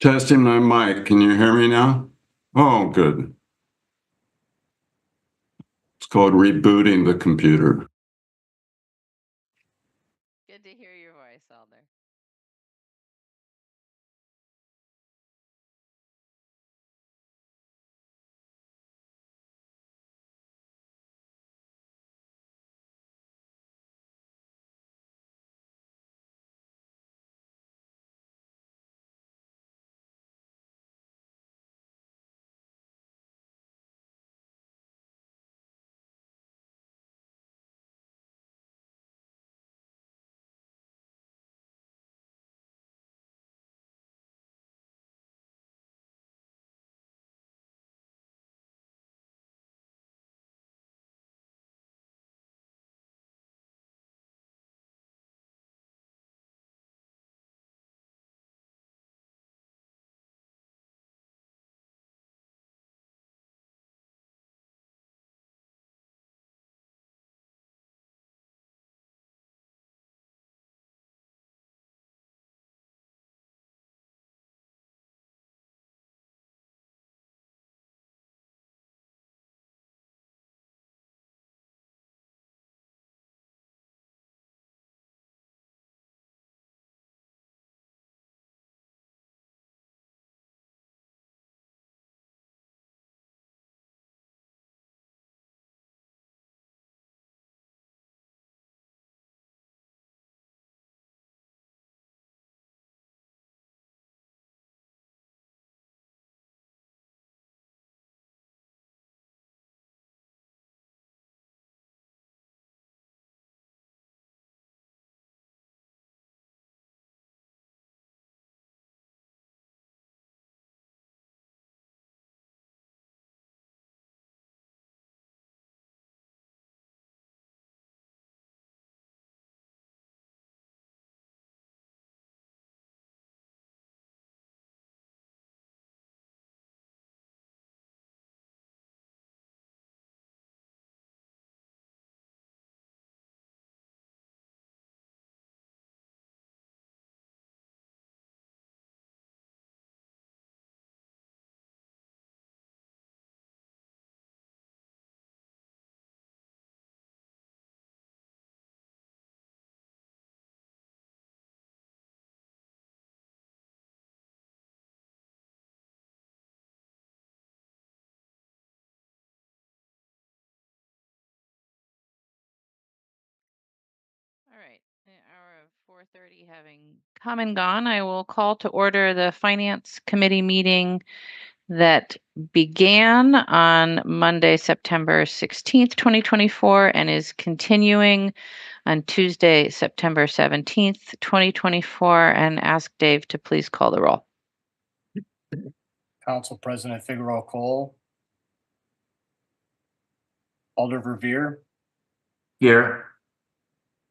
Testing my mic. Can you hear me now? Oh, good. It's called rebooting the computer. Good to hear your voice, Alder. All right, the hour of 4:30 having come and gone, I will call to order the Finance Committee meeting that began on Monday, September 16th, 2024, and is continuing on Tuesday, September 17th, 2024, and ask Dave to please call the roll. Council President Figueroa Cole. Alder Verveer. Here.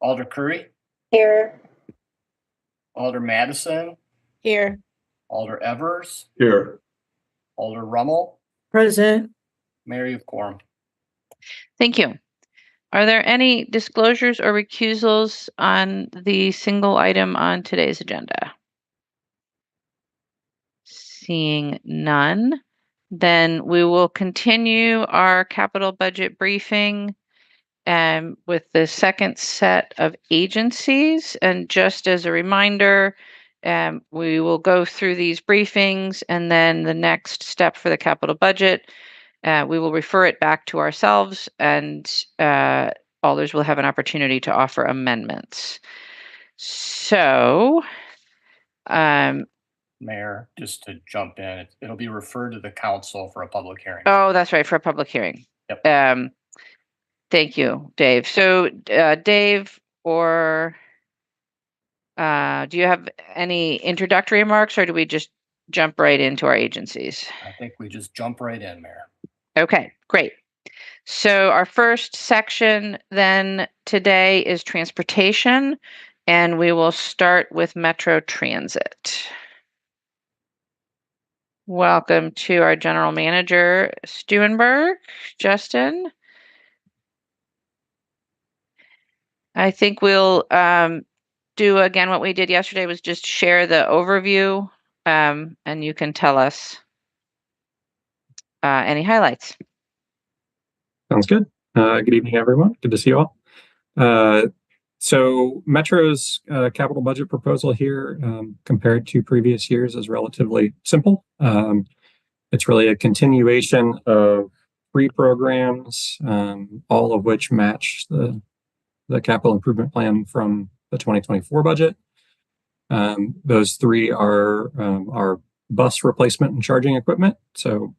Alder Curry. Here. Alder Madison. Here. Alder Evers. Here. Alder Rummel. Present. Mayor of Quorum. Thank you. Are there any disclosures or recusals on the single item on today's agenda? Seeing none, then we will continue our capital budget briefing with the second set of agencies. And just as a reminder, we will go through these briefings, and then the next step for the capital budget, we will refer it back to ourselves, and others will have an opportunity to offer amendments. So, Mayor, just to jump in, it'll be referred to the council for a public hearing. Oh, that's right, for a public hearing. Yep. Thank you, Dave. So, Dave, or do you have any introductory remarks, or do we just jump right into our agencies? I think we just jump right in, Mayor. Okay, great. So our first section then today is transportation, and we will start with Metro Transit. Welcome to our general manager, Stuenberg. Justin. I think we'll do again what we did yesterday, was just share the overview and you can tell us any highlights. Sounds good. Good evening, everyone. Good to see you all. So Metro's capital budget proposal here, compared to previous years, is relatively simple. It's really a continuation of 3 programs, all of which match the capital improvement plan from the 2024 budget. Those 3 are our bus replacement and charging equipment. So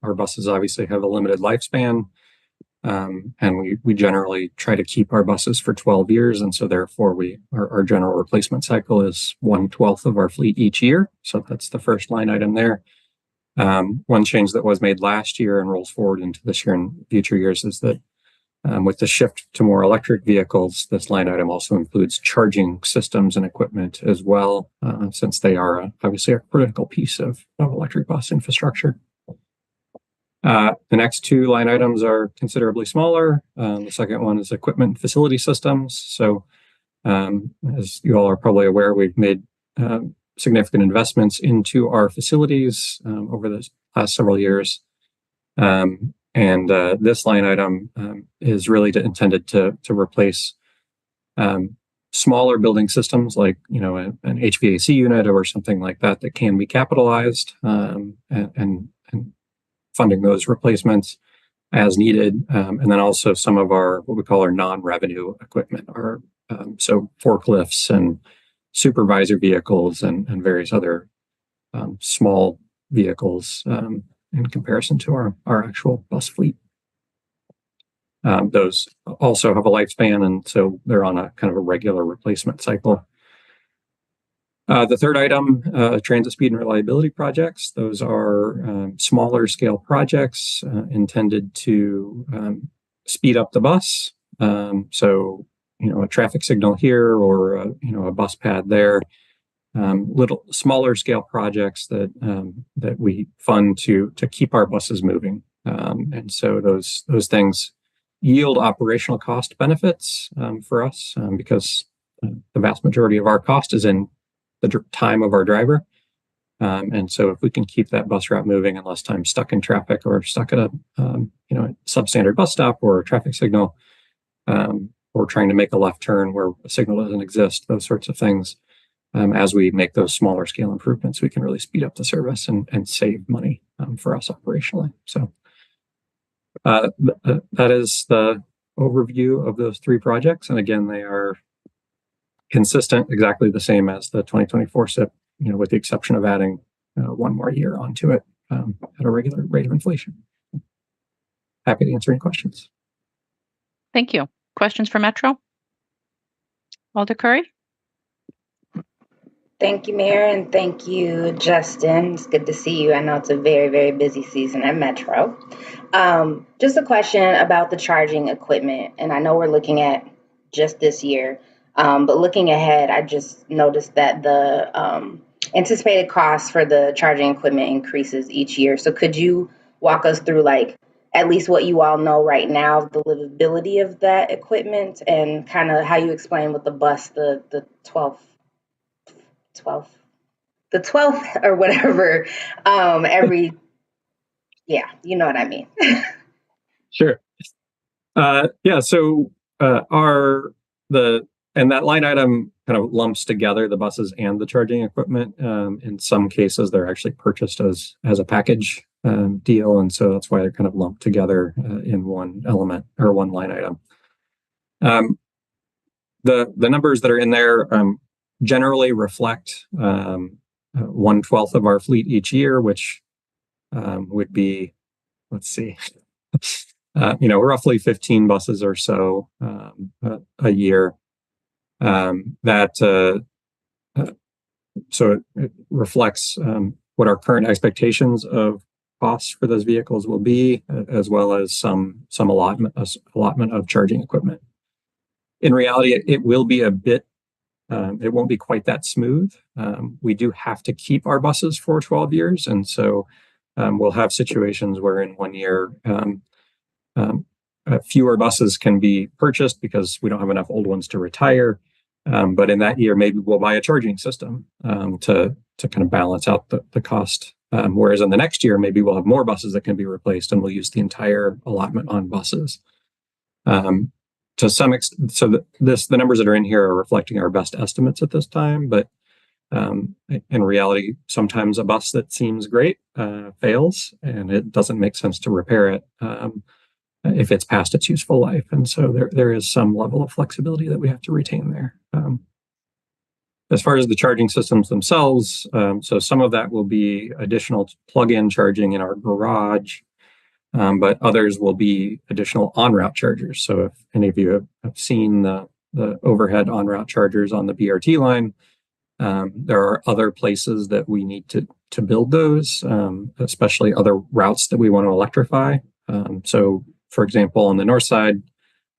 our buses obviously have a limited lifespan. And we generally try to keep our buses for 12 years. And so therefore our general replacement cycle is 1/12 of our fleet each year. So that's the first line item there. One change that was made last year and rolls forward into this year and future years is that with the shift to more electric vehicles, this line item also includes charging systems and equipment as well, since they are obviously a critical piece of electric bus infrastructure. The next 2 line items are considerably smaller. The second one is equipment and facility systems. So as you all are probably aware, we've made significant investments into our facilities over the last several years. And this line item is really intended to replace smaller building systems like, an HVAC unit or something like that can be capitalized, and funding those replacements as needed. And then also some of what we call our non-revenue equipment, so forklifts and supervisor vehicles and various other small vehicles in comparison to our actual bus fleet. Those also have a lifespan, and so they're on a kind of a regular replacement cycle. The third item, transit speed and reliability projects. Those are smaller scale projects intended to speed up the bus. So, a traffic signal here or a bus pad there. Little smaller scale projects that we fund to keep our buses moving. And so those things yield operational cost benefits for us because the vast majority of our cost is in the time of our driver. And so if we can keep that bus route moving and less time stuck in traffic or stuck at a substandard bus stop or a traffic signal, or trying to make a left turn where a signal doesn't exist, those sorts of things. As we make those smaller scale improvements, we can really speed up the service and save money for us operationally. So that is the overview of those 3 projects. And again, they are consistent, exactly the same as the 2024 SIP, with the exception of adding 1 more year onto it at a regular rate of inflation. Happy to answer any questions. Thank you. Questions for Metro? Alder Curry? Thank you, Mayor, and thank you, Justin. It's good to see you. I know it's a very, very busy season at Metro. Just a question about the charging equipment, and I know we're looking at just this year, but looking ahead, I just noticed that the anticipated cost for the charging equipment increases each year. So could you walk us through, at least what you all know right now, the livability of that equipment and kind of how you explain with the bus, the 12th or whatever, you know what I mean. Sure. Yeah. So and that line item kind of lumps together the buses and the charging equipment. In some cases, they're actually purchased as a package deal, and so that's why they're kind of lumped together in one element or one line item. The numbers that are in there generally reflect 1/12 of our fleet each year, which would be, let's see, roughly 15 buses or so a year. So it reflects what our current expectations of costs for those vehicles will be, as well as some allotment of charging equipment. In reality, it will be a bit. It won't be quite that smooth. We do have to keep our buses for 12 years, and so we'll have situations where in 1 year fewer buses can be purchased because we don't have enough old ones to retire. But in that year, maybe we'll buy a charging system to kind of balance out the cost. Whereas in the next year, maybe we'll have more buses that can be replaced, and we'll use the entire allotment on buses. To some extent, so the numbers that are in here are reflecting our best estimates at this time. But in reality, sometimes a bus that seems great fails, and it doesn't make sense to repair it if it's past its useful life. And so there is some level of flexibility that we have to retain there. As far as the charging systems themselves, so some of that will be additional plug-in charging in our garage, but others will be additional on-route chargers. So if any of you have seen the overhead on-route chargers on the BRT line, there are other places that we need to build those, especially other routes that we want to electrify. So, for example, on the north side,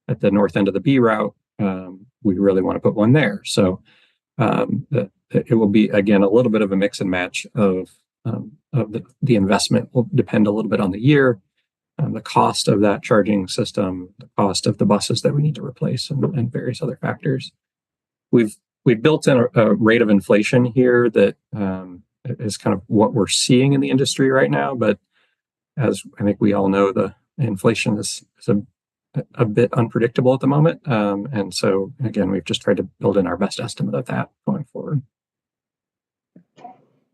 at the north end of the B route, we really want to put one there. So it will be, again, a little bit of a mix and match of the investment will depend a little bit on the year, the cost of that charging system, the cost of the buses that we need to replace, and various other factors. We've built in a rate of inflation here that is kind of what we're seeing in the industry right now. But as I think we all know, the inflation is a bit unpredictable at the moment. And so, again, we've just tried to build in our best estimate of that going forward.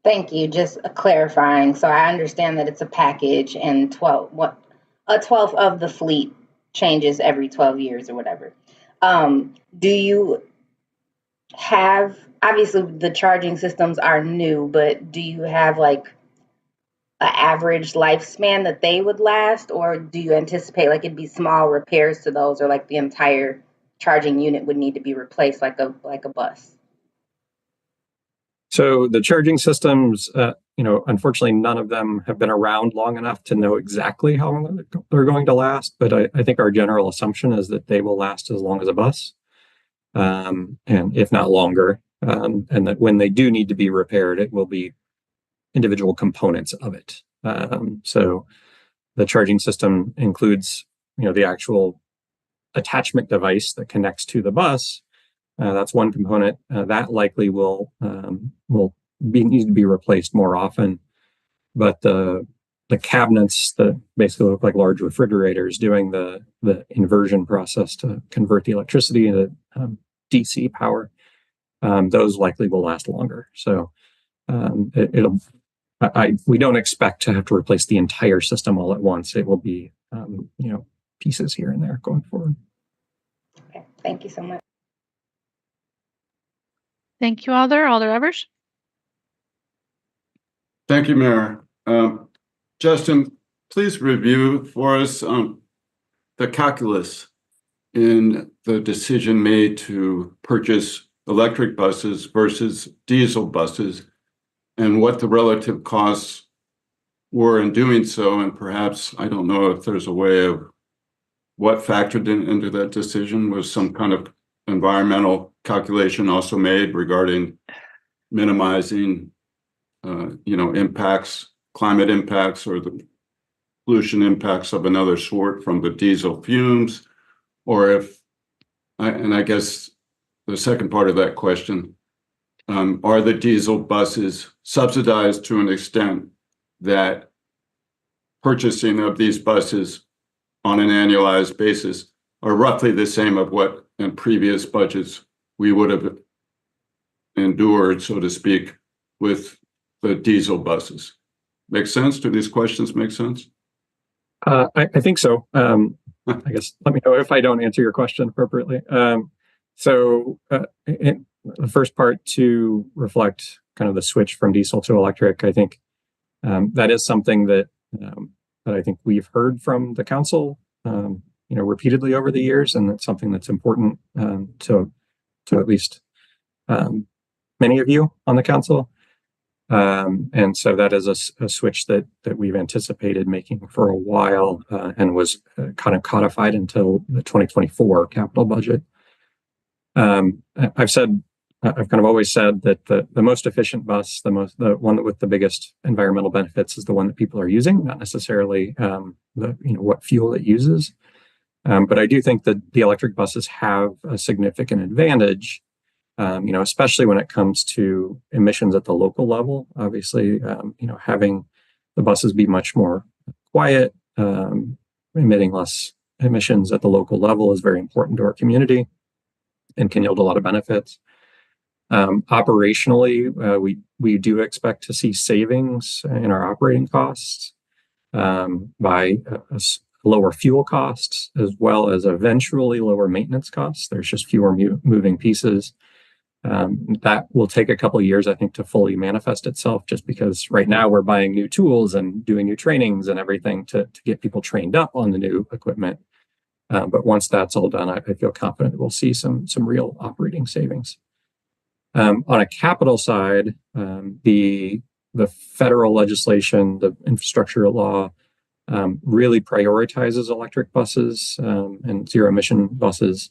Thank you. Just clarifying. So I understand that it's a package, and a 12th of the fleet changes every 12 years or whatever. Do you have, obviously the charging systems are new, but do you have like an average lifespan that they would last, or do you anticipate like it'd be small repairs to those, or like the entire charging unit would need to be replaced like a bus? So the charging systems, unfortunately, none of them have been around long enough to know exactly how long they're going to last. But I think our general assumption is that they will last as long as a bus, and if not longer, and that when they do need to be repaired, it will be individual components of it. So the charging system includes, the actual attachment device that connects to the bus. That's one component that likely will need to be replaced more often. But the cabinets that basically look like large refrigerators doing the inversion process to convert the electricity into DC power, those likely will last longer. So we don't expect to have to replace the entire system all at once. It will be pieces here and there going forward. Okay, thank you so much. Thank you, Alder. Alder Evers? Thank you, Mayor. Justin, please review for us the calculus in the decision made to purchase electric buses versus diesel buses, and what the relative costs were in doing so. And perhaps, I don't know if there's a way of what factored into that decision. Was some kind of environmental calculation also made regarding minimizing impacts, climate impacts, or the pollution impacts of another sort from the diesel fumes? Or I guess the second part of that question, are the diesel buses subsidized to an extent that purchasing of these buses on an annualized basis are roughly the same of what in previous budgets we would have endured, so to speak, with the diesel buses? Make sense? Do these questions make sense? I think so. I guess let me know if I don't answer your question appropriately. So the first part, to reflect kind of the switch from diesel to electric, I think that is something that I think we've heard from the council, repeatedly over the years, and that's something that's important to at least many of you on the council. And so that is a switch that we've anticipated making for a while, and was kind of codified until the 2024 capital budget. I've kind of always said that the most efficient bus, the one with the biggest environmental benefits, is the one that people are using, not necessarily what fuel it uses. But I do think that the electric buses have a significant advantage especially when it comes to emissions at the local level. Obviously, having the buses be much more quiet, emitting less emissions at the local level is very important to our community and can yield a lot of benefits. Operationally, we do expect to see savings in our operating costs by lower fuel costs, as well as eventually lower maintenance costs. There's just fewer moving pieces. That will take a couple of years, I think, to fully manifest itself, just because right now we're buying new tools and doing new trainings and everything to get people trained up on the new equipment. But once that's all done, I feel confident we'll see some real operating savings. On a capital side, the federal legislation, the infrastructure law, really prioritizes electric buses and zero emission buses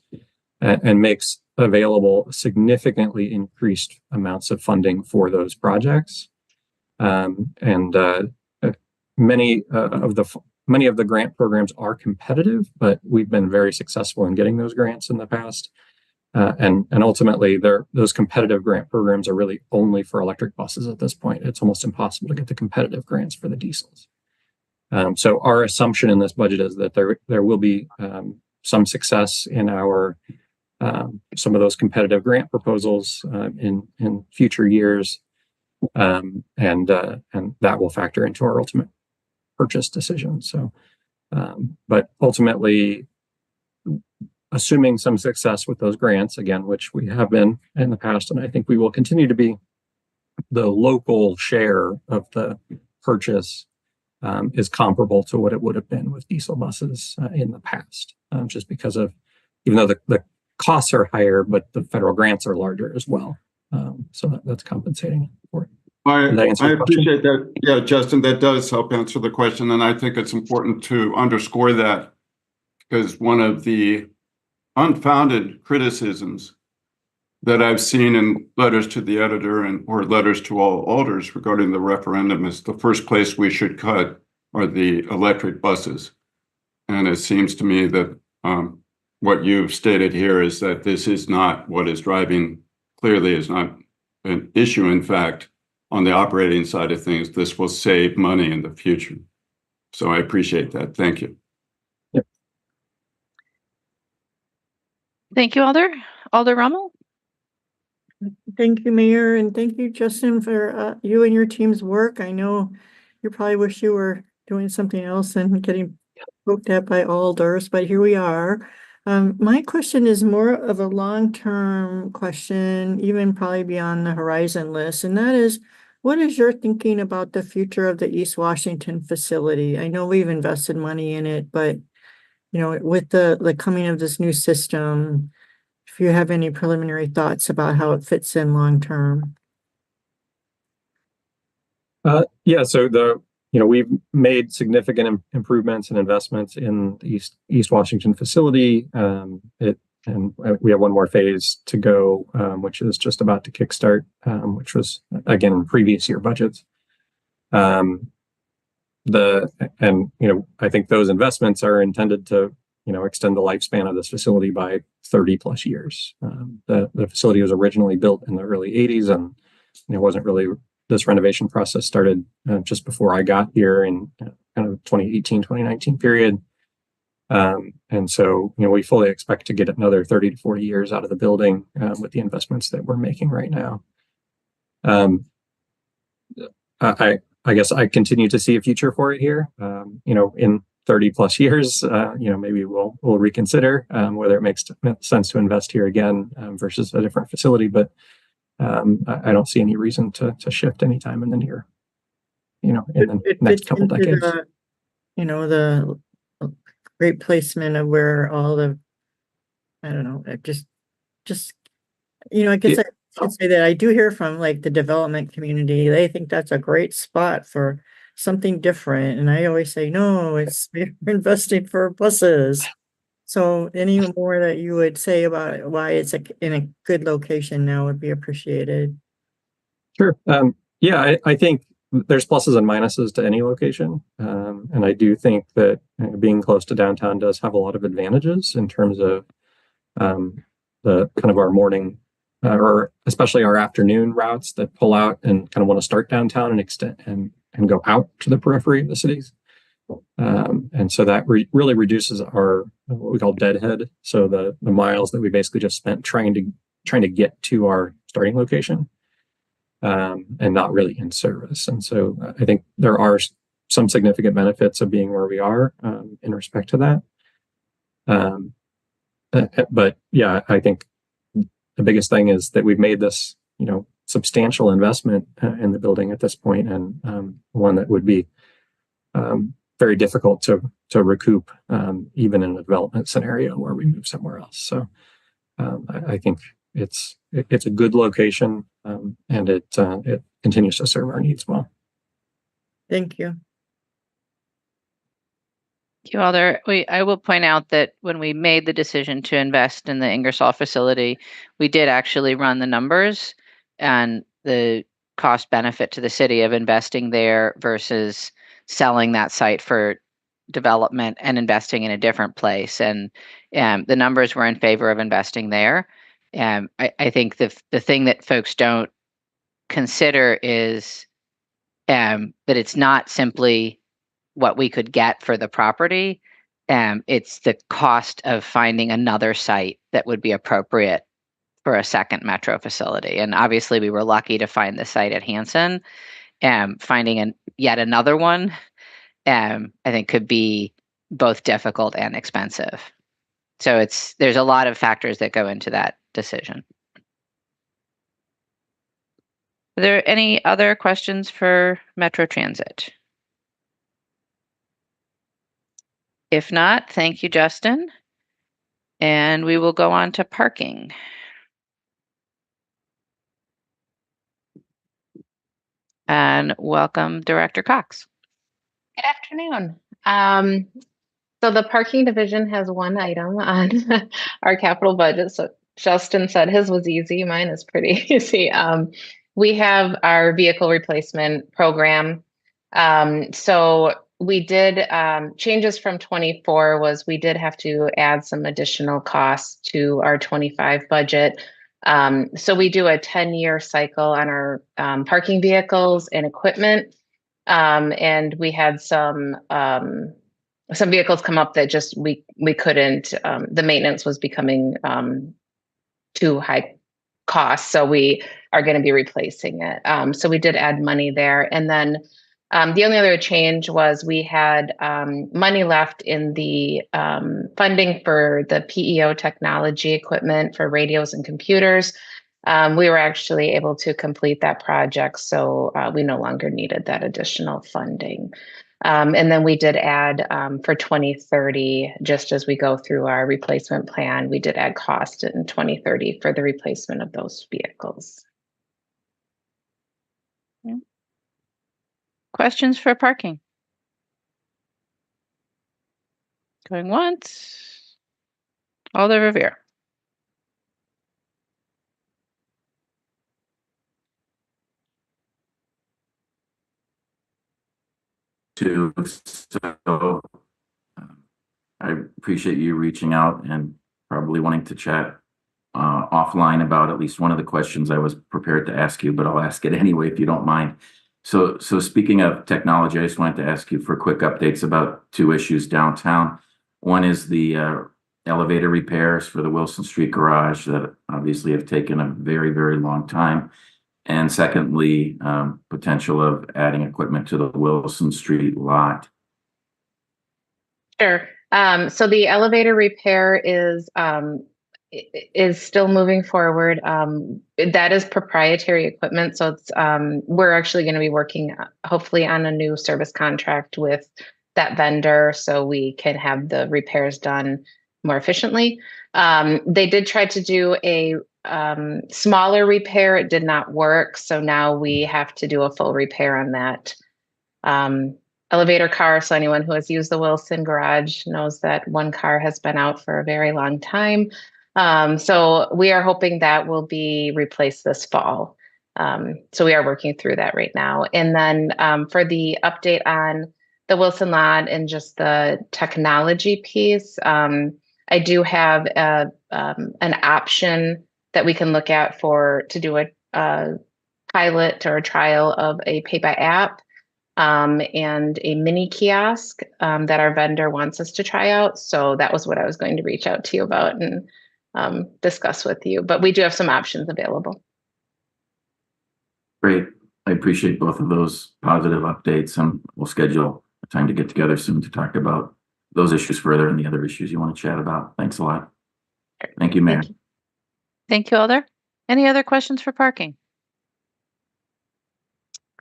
and makes available significantly increased amounts of funding for those projects. Many of the grant programs are competitive, but we've been very successful in getting those grants in the past. And ultimately, those competitive grant programs are really only for electric buses at this point. It's almost impossible to get the competitive grants for the diesels. So our assumption in this budget is that there will be some success in our some of those competitive grant proposals in future years, and that will factor into our ultimate purchase decision. So, but ultimately, assuming some success with those grants, again, which we have been in the past, and I think we will continue to be, the local share of the purchase is comparable to what it would have been with diesel buses in the past, just because of, even though the costs are higher, but the federal grants are larger as well. So that's compensating for it. I appreciate that. Yeah, Justin, that does help answer the question. And I think it's important to underscore that, because one of the unfounded criticisms that I've seen in letters to the editor or letters to all alders regarding the referendum is the first place we should cut are the electric buses. And it seems to me that what you've stated here is that this is not what is driving, clearly is not an issue. In fact, on the operating side of things, this will save money in the future. So I appreciate that. Thank you. Yep. Thank you, Alder Rummel. Thank you, Mayor, and thank you, Justin, for you and your team's work. I know you probably wish you were doing something else and getting poked at by alders, but here we are. My question is more of a long-term question, even probably beyond the horizon list, and that is, what is your thinking about the future of the East Washington facility? I know we've invested money in it, but with the coming of this new system, if you have any preliminary thoughts about how it fits in long term. Yeah, so we've made significant improvements and investments in the East Washington facility. And we have one more phase to go, which is just about to kickstart, which was, again, in previous year budgets. I think those investments are intended to, extend the lifespan of this facility by 30 plus years. The facility was originally built in the early 80s, and it wasn't really, this renovation process started just before I got here in kind of 2018, 2019 period. And so, we fully expect to get another 30 to 40 years out of the building with the investments that we're making right now. I guess I continue to see a future for it here. In 30 plus years, maybe we'll reconsider whether it makes sense to invest here again versus a different facility. But I don't see any reason to shift anytime in the near, in the next couple decades. The great placement of where all the, I don't know, just I guess I should say that I do hear from like the development community. They think that's a great spot for something different. And I always say, no, we're investing for buses. So any more that you would say about why it's in a good location now would be appreciated. Sure. Yeah, I think there's pluses and minuses to any location. And I do think that being close to downtown does have a lot of advantages in terms of the kind of our morning or especially our afternoon routes that pull out and kind of want to start downtown and extend and go out to the periphery of the cities. And so that really reduces our what we call deadhead. So the miles that we basically just spent trying to get to our starting location, and not really in service. And so I think there are some significant benefits of being where we are in respect to that. But yeah, I think the biggest thing is that we've made this, substantial investment in the building at this point, and one that would be very difficult to recoup, even in a development scenario where we move somewhere else. So I think it's a good location, and it continues to serve our needs well. Thank you. Thank you all there. I will point out that when we made the decision to invest in the Ingersoll facility, we did actually run the numbers and the cost benefit to the city of investing there versus selling that site for development and investing in a different place. And the numbers were in favor of investing there. I think the thing that folks don't consider is that it's not simply what we could get for the property. It's the cost of finding another site that would be appropriate for a second metro facility. And obviously we were lucky to find the site at Hanson. Finding yet another one, I think could be both difficult and expensive. So there's a lot of factors that go into that decision. Are there any other questions for Metro Transit? If not, thank you, Justin. And we will go on to parking. And welcome, Director Cox. Good afternoon. So the parking division has one item on our capital budget. So Justin said his was easy. Mine is pretty easy. We have our vehicle replacement program. So we did changes from 24 was we did have to add some additional costs to our 25 budget. So we do a 10-year cycle on our parking vehicles and equipment. And we had some vehicles come up that just we couldn't, the maintenance was becoming too high cost. So we are going to be replacing it. So we did add money there. And then the only other change was we had money left in the funding for the PEO technology equipment for radios and computers. We were actually able to complete that project, so we no longer needed that additional funding. And then we did add for 2030, just as we go through our replacement plan, we did add cost in 2030 for the replacement of those vehicles. Questions for parking? Going once. Alder Revere. So I appreciate you reaching out and probably wanting to chat offline about at least one of the questions I was prepared to ask you, but I'll ask it anyway if you don't mind. So speaking of technology, I just wanted to ask you for quick updates about two issues downtown. One is the elevator repairs for the Wilson Street garage that obviously have taken a very, very long time. And secondly, potential of adding equipment to the Wilson Street lot. Sure. So the elevator repair is still moving forward. That is proprietary equipment. So it's we're actually going to be working hopefully on a new service contract with that vendor so we can have the repairs done more efficiently. They did try to do a smaller repair. It did not work. So now we have to do a full repair on that elevator car. So anyone who has used the Wilson garage knows that one car has been out for a very long time. So we are hoping that will be replaced this fall. So we are working through that right now. And then for the update on the Wilson lot and just the technology piece, I do have an option that we can look at to do a pilot or a trial of a pay by app and a mini kiosk that our vendor wants us to try out. So that was what I was going to reach out to you about and discuss with you. But we do have some options available. Great. I appreciate both of those positive updates, and we'll schedule a time to get together soon to talk about those issues further and the other issues you want to chat about. Thanks a lot. Thank you, Mayor. Thank you, Alder. Any other questions for parking?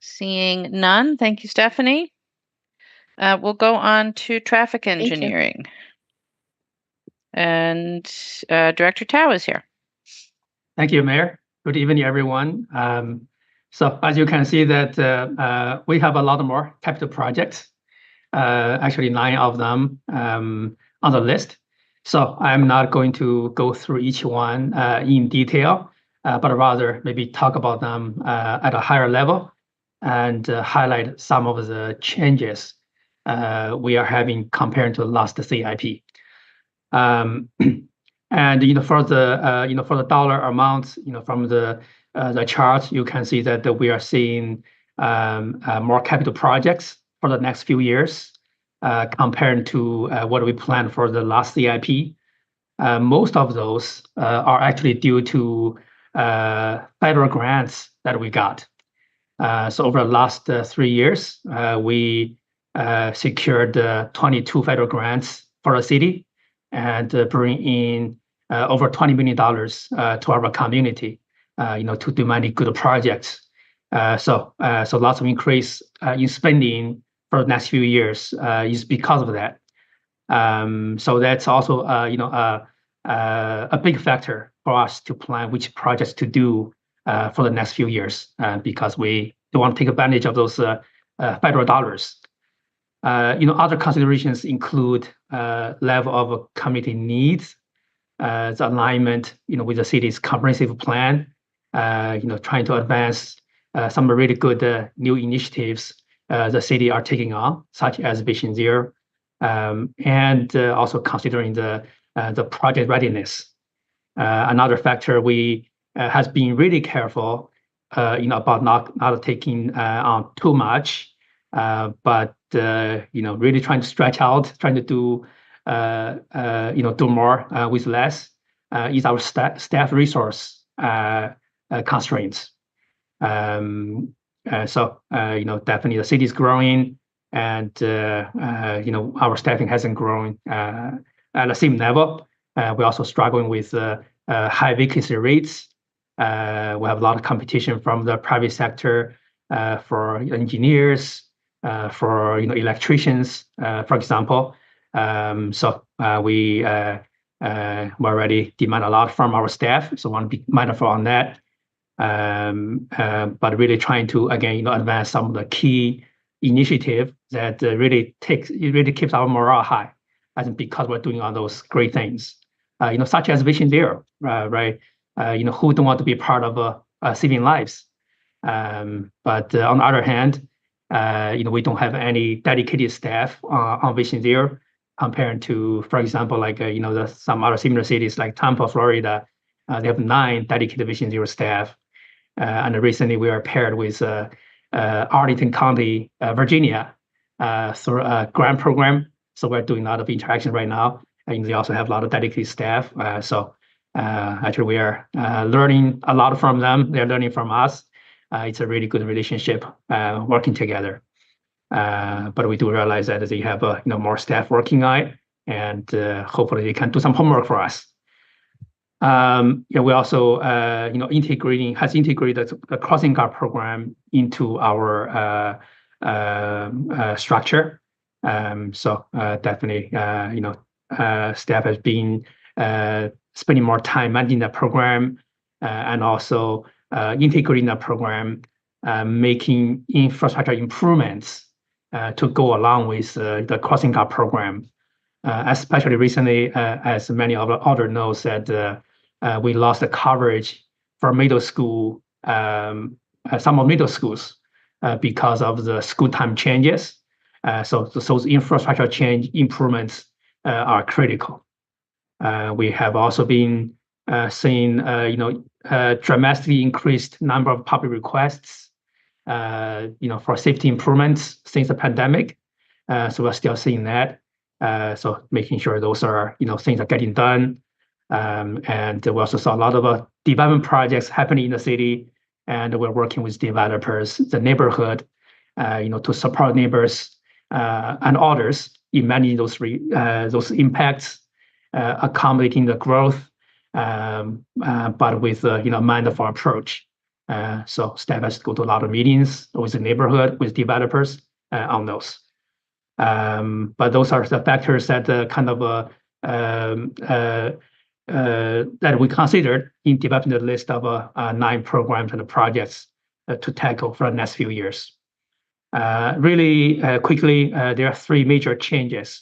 Seeing none. Thank you, Stephanie. We'll go on to traffic you. engineering. And Director Tao is here. Thank you, Mayor. Good evening, everyone. So as you can see that we have a lot more capital projects, actually 9 of them on the list. So I'm not going to go through each one in detail, but rather maybe talk about them at a higher level and highlight some of the changes we are having compared to the last CIP. And for the dollar amounts, from the chart, you can see that we are seeing more capital projects for the next few years compared to what we planned for the last CIP. Most of those are actually due to federal grants that we got. So over the last 3 years, we secured 22 federal grants for the city and bring in over $20 million to our community, to do many good projects. So lots of increase in spending for the next few years is because of that. So that's also a big factor for us to plan which projects to do for the next few years because we do want to take advantage of those federal dollars. Other considerations include level of community needs, the alignment, with the city's comprehensive plan, trying to advance some really good new initiatives the city are taking on, such as Vision Zero, and also considering the project readiness. Another factor we has been really careful, about not taking on too much, but really trying to stretch out, trying to do do more with less, is our staff resource constraints. So definitely the city is growing, and our staffing hasn't grown at the same level. We're also struggling with high vacancy rates. We have a lot of competition from the private sector for engineers, for electricians, for example. So we already demand a lot from our staff, so want to be mindful on that. But really trying to again advance some of the key initiative that really keeps our morale high, I think, because we're doing all those great things, such as Vision Zero, right? Who don't want to be part of saving lives? But on the other hand, we don't have any dedicated staff on Vision Zero compared to, for example, like some other similar cities like Tampa, Florida. They have 9 dedicated Vision Zero staff. And recently we are paired with Arlington County, Virginia, through a grant program. So we're doing a lot of interaction right now. And they also have a lot of dedicated staff. So actually we are learning a lot from them. They're learning from us. It's a really good relationship working together. But we do realize that they have more staff working on it, and hopefully they can do some homework for us. We also integrated the crossing guard program into our structure. So definitely staff has been spending more time managing the program and also integrating the program, making infrastructure improvements to go along with the crossing guard program. Especially recently, as many of the other knows that we lost the coverage for middle school, some of middle schools because of the school time changes. So those infrastructure change improvements are critical. We have also been seeing dramatically increased number of public requests for safety improvements since the pandemic. So we're still seeing that. So making sure those are things are getting done. And we also saw a lot of development projects happening in the city, and we're working with developers, the neighborhood, to support neighbors and others in managing those impacts, accommodating the growth, but with mindful approach. So staff has to go to a lot of meetings with the neighborhood, with developers on those. But those are the factors that that we considered in developing the list of 9 programs and projects to tackle for the next few years. Really quickly, there are 3 major changes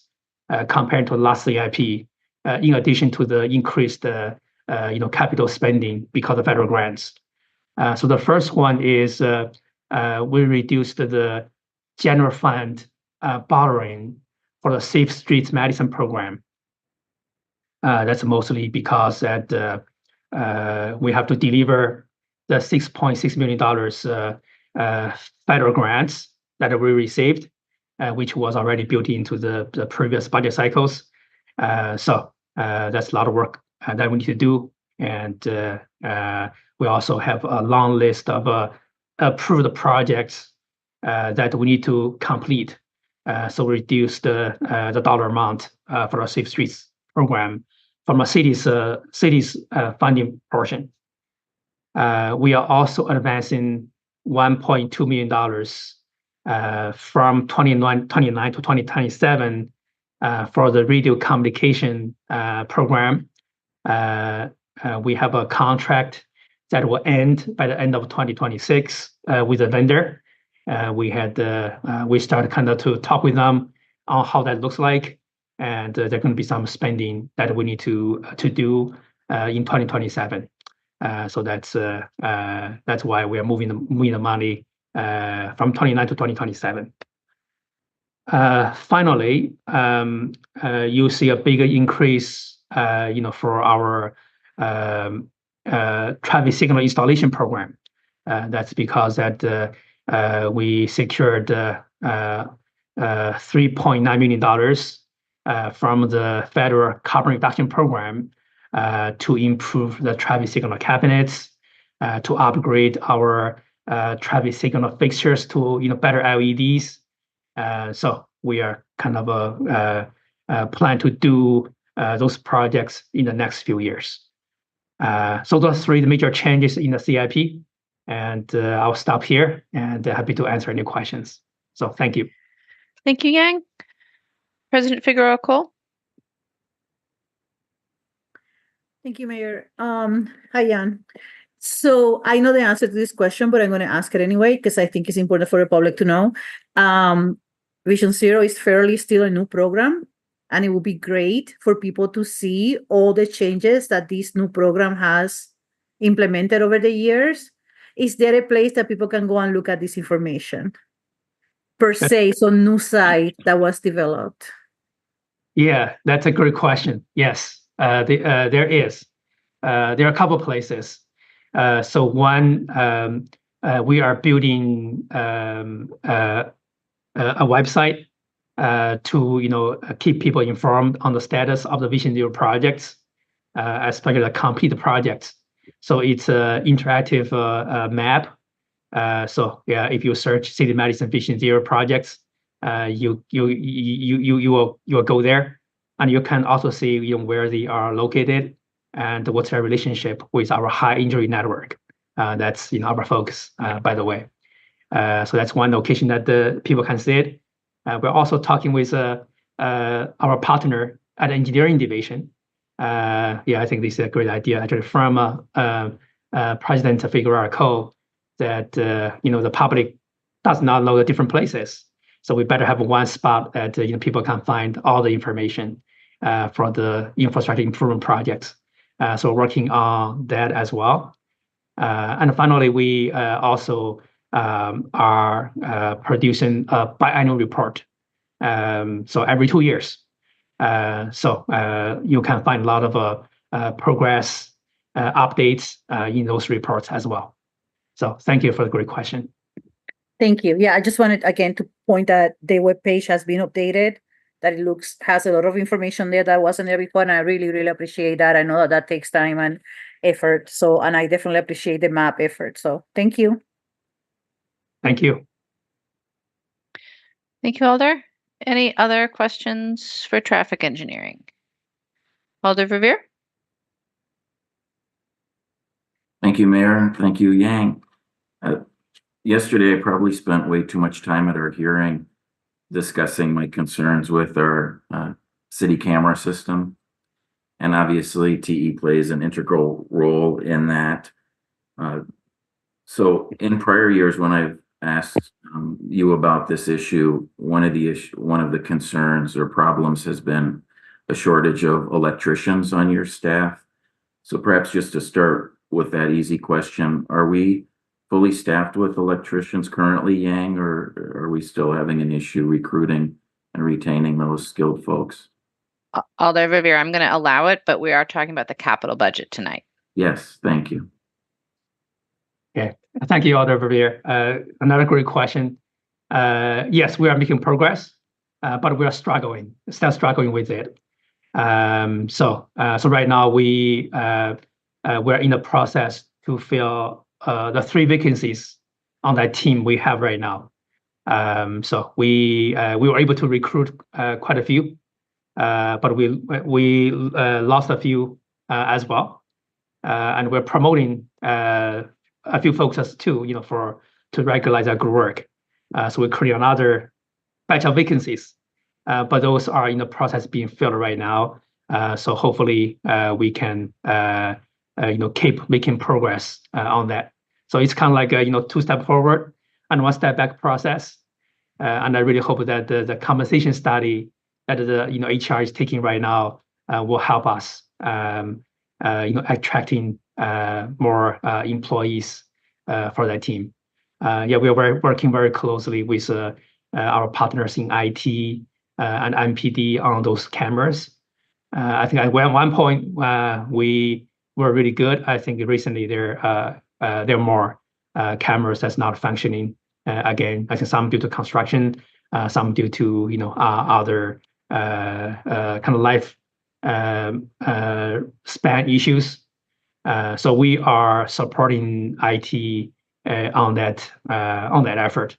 compared to last CIP, in addition to the increased capital spending because of federal grants. So the first one is we reduced the general fund borrowing for the Safe Streets Madison program. That's mostly because that we have to deliver the $6.6 million federal grants that we received, which was already built into the previous budget cycles. So that's a lot of work that we need to do. And we also have a long list of approved projects that we need to complete. So reduce the dollar amount for our Safe Streets program from a city's funding portion. We are also advancing $1.2 million from 2029 to 2027 for the radio communication program. We have a contract that will end by the end of 2026 with a vendor. We started to talk with them on how that looks like, and there's going to be some spending that we need to do in 2027. So that's why we are moving the money from 29 to 2027. Finally, you see a bigger increase, for our traffic signal installation program. That's because that we secured $3.9 million from the federal carbon reduction program to improve the traffic signal cabinets, to upgrade our traffic signal fixtures to better LEDs. So we are plan to do those projects in the next few years. So those 3 major changes in the CIP, and I'll stop here and happy to answer any questions. So thank you. Thank you, Yang. President Figueroa Cole. Thank you, Mayor. Hi, Jan. So I know the answer to this question, but I'm going to ask it anyway, because I think it's important for the public to know. Vision Zero is fairly still a new program, and it will be great for people to see all the changes that this new program has implemented over the years. Is there a place that people can go and look at this information? Per se, some new site that was developed. Yeah, that's a great question. Yes, there is. There are a couple places. So one, we are building a website to keep people informed on the status of the Vision Zero projects, especially the complete projects. So it's an interactive map. So yeah, if you search City of Madison Vision Zero projects, you will go there, and you can also see where they are located and what's their relationship with our high injury network. That's our focus, by the way. So that's one location that the people can see it. We're also talking with our partner at the engineering division. I think this is a great idea, actually, from President Figueroa Cole, that the public does not know the different places. So we better have one spot that people can find all the information for the infrastructure improvement projects. So we're working on that as well. And finally, we also are producing a biannual report. So every 2 years. So you can find a lot of progress updates in those reports as well. So thank you for the great question. Thank you. Yeah, I just wanted again to point that the webpage has been updated, that it has a lot of information there that wasn't there before, and I really, really appreciate that. I know that takes time and effort. So, and I definitely appreciate the map effort. So thank you. Thank you. Thank you, Alder. Any other questions for traffic engineering? Alder Verveer? Thank you, Mayor. Thank you, Yang. Yesterday, I probably spent way too much time at our hearing discussing my concerns with our city camera system. And obviously, TE plays an integral role in that. So in prior years, when I've asked you about this issue, one of the concerns or problems has been a shortage of electricians on your staff. So perhaps just to start with that easy question, are we fully staffed with electricians currently, Yang, or are we still having an issue recruiting and retaining those skilled folks? Alder Verveer, I'm going to allow it, but we are talking about the capital budget tonight. Yes, thank you. Okay, thank you, Alder Verveer. Another great question. Yes, we are making progress, but we are still struggling with it. So right now we're in the process to fill the 3 vacancies on that team we have right now. So we were able to recruit quite a few, but we lost a few as well, and we're promoting a few folks as too, to regularize our good work. So we create another batch of vacancies, but those are in the process being filled right now. So hopefully we can keep making progress on that. So it's kind of like a 2-step forward and 1-step back process. And I really hope that the compensation study that the HR is taking right now will help us attracting more employees for that team. Yeah, we are working very closely with our partners in IT and MPD on those cameras. I think at one point we were really good. I think recently there are more cameras that's not functioning. Again, I think some due to construction, some due to other kind of life span issues. So we are supporting IT on that effort.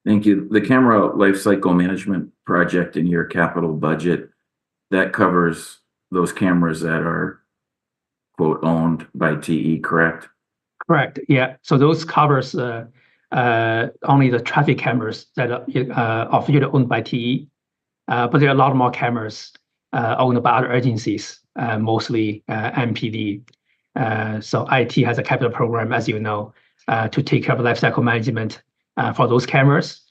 Thank you. The camera lifecycle management project in your capital budget, that covers those cameras that are, quote, owned by TE, correct? Correct. Yeah. So those covers only the traffic cameras that are officially owned by TE, but there are a lot more cameras owned by other agencies, mostly MPD. So IT has a capital program, as you know, to take care of lifecycle management for those cameras.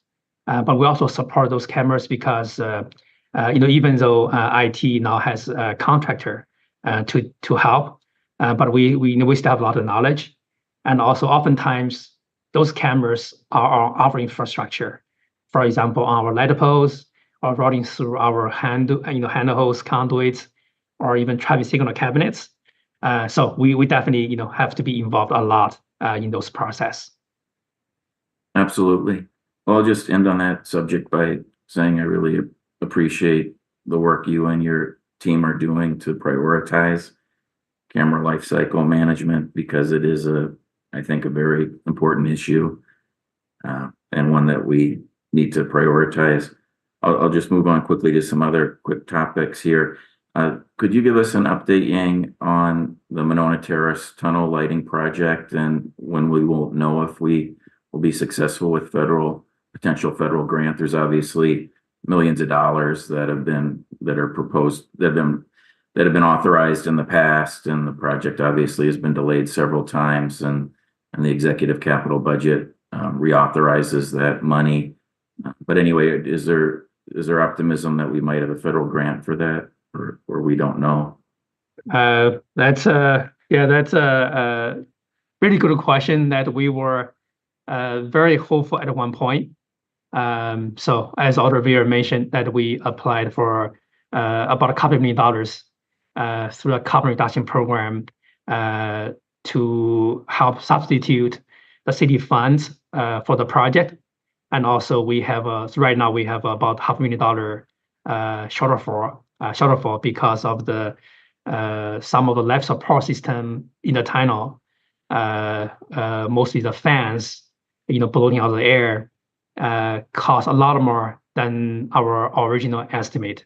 But we also support those cameras because even though IT now has a contractor to help, but we still have a lot of knowledge. And also oftentimes those cameras are on our infrastructure. For example, on our light poles or routing through our handholds, conduits, or even traffic signal cabinets. So we definitely have to be involved a lot in those process. Absolutely. Well, I'll just end on that subject by saying I really appreciate the work you and your team are doing to prioritize camera lifecycle management, because it is I think a very important issue and one that we need to prioritize. I'll just move on quickly to some other quick topics here. Could you give us an update, Yang, on the Manona Terrace tunnel lighting project and when we will know if we will be successful with potential federal grant? There's obviously millions of dollars that have been authorized in the past, and the project obviously has been delayed several times, and the executive capital budget reauthorizes that money. But anyway, is there optimism that we might have a federal grant for that, or we don't know? That's a really good question that we were very hopeful at one point. So as Alder Verveer mentioned, that we applied for about $2 million through a carbon reduction program to help substitute the city funds for the project. And also we have right now we have about $500,000 shortfall because of the some of the life support system in the tunnel, mostly the fans, blowing out the air, cost a lot more than our original estimate.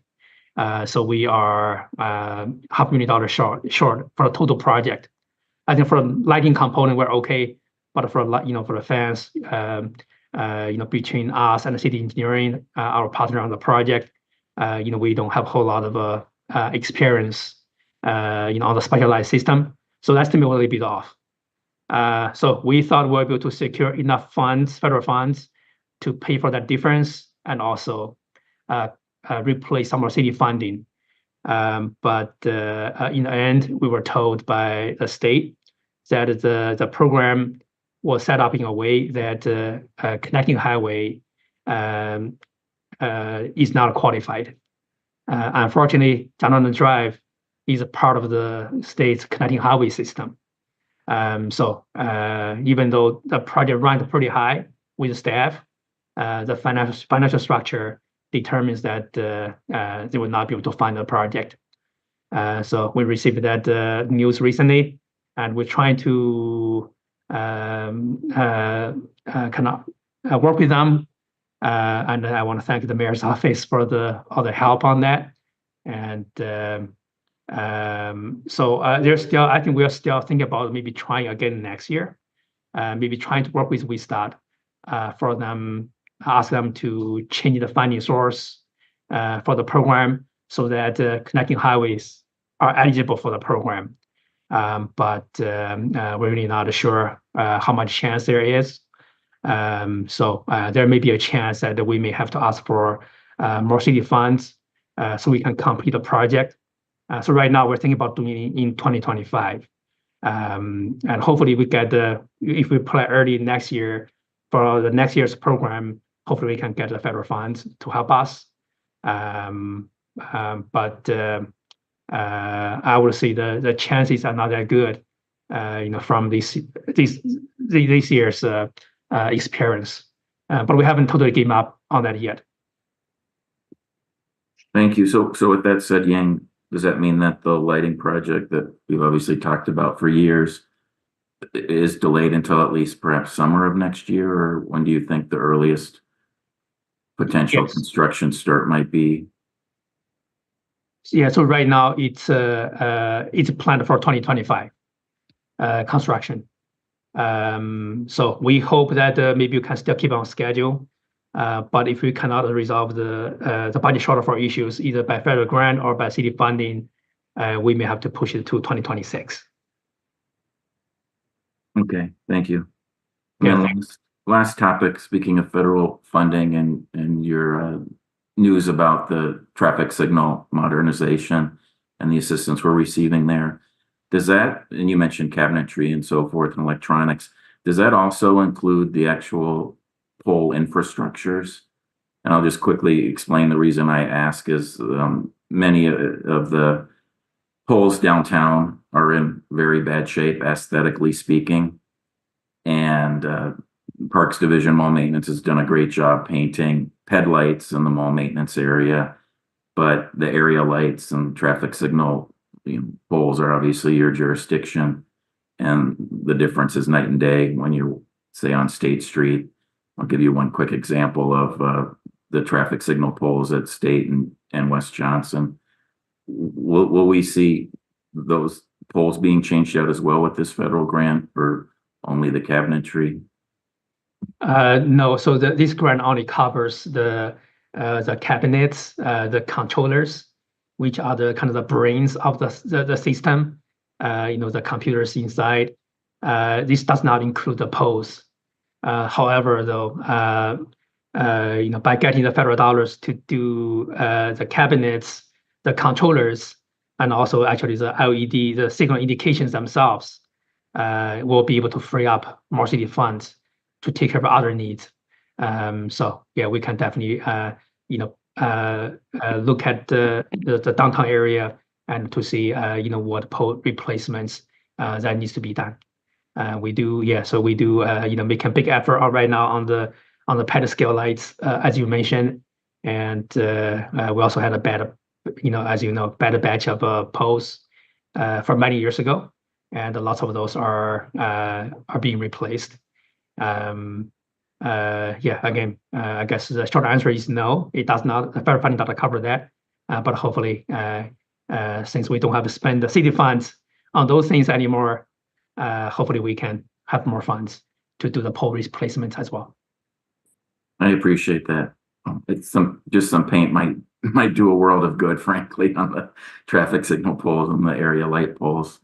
So we are $500,000 short for a total project. I think for the lighting component we're okay, but for for the fans, between us and the city engineering, our partner on the project, we don't have a whole lot of experience, on the specialized system. So the estimate will be a bit off. So we thought we'll be able to secure enough funds, federal funds, to pay for that difference and also replace some of city funding. But in the end, we were told by the state that the program was set up in a way that connecting highway is not qualified. Unfortunately, Manona Drive is a part of the state's connecting highway system. So even though the project runs pretty high with staff, the financial structure determines that they will not be able to fund the project. So we received that news recently, and we're trying to kind of work with them. And I want to thank the mayor's office for all the help on that. And so there's still, I think we are still thinking about maybe trying again next year, maybe trying to work with WeStart for them, ask them to change the funding source for the program so that connecting highways are eligible for the program. But we're really not sure how much chance there is. So there may be a chance that we may have to ask for more city funds so we can complete the project. So right now we're thinking about doing it in 2025. And hopefully we get if we apply early next year for the next year's program, hopefully we can get the federal funds to help us. But I would say the chances are not that good, from this year's experience. But we haven't totally given up on that yet. Thank you. So with that said, Yang, does that mean that the lighting project that we've obviously talked about for years is delayed until at least perhaps summer of next year? Or when do you think the earliest potential construction start might be? Yeah, so right now it's planned for 2025 construction. So we hope that maybe you can still keep on schedule. But if we cannot resolve the budget shortfall issues either by federal grant or by city funding, we may have to push it to 2026. Okay, thank you. Yeah. And last topic, speaking of federal funding and your news about the traffic signal modernization and the assistance we're receiving there. Does that, and you mentioned cabinetry and so forth and electronics, does that also include the actual pole infrastructures? And I'll just quickly explain the reason I ask is many of the poles downtown are in very bad shape, aesthetically speaking. And Parks Division Mall Maintenance has done a great job painting headlights in the mall maintenance area, but the area lights and traffic signal poles are obviously your jurisdiction, and the difference is night and day when you're, say, on State Street. I'll give you one quick example of the traffic signal poles at State and West Johnson. Will we see those poles being changed out as well with this federal grant, or only the cabinetry? No, so this grant only covers the cabinets, the controllers, which are the kind of the brains of the system. The computers inside. This does not include the poles. However, though, by getting the federal dollars to do the cabinets, the controllers, and also actually the LED, the signal indications themselves, we'll be able to free up more city funds to take care of other needs. So yeah, we can definitely look at the downtown area and to see, what pole replacements that needs to be done. We do make a big effort right now on the pedestal lights, as you mentioned, and we also had a better, better batch of poles from many years ago, and lots of those are being replaced. Again, I guess the short answer is no. It does not. The federal funding doesn't cover that, but hopefully, since we don't have to spend the city funds on those things anymore, hopefully we can have more funds to do the pole replacements as well. I appreciate that. It's some paint might do a world of good, frankly, on the traffic signal poles and the area light poles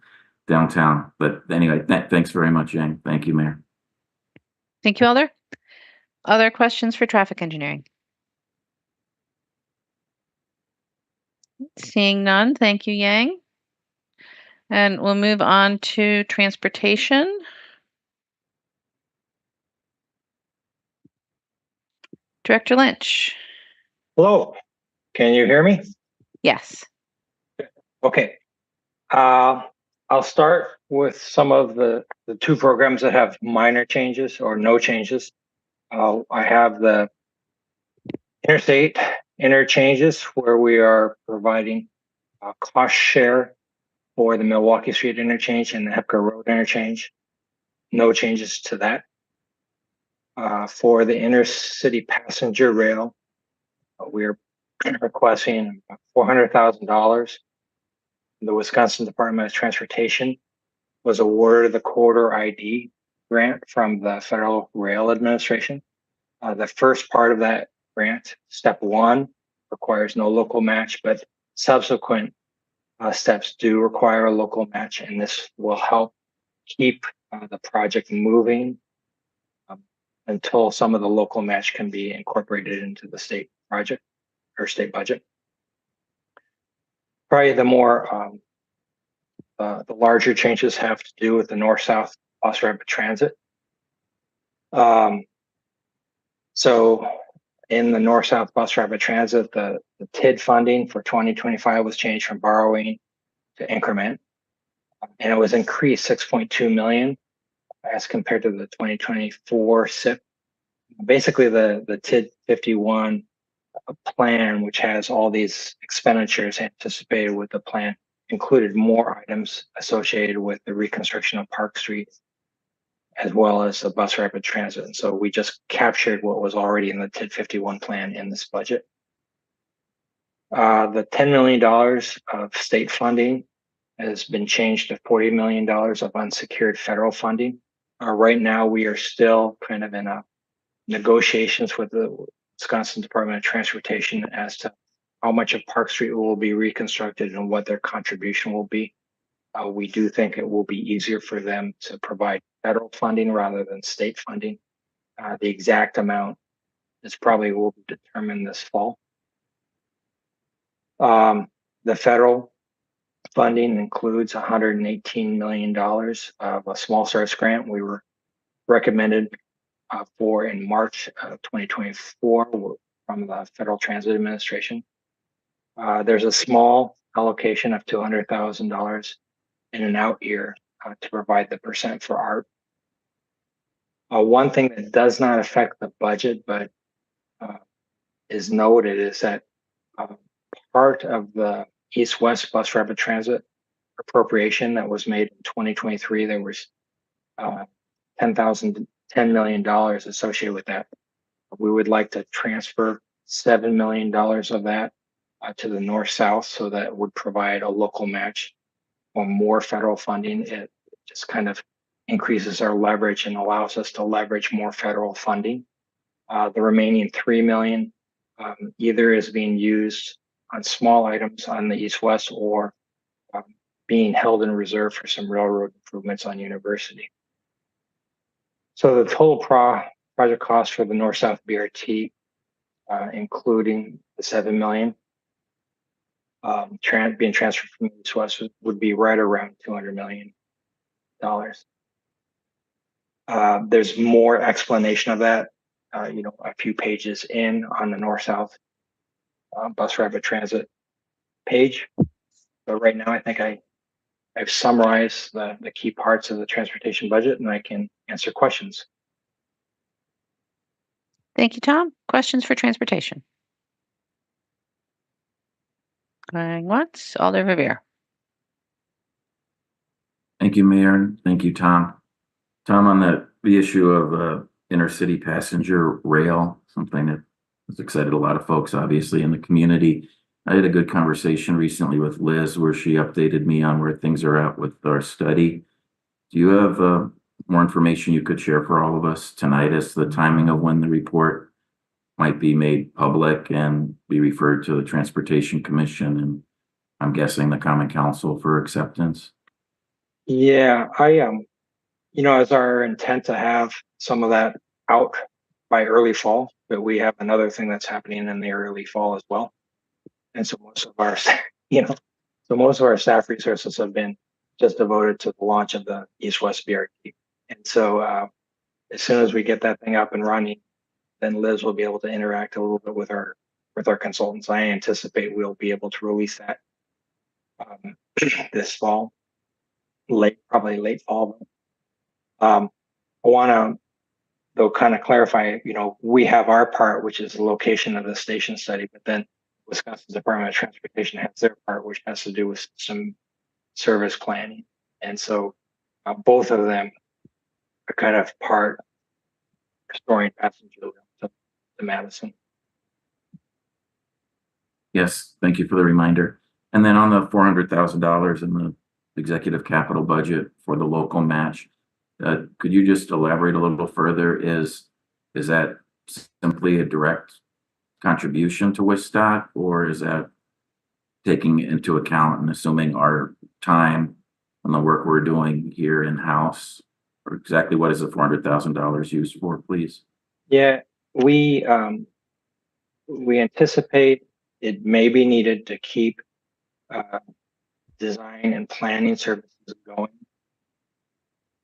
downtown. But anyway, thanks very much, Yang. Thank you, Mayor. Thank you, Alder. Other questions for traffic engineering? Seeing none, thank you, Yang. And we'll move on to transportation. Director Lynch. Hello, can you hear me? Yes. Okay. I'll start with some of the two programs that have minor changes or no changes. I have the interstate interchanges where we are providing a cost share for the Milwaukee Street interchange and the Hepker Road interchange. No changes to that. For the intercity passenger rail, we're requesting $400,000. The Wisconsin Department of Transportation was awarded the Corridor ID grant from the Federal Rail Administration. The first part of that grant, step one, requires no local match, but subsequent steps do require a local match, and this will help keep the project moving until some of the local match can be incorporated into the state project or state budget. Probably the more the larger changes have to do with the north-south bus rapid transit. So in the north-south bus rapid transit, the TID funding for 2025 was changed from borrowing to increment, and it was increased 6.2 million as compared to the 2024 SIP. Basically, the TID 51 plan, which has all these expenditures anticipated with the plan, included more items associated with the reconstruction of Park Street, as well as the bus rapid transit. And so we just captured what was already in the TID 51 plan in this budget. The $10 million of state funding has been changed to $40 million of unsecured federal funding. Right now, we are still kind of in negotiations with the Wisconsin Department of Transportation as to how much of Park Street will be reconstructed and what their contribution will be. We do think it will be easier for them to provide federal funding rather than state funding. The exact amount is probably will be determined this fall. The federal funding includes $118 million of a small starts grant we were recommended for in March of 2024 from the Federal Transit Administration. There's a small allocation of $200,000 in an out year to provide the percent for art. One thing that does not affect the budget, but is noted, is that part of the East-West Bus Rapid Transit appropriation that was made in 2023, there was $10 million associated with that. We would like to transfer $7 million of that to the north-south, so that would provide a local match or more federal funding. It just kind of increases our leverage and allows us to leverage more federal funding. The remaining $3 million either is being used on small items on the east-west or being held in reserve for some railroad improvements on University. So the total project cost for the north-south BRT, including the $7 million being transferred from east-west, would be right around $200 million. There's more explanation of that, a few pages in on the north-south bus rapid transit page. But right now, I think I've summarized the key parts of the transportation budget, and I can answer questions. Thank you, Tom. Questions for transportation? Going once, Alder Revere. Thank you, Mayor. Thank you, Tom. Tom, on the issue of intercity passenger rail, something that has excited a lot of folks, obviously, in the community. I had a good conversation recently with Liz where she updated me on where things are at with our study. Do you have more information you could share for all of us tonight as to the timing of when the report might be made public and be referred to the Transportation Commission and I'm guessing the Common Council for acceptance? Yeah, it's our intent to have some of that out by early fall, but we have another thing that's happening in the early fall as well. And so most of our, staff resources have been just devoted to the launch of the East-West BRT. And so as soon as we get that thing up and running, then Liz will be able to interact a little bit with our consultants. I anticipate we'll be able to release that this fall, probably late fall. I want to, though, kind of clarify, we have our part, which is the location of the station study, but then Wisconsin Department of Transportation has their part, which has to do with some service planning. And so both of them are kind of part restoring passenger rail to Madison. Yes, thank you for the reminder. And then on the $400,000 in the executive capital budget for the local match, could you just elaborate a little further? Is that simply a direct contribution to WISTOT, or is that taking into account and assuming our time on the work we're doing here in-house? Or exactly what is the $400,000 used for, please? Yeah, we anticipate it may be needed to keep design and planning services going.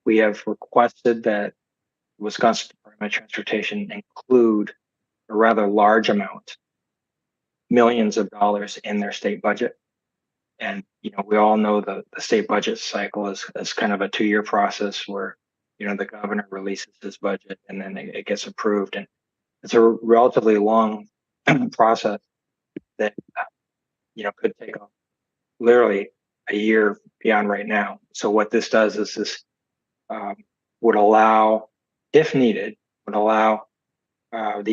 We have requested that Wisconsin Department of Transportation include a rather large amount, millions of dollars in their state budget. And, we all know the state budget cycle is kind of a 2-year process where, the governor releases his budget and then it gets approved. And it's a relatively long process that, could take literally a year beyond right now. So what this does is this would allow, if needed, the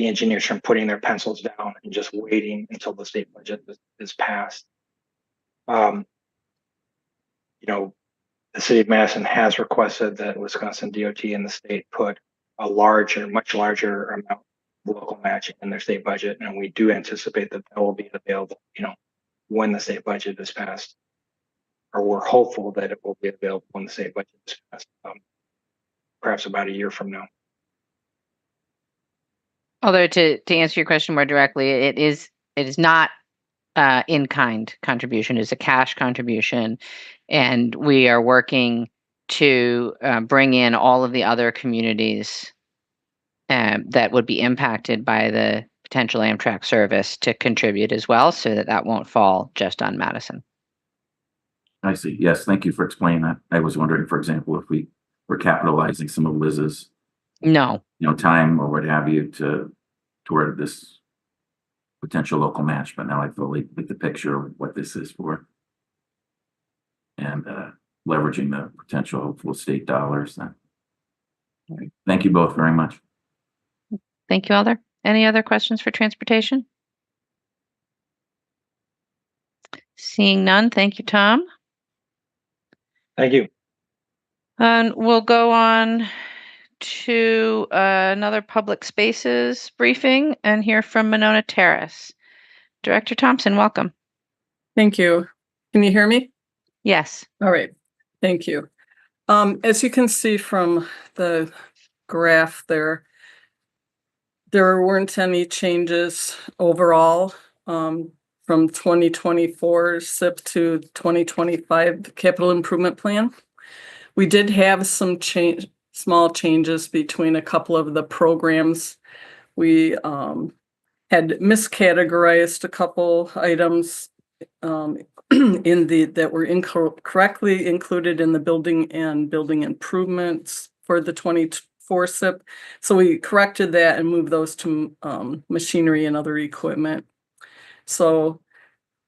engineers from putting their pencils down and just waiting until the state budget is passed. The city of Madison has requested that Wisconsin DOT and the state put a much larger amount of local match in their state budget, and we do anticipate that will be available, when the state budget is passed, or we're hopeful that it will be available when the state budget is passed, perhaps about a year from now. Although to answer your question more directly, it is not in-kind contribution, is a cash contribution, and we are working to bring in all of the other communities that would be impacted by the potential Amtrak service to contribute as well, so that won't fall just on Madison. I see. Yes, thank you for explaining that. I was wondering, for example, if we were capitalizing some of Liz's time or what have you toward this potential local match, but now I fully get the picture of what this is for and leveraging the potential hopeful state dollars. Then, thank you both very much. Thank you, Alder. Any other questions for transportation? Seeing none, thank you, Tom. Thank you. And we'll go on to another public spaces briefing and hear from Manona Terrace. Director Thompson, welcome. Thank you. Can you hear me? Yes. All right. Thank you. As you can see from the graph there weren't any changes overall from 2024 SIP to 2025 capital improvement plan. We did have some small changes between a couple of the programs. We had miscategorized a couple items in that were incorrectly included in the building and building improvements for the 24 SIP. So we corrected that and moved those to machinery and other equipment. So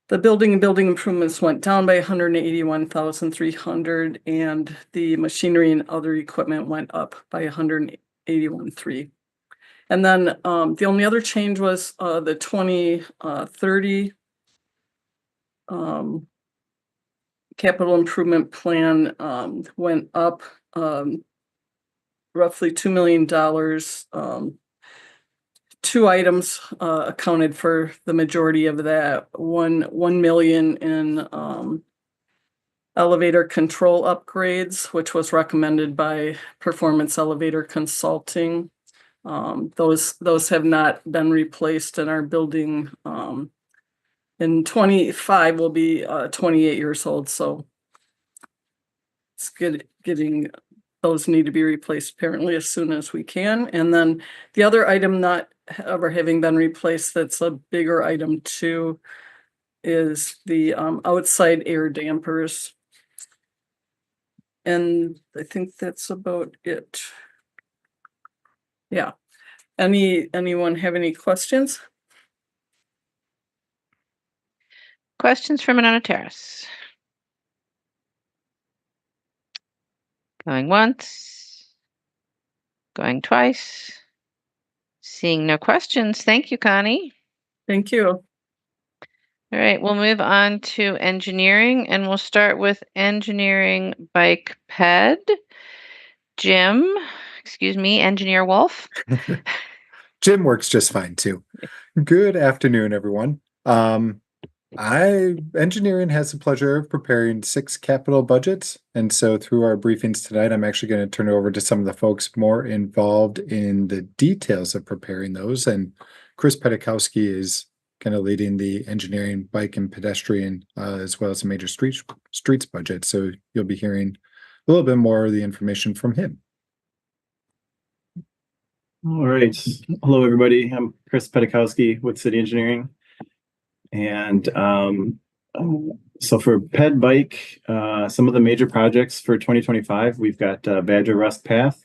the building and building improvements went down by 181,300, and the machinery and other equipment went up by 181,300. And then the only other change was the 2030 capital improvement plan went up roughly $2 million. Two items accounted for the majority of that. $1 million in elevator control upgrades, which was recommended by Performance Elevator Consulting. Those have not been replaced in our building. In 25 will be 28 years old, so it's getting those need to be replaced apparently as soon as we can. And then the other item not ever having been replaced, that's a bigger item too, is the outside air dampers. And I think that's about it. Yeah. Anyone have any questions? Questions for Manona Terrace? Going once. Going twice. Seeing no questions. Thank you, Connie. Thank you. All right, we'll move on to engineering, and we'll start with engineering bike ped. Jim, excuse me, Engineer Wolf. Jim works just fine too. Good afternoon, everyone. Engineering has the pleasure of preparing 6 capital budgets. And so through our briefings tonight, I'm actually going to turn it over to some of the folks more involved in the details of preparing those. And Chris Pedikowski is kind of leading the engineering, bike and pedestrian, as well as the major streets budget. So you'll be hearing a little bit more of the information from him. All right. Hello, everybody. I'm Chris Pedikowski with City Engineering. And so for Ped Bike, some of the major projects for 2025, we've got Badger Rust Path.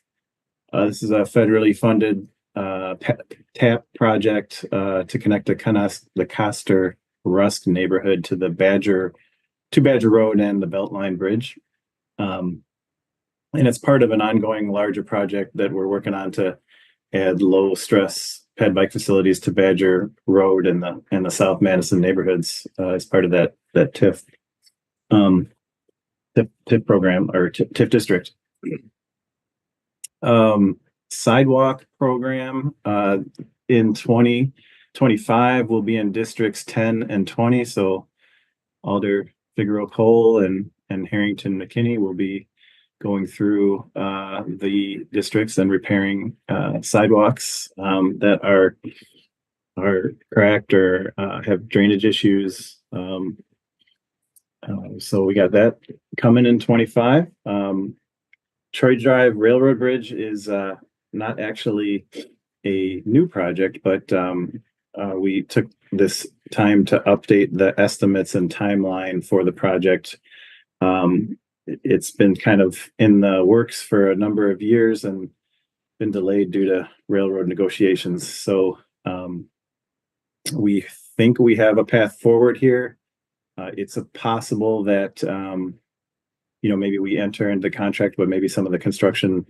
This is a federally funded TAP project to connect the Coster Rust neighborhood to the Badger Road and the Beltline Bridge. And it's part of an ongoing larger project that we're working on to add low stress ped bike facilities to Badger Road and the South Madison neighborhoods as part of that TIF program or TIF district. Sidewalk program in 2025 will be in districts 10 and 20. So Alder, Figueroa Cole, and Harrington McKinney will be going through the districts and repairing sidewalks that are cracked or have drainage issues. So we got that coming in 25. Troy Drive Railroad Bridge is not actually a new project, but we took this time to update the estimates and timeline for the project. It's been kind of in the works for a number of years and been delayed due to railroad negotiations. So we think we have a path forward here. It's possible that maybe we enter into contract, but maybe some of the construction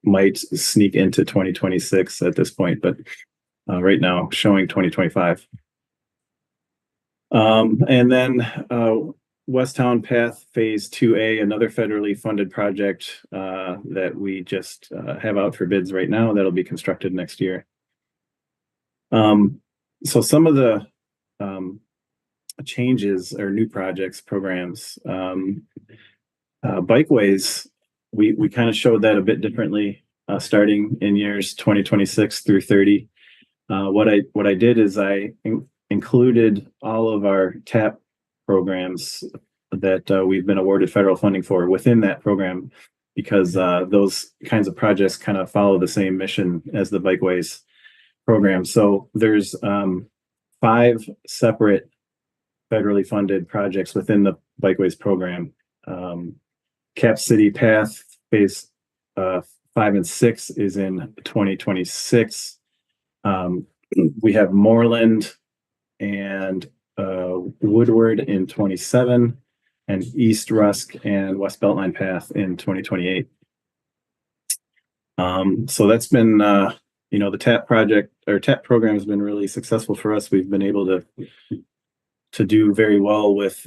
might sneak into 2026 at this point. But right now, showing 2025. And then Westtown Path Phase 2A, another federally funded project that we just have out for bids right now. That'll be constructed next year. So some of the changes or new projects, programs, bikeways, we kind of showed that a bit differently starting in years 2026 through 30. What I did is I included all of our TAP programs that we've been awarded federal funding for within that program, because those kinds of projects kind of follow the same mission as the bikeways program. So there's 5 separate federally funded projects within the Bikeways program. Cap City Path Phase 5 and 6 is in 2026. We have Moreland and Woodward in 27, and East Rusk and West Beltline Path in 2028. So that's been, the TAP project or TAP program has been really successful for us. We've been able to do very well with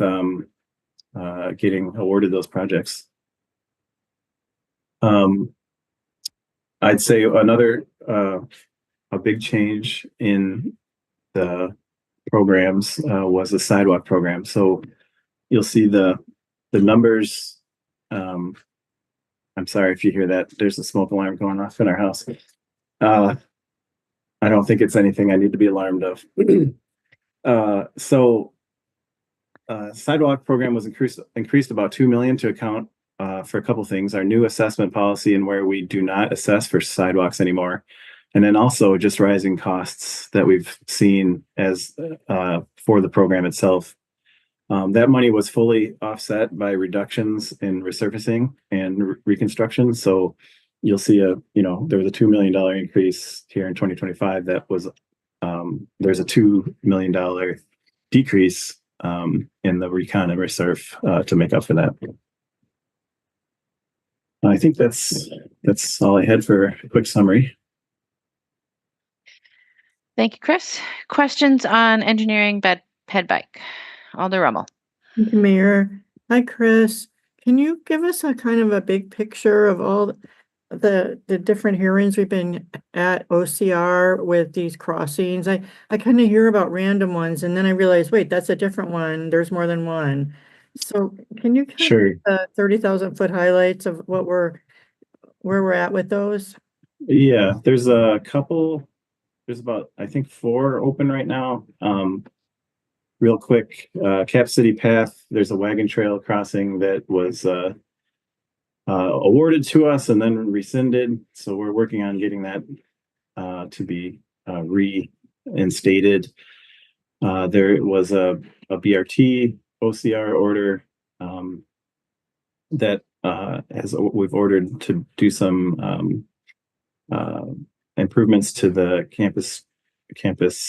getting awarded those projects. I'd say another a big change in the programs was the sidewalk program. So you'll see the numbers. I'm sorry if you hear that. There's a smoke alarm going off in our house. I don't think it's anything I need to be alarmed of. Sidewalk program was increased about 2 million to account for a couple things. Our new assessment policy, and where we do not assess for sidewalks anymore, and then also just rising costs that we've seen as for the program itself. That money was fully offset by reductions in resurfacing and reconstruction. So you'll see there was a $2 million increase here in 2025. That was there's a $2 million decrease in the recon and resurf to make up for that. I think that's all I had for a quick summary. Thank you, Chris. Questions on engineering ped bike? Alder Rummel. Thank you, Mayor. Hi, Chris. Can you give us a kind of a big picture of all the different hearings we've been at OCR with these crossings? I kind of hear about random ones, and then I realize, wait, that's a different one. There's more than one. So can you Sure. 30,000 foot highlights of where we're at with those? Yeah, there's a couple. There's about, I think, 4 open right now. Real quick, Cap City Path, there's a wagon trail crossing that was awarded to us and then rescinded. So we're working on getting that to be reinstated. There was a BRT OCR order that we've ordered to do some improvements to the campus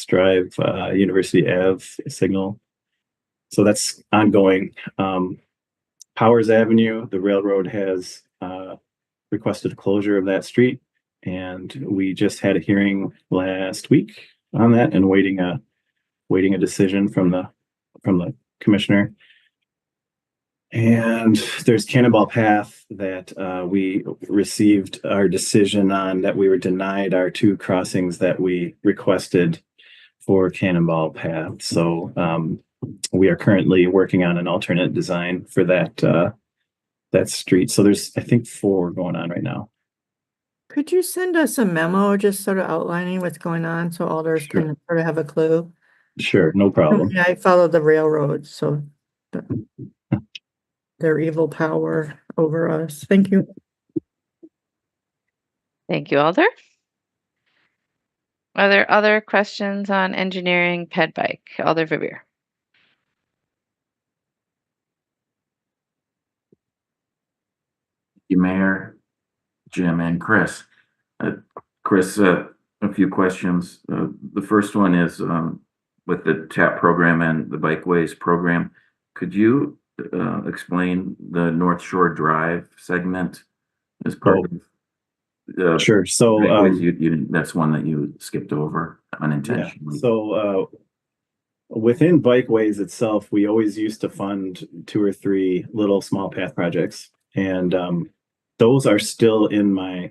drive University Ave signal. So that's ongoing. Powers Avenue, the railroad has requested a closure of that street, and we just had a hearing last week on that and waiting a decision from the commissioner. And there's Cannonball Path that we received our decision on, that we were denied our 2 crossings that we requested for Cannonball Path. So we are currently working on an alternate design for that street. So there's, I think, 4 going on right now. Could you send us a memo just sort of outlining what's going on so alders Sure. can sort of have a clue? Sure, no problem. Yeah, I follow the railroads, so their evil power over us. Thank you. Thank you, Alder. Are there other questions on engineering ped bike? Alder Verbeer. You, Mayor, Jim, and Chris. Chris, a few questions. The first one is with the TAP program and the Bikeways program. Could you explain the North Shore Drive segment as part of sure. So that's one that you skipped over unintentionally. Yeah. So within Bikeways itself, we always used to fund 2 or 3 little small path projects, and those are still in my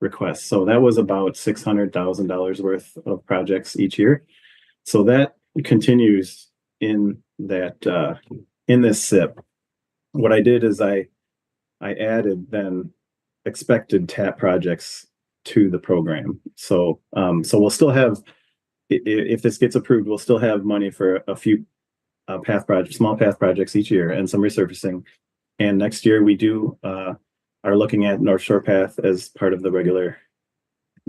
request. So that was about $600,000 worth of projects each year. So that continues in that in this SIP. What I did is I added then expected TAP projects to the program. So we'll still have, if this gets approved, we'll still have money for a few small path projects each year and some resurfacing. And next year we are looking at North Shore Path as part of the regular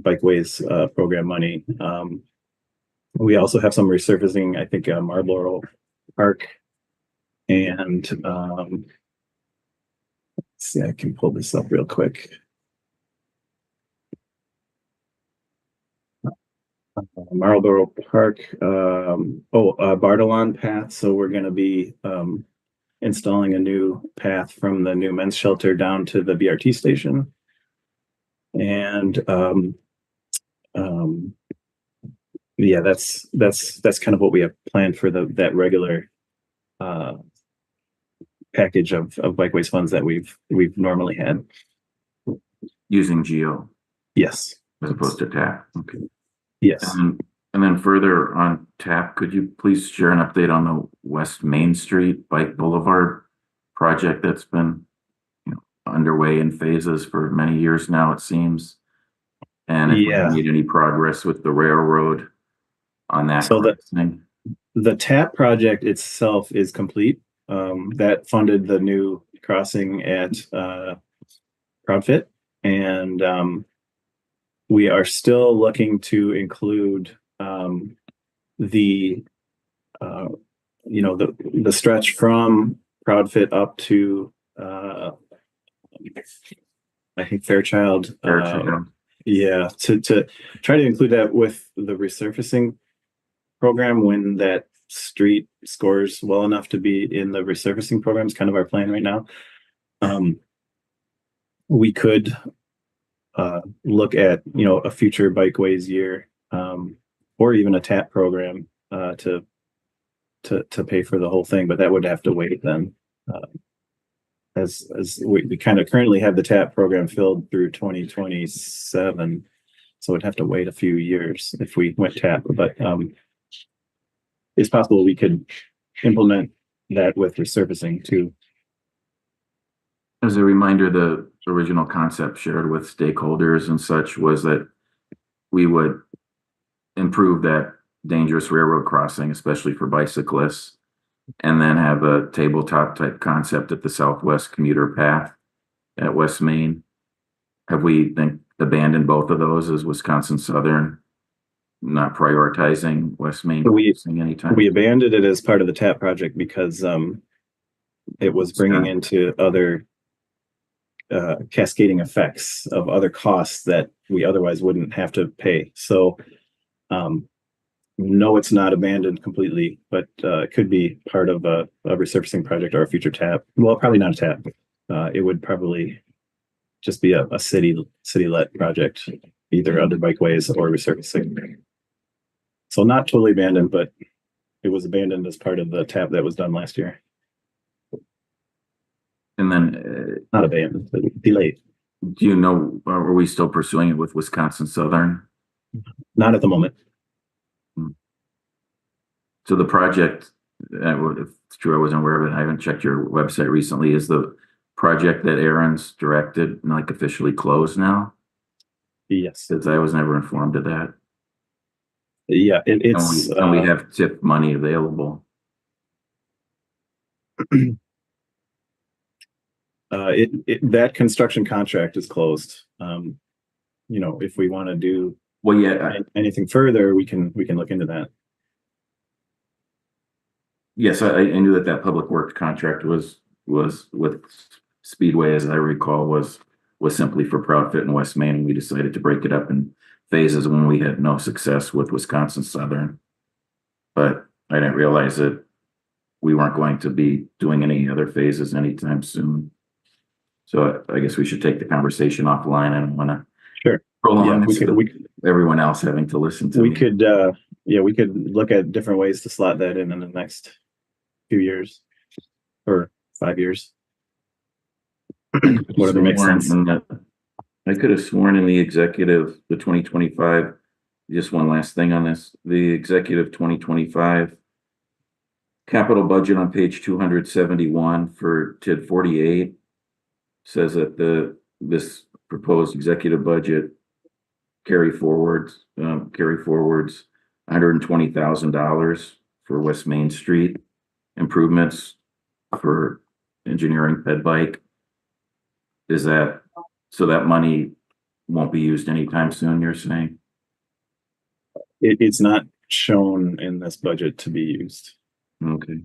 Bikeways program money. We also have some resurfacing, I think, Marlboro Park. And let's see, I can pull this up real quick. Marlboro Park, Bartolon path. So we're going to be installing a new path from the new men's shelter down to the BRT station. And yeah, that's kind of what we have planned for that regular package of bikeways funds that we've normally had. Using Geo Yes. as opposed to TAP. Okay. Yes. And then further on TAP, could you please share an update on the West Main Street Bike Boulevard project that's been underway in phases for many years now, it seems? And if we made any progress with the railroad on that thing? The TAP project itself is complete. That funded the new crossing at ProudFit, and we are still looking to include the stretch from ProudFit up to I think Fairchild. Yeah, to try to include that with the resurfacing program when that street scores well enough to be in the resurfacing program is kind of our plan right now. We could look at a future bikeways year or even a TAP program to pay for the whole thing, but that would have to wait then. As we kind of currently have the TAP program filled through 2027, so we'd have to wait a few years if we went TAP, but it's possible we could implement that with resurfacing too. As a reminder, the original concept shared with stakeholders and such was that we would improve that dangerous railroad crossing, especially for bicyclists, and then have a tabletop type concept at the Southwest commuter path at West Main. Have we then abandoned both of those as Wisconsin Southern not prioritizing West Main anytime? We abandoned it as part of the TAP project because it was bringing into other cascading effects of other costs that we otherwise wouldn't have to pay. So no, it's not abandoned completely, but it could be part of a resurfacing project or a future TAP. Well, probably not a TAP. It would probably just be a city-led project, either under bikeways or resurfacing. So not totally abandoned, but it was abandoned as part of the TAP that was done last year. And then not abandoned, but delayed. Do you know, are we still pursuing it with Wisconsin Southern? Not at the moment. So the project, if it's true, I wasn't aware of it. I haven't checked your website recently. Is the project that Aaron's directed like officially closed now? Yes. Because I was never informed of that. Yeah, it's. And we have TIP money available. That construction contract is closed. If we want to do anything further, we can look into that. Yes, I knew that public works contract was with Speedway, as I recall, was simply for ProudFit and West Main, and we decided to break it up in phases when we had no success with Wisconsin Southern. But I didn't realize that we weren't going to be doing any other phases anytime soon. So I guess we should take the conversation offline. I don't want to prolong everyone else having to listen to me. We could look at different ways to slot that in the next few years or 5 years. Whatever makes sense. I could have sworn in the 2025, just one last thing on this, the executive 2025 capital budget on page 271 for TID 48 says that this proposed executive budget carry forwards $120,000 for West Main Street improvements for engineering ped bike. Is that so that money won't be used anytime soon, you're saying? It's not shown in this budget to be used. Okay.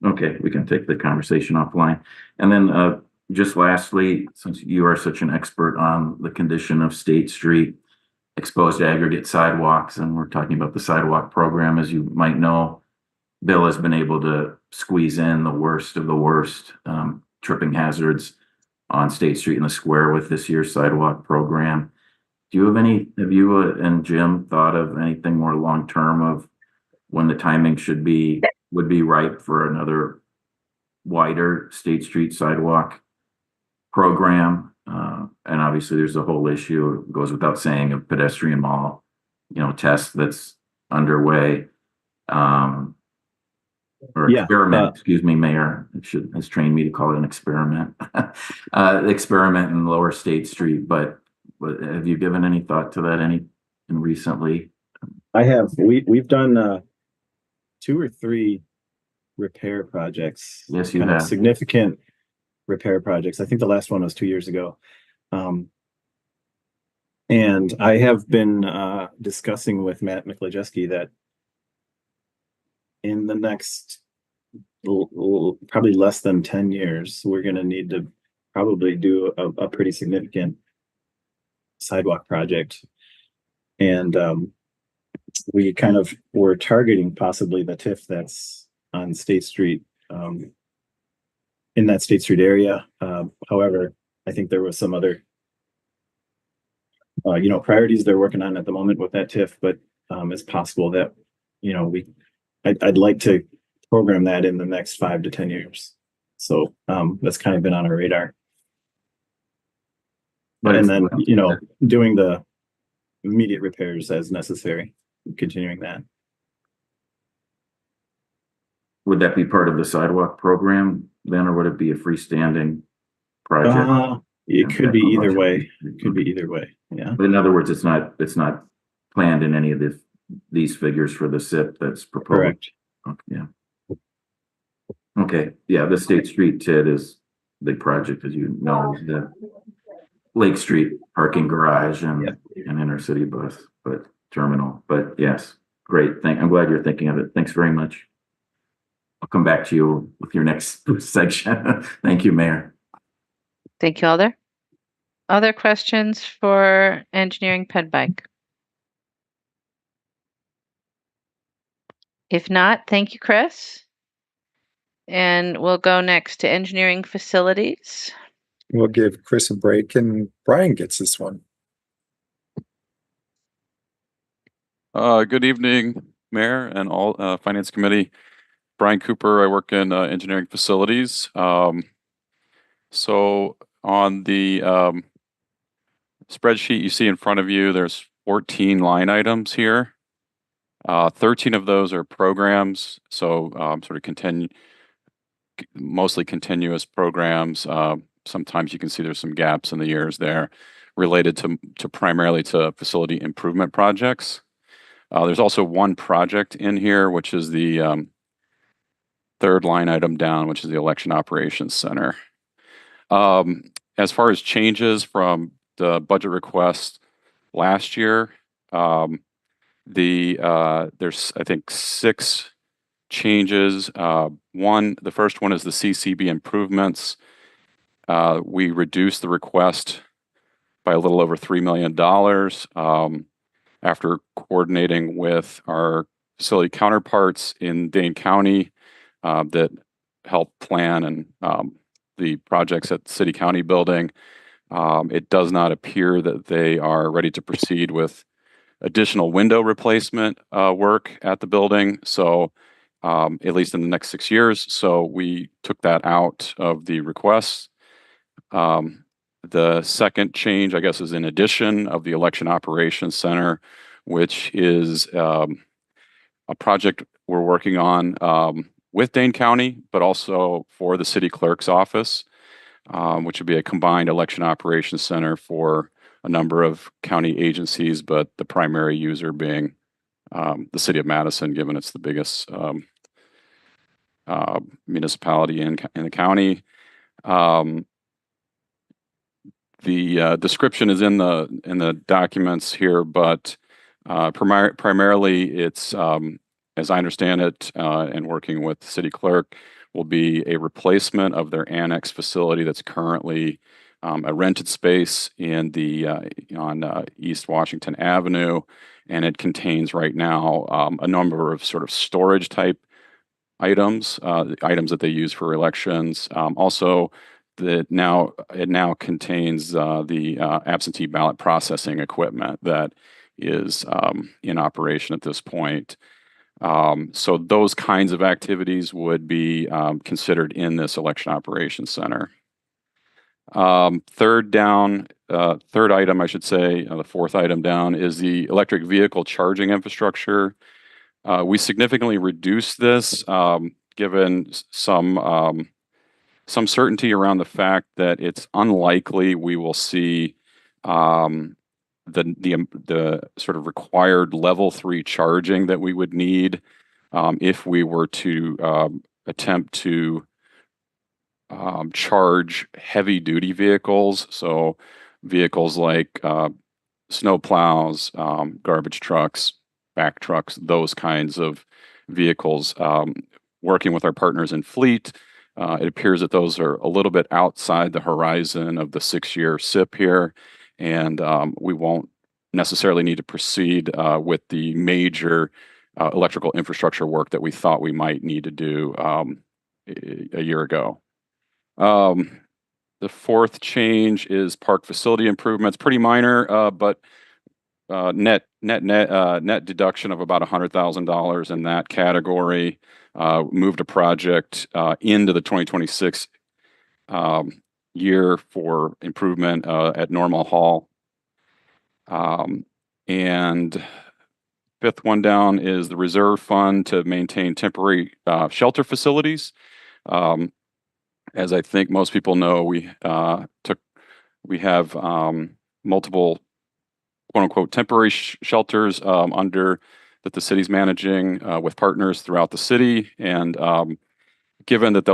Okay, we can take the conversation offline. And then just lastly, since you are such an expert on the condition of State Street, exposed aggregate sidewalks, and we're talking about the sidewalk program, as you might know, Bill has been able to squeeze in the worst of the worst tripping hazards on State Street and the Square with this year's sidewalk program. Do you have you and Jim thought of anything more long-term of when the timing would be right for another wider State Street sidewalk program? And obviously there's a whole issue, it goes without saying, of pedestrian mall, test that's underway. Or experiment, excuse me, Mayor, has trained me to call it an experiment. Experiment in Lower State Street, but have you given any thought to that recently? I have. We've done 2 or 3 repair projects. Yes, you kind have. Of significant repair projects. I think the last one was 2 years ago. And I have been discussing with Matt McLejeski that in the next probably less than 10 years, we're going to need to probably do a pretty significant sidewalk project. And we kind of were targeting possibly the TIF that's on State Street, in that State Street area. However, I think there was some other priorities they're working on at the moment with that TIF, but it's possible that I'd like to program that in the next 5 to 10 years. So that's kind of been on our radar. And then, doing the immediate repairs as necessary, continuing that. Would that be part of the sidewalk program then, or would it be a freestanding project? It could be either way. It could be either way. Yeah. But in other words, it's not planned in any of these figures for the SIP that's proposed. Correct. Okay, yeah. Okay. Yeah. The State Street TID is a big project, as you know, the Lake Street parking garage and an intercity bus, but terminal. But yes, great. I'm glad you're thinking of it. Thanks very much. I'll come back to you with your next section. Thank you, Mayor. Thank you, Alder. Other questions for engineering ped bike? If not, thank you, Chris. And we'll go next to engineering facilities. We'll give Chris a break and Brian gets this one. Good evening, Mayor and all Finance Committee. Brian Cooper, I work in engineering facilities. So on the spreadsheet you see in front of you, there's 14 line items here. 13 of those are programs, so sort of mostly continuous programs. Sometimes you can see there's some gaps in the years there related to primarily to facility improvement projects. There's also one project in here, which is the third line item down, which is the Election Operations Center. As far as changes from the budget request last year, there's I think 6 changes. The first one is the CCB improvements. We reduced the request by a little over $3 million after coordinating with our facility counterparts in Dane County that help plan and the projects at the City County building. It does not appear that they are ready to proceed with additional window replacement work at the building. So at least in the next 6 years. So we took that out of the request. The second change, I guess, is in addition of the Election Operations Center, which is a project we're working on with Dane County, but also for the city clerk's office, which would be a combined election operations center for a number of county agencies, but the primary user being the city of Madison, given it's the biggest municipality in the county. The description is in the documents here, but Primarily, it's, as I understand it, and working with the city clerk, will be a replacement of their annex facility that's currently a rented space in the on East Washington Avenue, and it contains right now a number of sort of storage type items, items that they use for elections. Also, it now contains the absentee ballot processing equipment that is in operation at this point. So those kinds of activities would be considered in this election operations center. Third item, I should say, the fourth item down is the electric vehicle charging infrastructure. We significantly reduced this, given some certainty around the fact that it's unlikely we will see the sort of required level 3 charging that we would need if we were to attempt to charge heavy duty vehicles. So vehicles like snow plows, garbage trucks, back trucks, those kinds of vehicles. Working with our partners in fleet, it appears that those are a little bit outside the horizon of the 6-year SIP here, and we won't necessarily need to proceed with the major electrical infrastructure work that we thought we might need to do a year ago. The fourth change is park facility improvements, pretty minor, but net deduction of about $100,000 in that category. Moved a project into the 2026 year for improvement at Normal Hall. And fifth one down is the reserve fund to maintain temporary shelter facilities. As I think most people know, we have multiple quote unquote temporary shelters under that the city's managing with partners throughout the city. And given that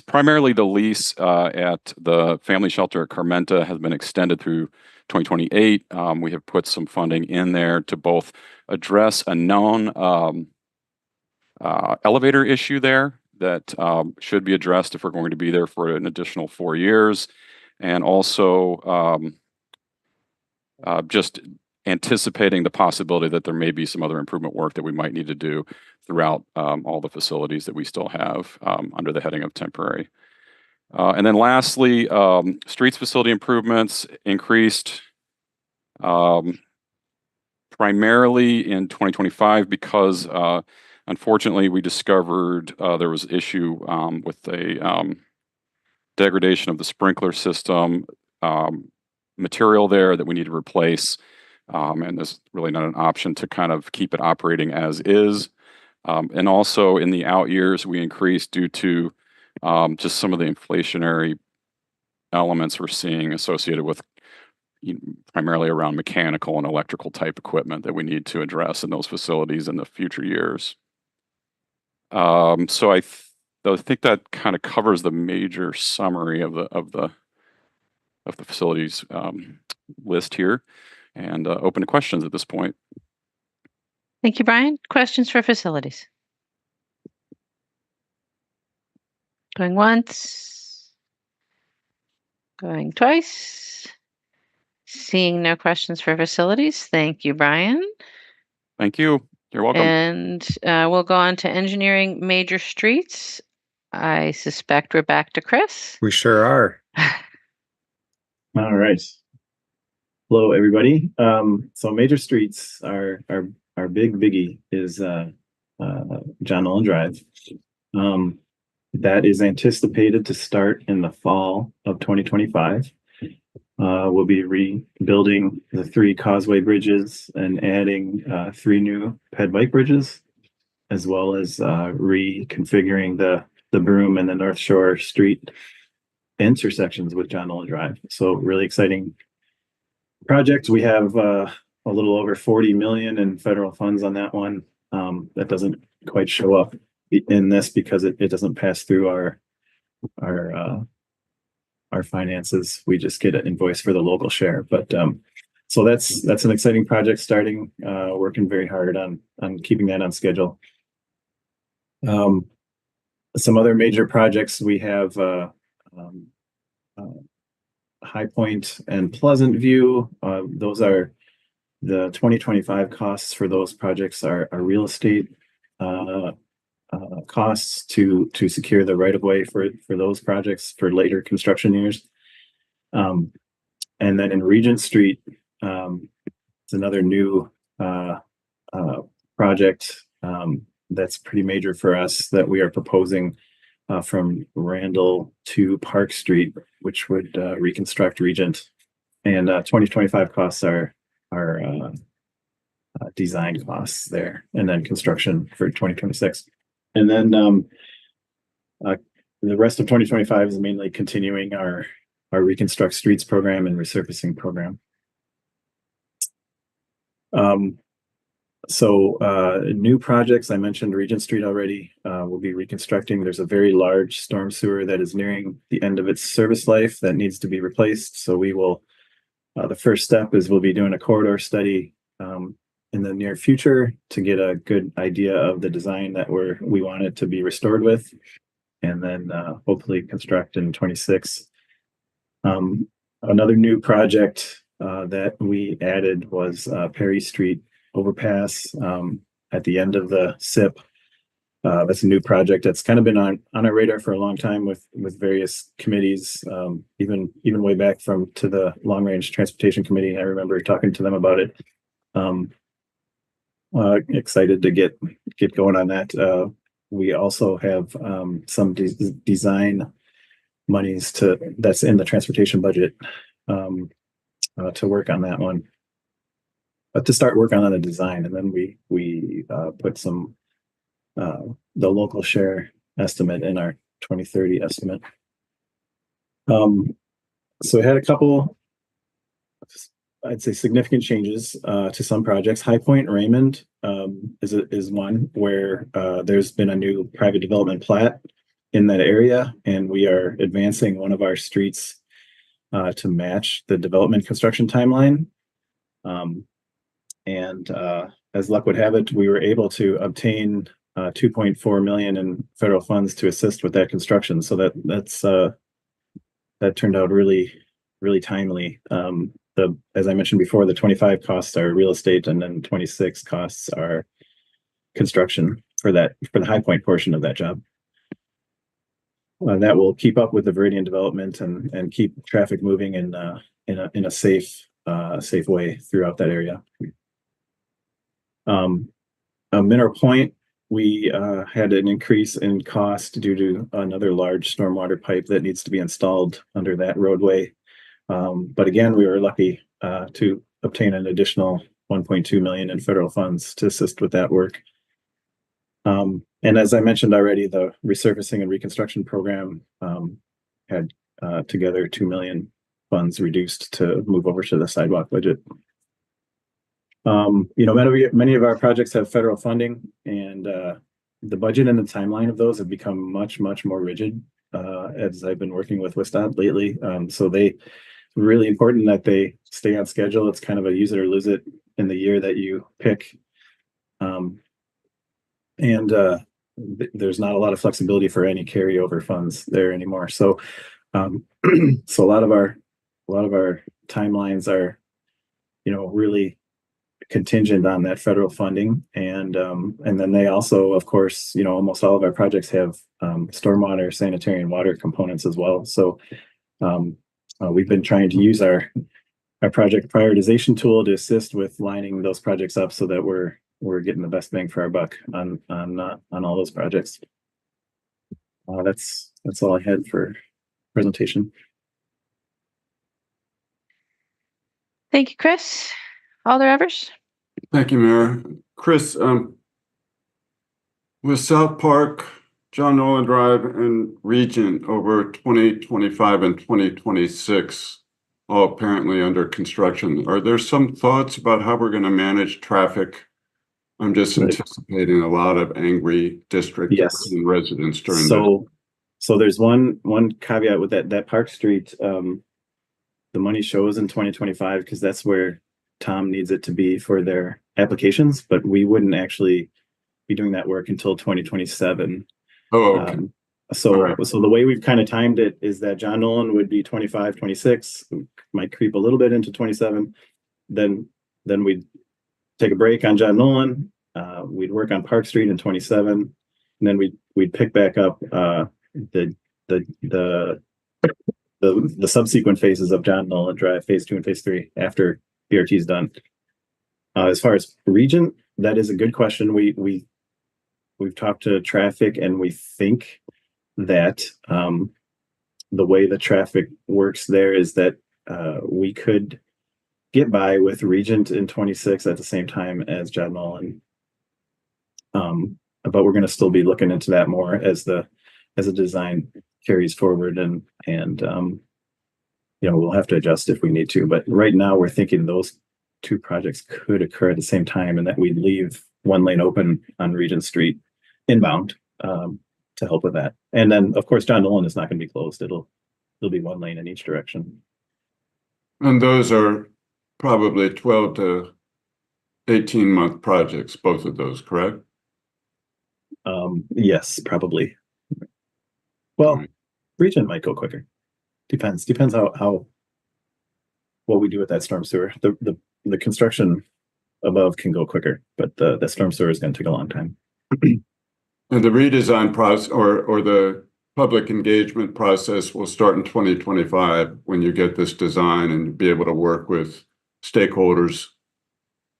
primarily the lease at the family shelter at Carmenta has been extended through 2028, we have put some funding in there to both address a known elevator issue there that should be addressed if we're going to be there for an additional 4 years, and also just anticipating the possibility that there may be some other improvement work that we might need to do throughout all the facilities that we still have under the heading of temporary. And then lastly, streets facility improvements increased primarily in 2025 because unfortunately we discovered there was issue with a degradation of the sprinkler system material there that we need to replace. And there's really not an option to kind of keep it operating as is. And also in the out years, we increased due to just some of the inflationary elements we're seeing associated with primarily around mechanical and electrical type equipment that we need to address in those facilities in the future years. So I think that kind of covers the major summary of the facilities list here, and open to questions at this point. Thank you, Brian. Questions for facilities? Going once. Going twice. Seeing no questions for facilities. Thank you, Brian. Thank you. You're welcome. And we'll go on to engineering major streets. I suspect we're back to Chris. We sure are. All right. Hello, everybody. So major streets, our big biggie is John Nolan Drive. That is anticipated to start in the fall of 2025. We'll be rebuilding the 3 causeway bridges and adding 3 new ped bike bridges, as well as reconfiguring the Broome and the North Shore Street intersections with John Nolan Drive. So really exciting project. We have a little over 40 million in federal funds on that one. That doesn't quite show up in this because it doesn't pass through our finances. We just get an invoice for the local share, but So that's an exciting project starting, working very hard on keeping that on schedule. Some other major projects we have, High Point and Pleasant View. Those are the 2025 costs for those projects are real estate costs to secure the right of way for those projects for later construction years. And then in Regent Street, it's another new project that's pretty major for us that we are proposing from Randall to Park Street, which would reconstruct Regent. And 2025 costs are design costs there, and then construction for 2026. And then the rest of 2025 is mainly continuing our Reconstruct Streets program and resurfacing program. New projects, I mentioned Regent Street already, will be reconstructing. There's a very large storm sewer that is nearing the end of its service life that needs to be replaced. So we will, the first step is we'll be doing a corridor study in the near future to get a good idea of the design that we want it to be restored with, and then hopefully construct in 26. Another new project that we added was Perry Street overpass at the end of the SIP. That's a new project that's kind of been on our radar for a long time with various committees, even way back to the Long Range Transportation Committee. I remember talking to them about it. Excited to get going on that. We also have some design monies that's in the transportation budget to work on that one. But to start working on the design, and then we put some the local share estimate in our 2030 estimate. So we had a couple, I'd say, significant changes to some projects. High Point Raymond is one where there's been a new private development plat in that area, and we are advancing one of our streets to match the development construction timeline. And as luck would have it, we were able to obtain $2.4 million in federal funds to assist with that construction. So that turned out really, really timely. As I mentioned before, the 25 costs are real estate, and then 26 costs are construction for the High Point portion of that job. That will keep up with the Viridian development and keep traffic moving in a safe way throughout that area. Mineral Point, we had an increase in cost due to another large stormwater pipe that needs to be installed under that roadway. But again, we were lucky to obtain an additional $1.2 million in federal funds to assist with that work. And as I mentioned already, the resurfacing and reconstruction program had together $2 million funds reduced to move over to the sidewalk budget. Many of our projects have federal funding, and the budget and the timeline of those have become much, much more rigid as I've been working with WSDOT lately. So it's really important that they stay on schedule. It's kind of a use it or lose it in the year that you pick. There's not a lot of flexibility for any carryover funds there anymore. So so a lot of our timelines are, really contingent on that federal funding. And then they also, of course, almost all of our projects have stormwater, sanitary, and water components as well. So we've been trying to use our project prioritization tool to assist with lining those projects up so that we're getting the best bang for our buck on all those projects. That's all I had for presentation. Thank you, Chris. Alder Evers? Thank you, Mayor. Chris, with South Park, John Nolan Drive, and Regent over 2025 and 2026, all apparently under construction, are there some thoughts about how we're going to manage traffic? I'm just anticipating a lot of angry district and residents during this. So there's one caveat with that Park Street, the money shows in 2025 because that's where Tom needs it to be for their applications, but we wouldn't actually be doing that work until 2027. Oh, okay. So, All right. so the way we've kind of timed it is that John Nolan would be 25, 26, might creep a little bit into 27. Then we'd take a break on John Nolan. We'd work on Park Street in 27, and then we'd pick back up the subsequent phases of John Nolan Drive, phase 2 and phase 3 after BRT is done. As far as region, that is a good question. We've talked to traffic, and we think that the way the traffic works there is that we could get by with Regent in 26 at the same time as John Nolan. But we're going to still be looking into that more as the design carries forward, and we'll have to adjust if we need to. But right now we're thinking those two projects could occur at the same time, and that we'd leave one lane open on Regent Street inbound to help with that. And then of course John Nolan is not going to be closed. It'll be one lane in each direction. And those are probably 12 to 18-month projects, both of those, correct? Yes, probably. Well, Regent might go quicker. Depends how what we do with that storm sewer. The construction above can go quicker, but the storm sewer is going to take a long time. And the redesign process or the public engagement process will start in 2025 when you get this design and be able to work with stakeholders.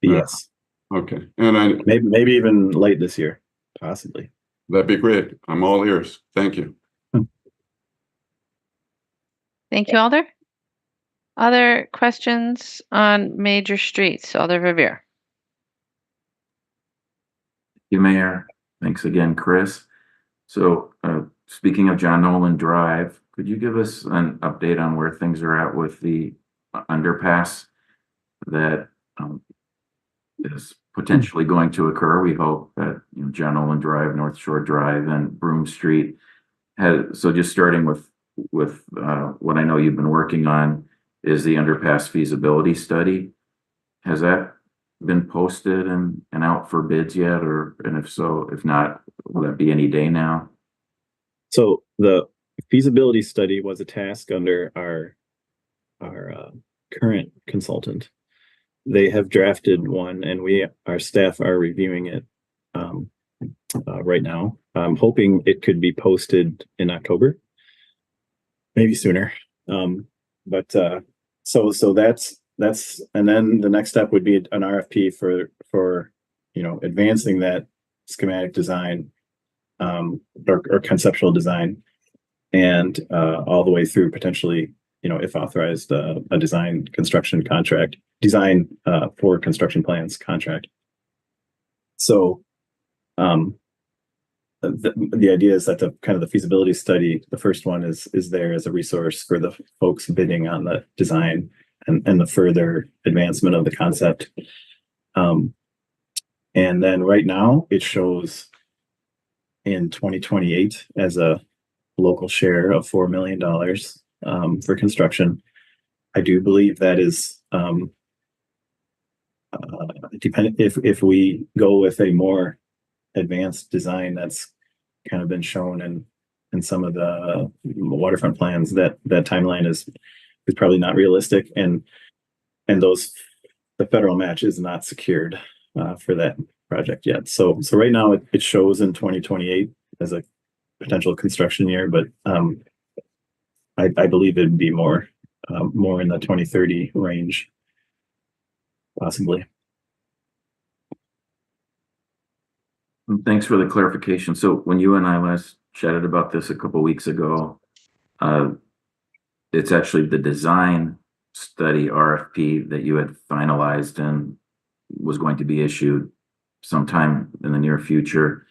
Yes. Okay. And maybe even late this year, possibly. That'd be great. I'm all ears. Thank you. Thank you, Alder. Other questions on major streets? Alder Revere. Thank you, Mayor. Thanks again, Chris. So speaking of John Nolan Drive, could you give us an update on where things are at with the underpass that is potentially going to occur? We hope that John Nolan Drive, North Shore Drive, and Broome Street so just starting with what I know you've been working on is the underpass feasibility study. Has that been posted and out for bids yet, and if so, if not, will that be any day now? So the feasibility study was a task under our current consultant. They have drafted one, and our staff are reviewing it right now. I'm hoping it could be posted in October, maybe sooner. But so that's and then the next step would be an RFP for advancing that schematic design or conceptual design, and all the way through potentially, if authorized, a design construction contract, design for construction plans contract. So the idea is that the kind of the feasibility study, the first one is there as a resource for the folks bidding on the design and the further advancement of the concept. And then right now it shows in 2028 as a local share of $4 million for construction. I do believe that is dependent if we go with a more advanced design that's kind of been shown in some of the waterfront plans, that timeline is probably not realistic, and the federal match is not secured for that project yet. So right now it shows in 2028 as a potential construction year, but I believe it'd be more in the 2030 range, possibly. Thanks for the clarification. So when you and I last chatted about this a couple of weeks ago, it's actually the design study RFP that you had finalized and was going to be issued sometime in the near future,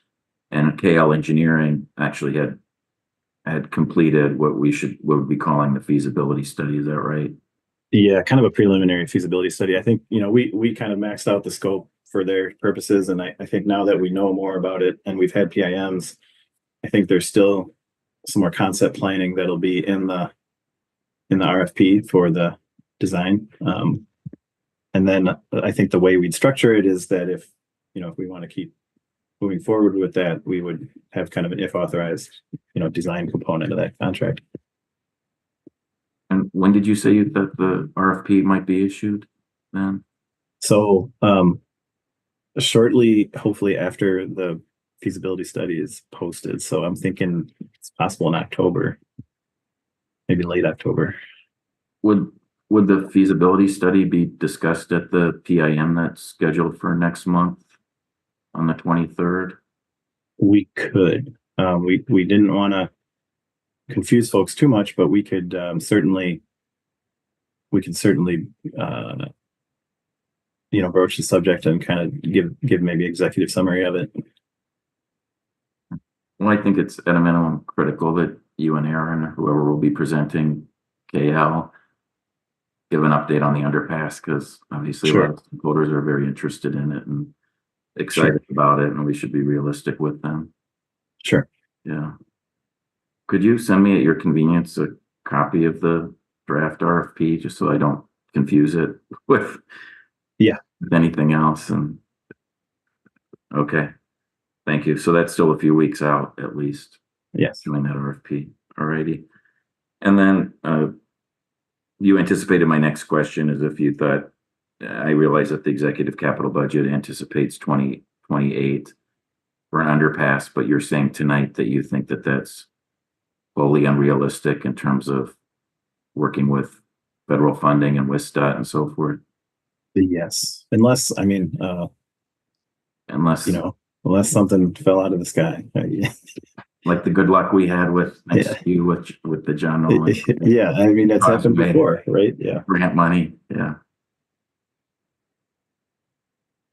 and KL Engineering actually had completed what would be calling the feasibility study. Is that right? Yeah, kind of a preliminary feasibility study. I think we kind of maxed out the scope for their purposes, and I think now that we know more about it and we've had PIMs, I think there's still some more concept planning that'll be in the RFP for the design. And then I think the way we'd structure it is that if we want to keep moving forward with that, we would have kind of an if authorized, design component of that contract. And when did you say that the RFP might be issued then? So shortly, hopefully after the feasibility study is posted. So I'm thinking it's possible in October, maybe late October. Would the feasibility study be discussed at the PIM that's scheduled for next month on the 23rd? We could. We didn't want to confuse folks too much, but we could certainly broach the subject and kind of give maybe executive summary of it. Well, I think it's at a minimum critical that you and Aaron, or whoever will be presenting KL, give an update on the underpass, because obviously a lot of voters are very interested in it and excited about it, and we should be realistic with them. Sure. Yeah. Could you send me at your convenience a copy of the draft RFP, just so I don't confuse it with anything else? And okay, thank you. So that's still a few weeks out at least. Yes. Doing that RFP. Alrighty. And then you anticipated my next question, is if you thought, I realize that the executive capital budget anticipates 2028 for an underpass, but you're saying tonight that you think that that's wholly unrealistic in terms of working with federal funding and WSDOT and so forth. Yes, unless something fell out of the sky. Like the good luck we had with with the John Nolan. Yeah, I mean that's happened before, right? Yeah, grant money. Yeah.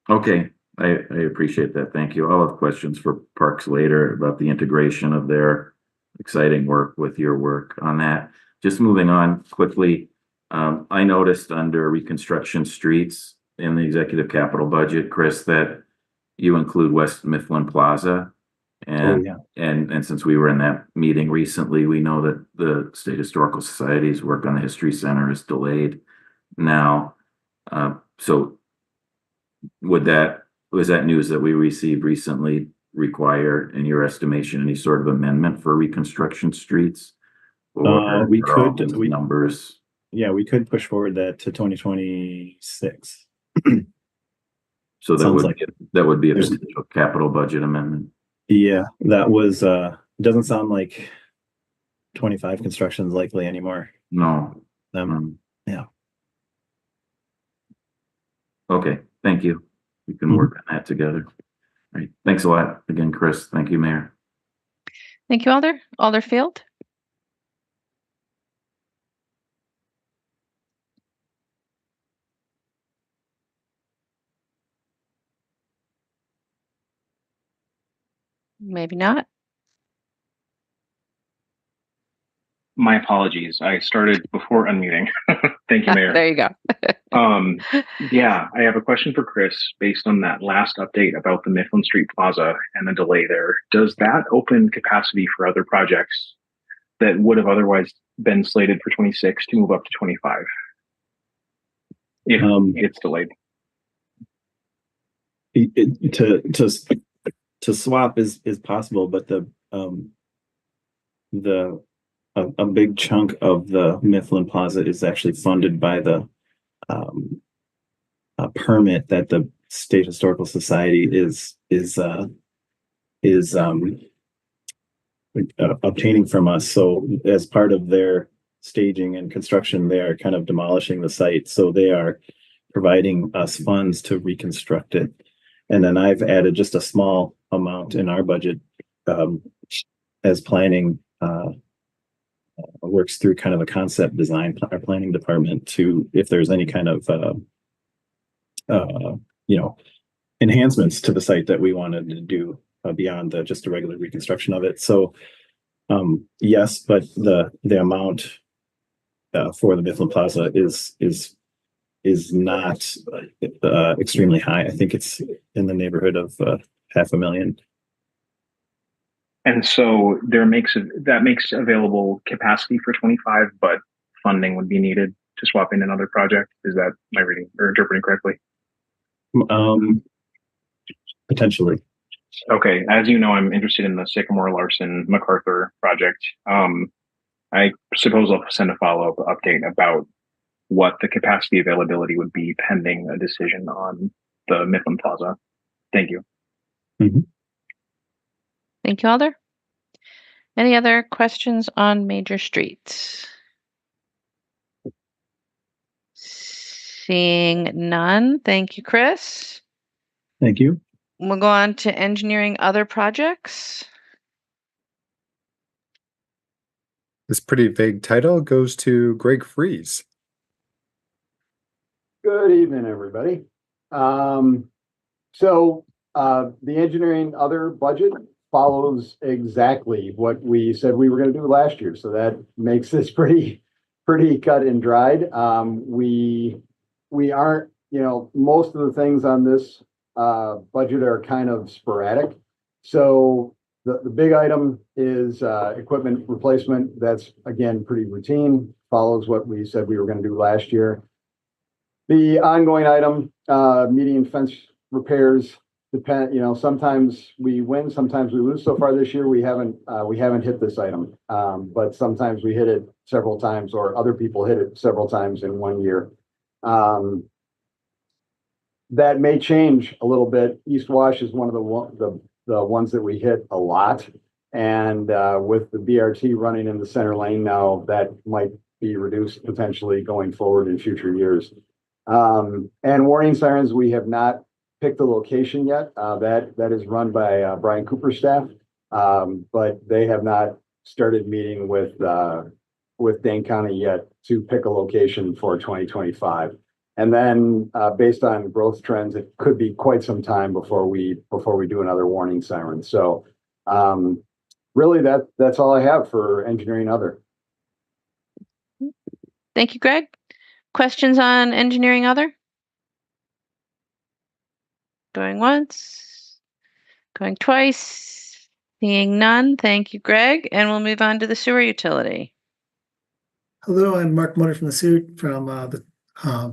Okay, I appreciate that. Thank you. I'll have questions for Parks later about the integration of their exciting work with your work on that. Just moving on quickly, I noticed under reconstruction streets in the executive capital budget, Chris, that you include West Mifflin Plaza. And and since we were in that meeting recently, we know that the State Historical Society's work on the History Center is delayed now. So was that news that we received recently require, in your estimation, any sort of amendment for reconstruction streets? Or we could numbers. Yeah, we could push forward that to 2026. So that would be a potential capital budget amendment. Yeah, that was doesn't sound like 25 construction is likely anymore. No. Yeah. Okay, thank you. We can work on that together. All right. Thanks a lot again, Chris. Thank you, Mayor. Thank you, Alderfield. Maybe not. My apologies. I started before unmuting. Thank you, Mayor. There you go. Yeah, I have a question for Chris based on that last update about the Mifflin Street Plaza and the delay there. Does that open capacity for other projects that would have otherwise been slated for 26 to move up to 25 if it's delayed? To swap is possible, but a big chunk of the Mifflin Plaza is actually funded by the permit that the State Historical Society is obtaining from us. So as part of their staging and construction, they are kind of demolishing the site. So they are providing us funds to reconstruct it. And then I've added just a small amount in our budget as planning works through kind of a concept design, our planning department, to if there's any kind of enhancements to the site that we wanted to do beyond just a regular reconstruction of it. So yes, but the amount for the Mifflin Plaza is not extremely high. I think it's in the neighborhood of $500,000. And so that makes available capacity for 25, but funding would be needed to swap in another project? Is that my reading or interpreting correctly? Potentially. Okay, as you know, I'm interested in the Sycamore Larson MacArthur project. I suppose I'll send a follow-up update about what the capacity availability would be pending a decision on the Mifflin Plaza. Thank you. Thank you, Alder. Any other questions on major streets? Seeing none. Thank you, Chris. Thank you. We'll go on to engineering other projects. This pretty vague title goes to Greg Freeze. Good evening, everybody. The engineering other budget follows exactly what we said we were going to do last year. So that makes this pretty cut and dried. We aren't, most of the things on this budget are kind of sporadic. So the big item is equipment replacement. That's, again, pretty routine, follows what we said we were going to do last year. The ongoing item, median fence repairs, depend, sometimes we win, sometimes we lose. So far this year, we haven't hit this item, but sometimes we hit it several times, or other people hit it several times in 1 year. That may change a little bit. East Wash is one of the ones that we hit a lot, and with the BRT running in the center lane now, that might be reduced potentially going forward in future years. And warning sirens, we have not picked the location yet. That is run by Brian Cooper's staff, but they have not started meeting with Dane County yet to pick a location for 2025. And then based on growth trends, it could be quite some time before we do another warning siren. So really that's all I have for engineering other. Thank you, Greg. Questions on engineering other? Going once, going twice, seeing none. Thank you, Greg. And we'll move on to the sewer utility. Hello, I'm Mark Mutter from the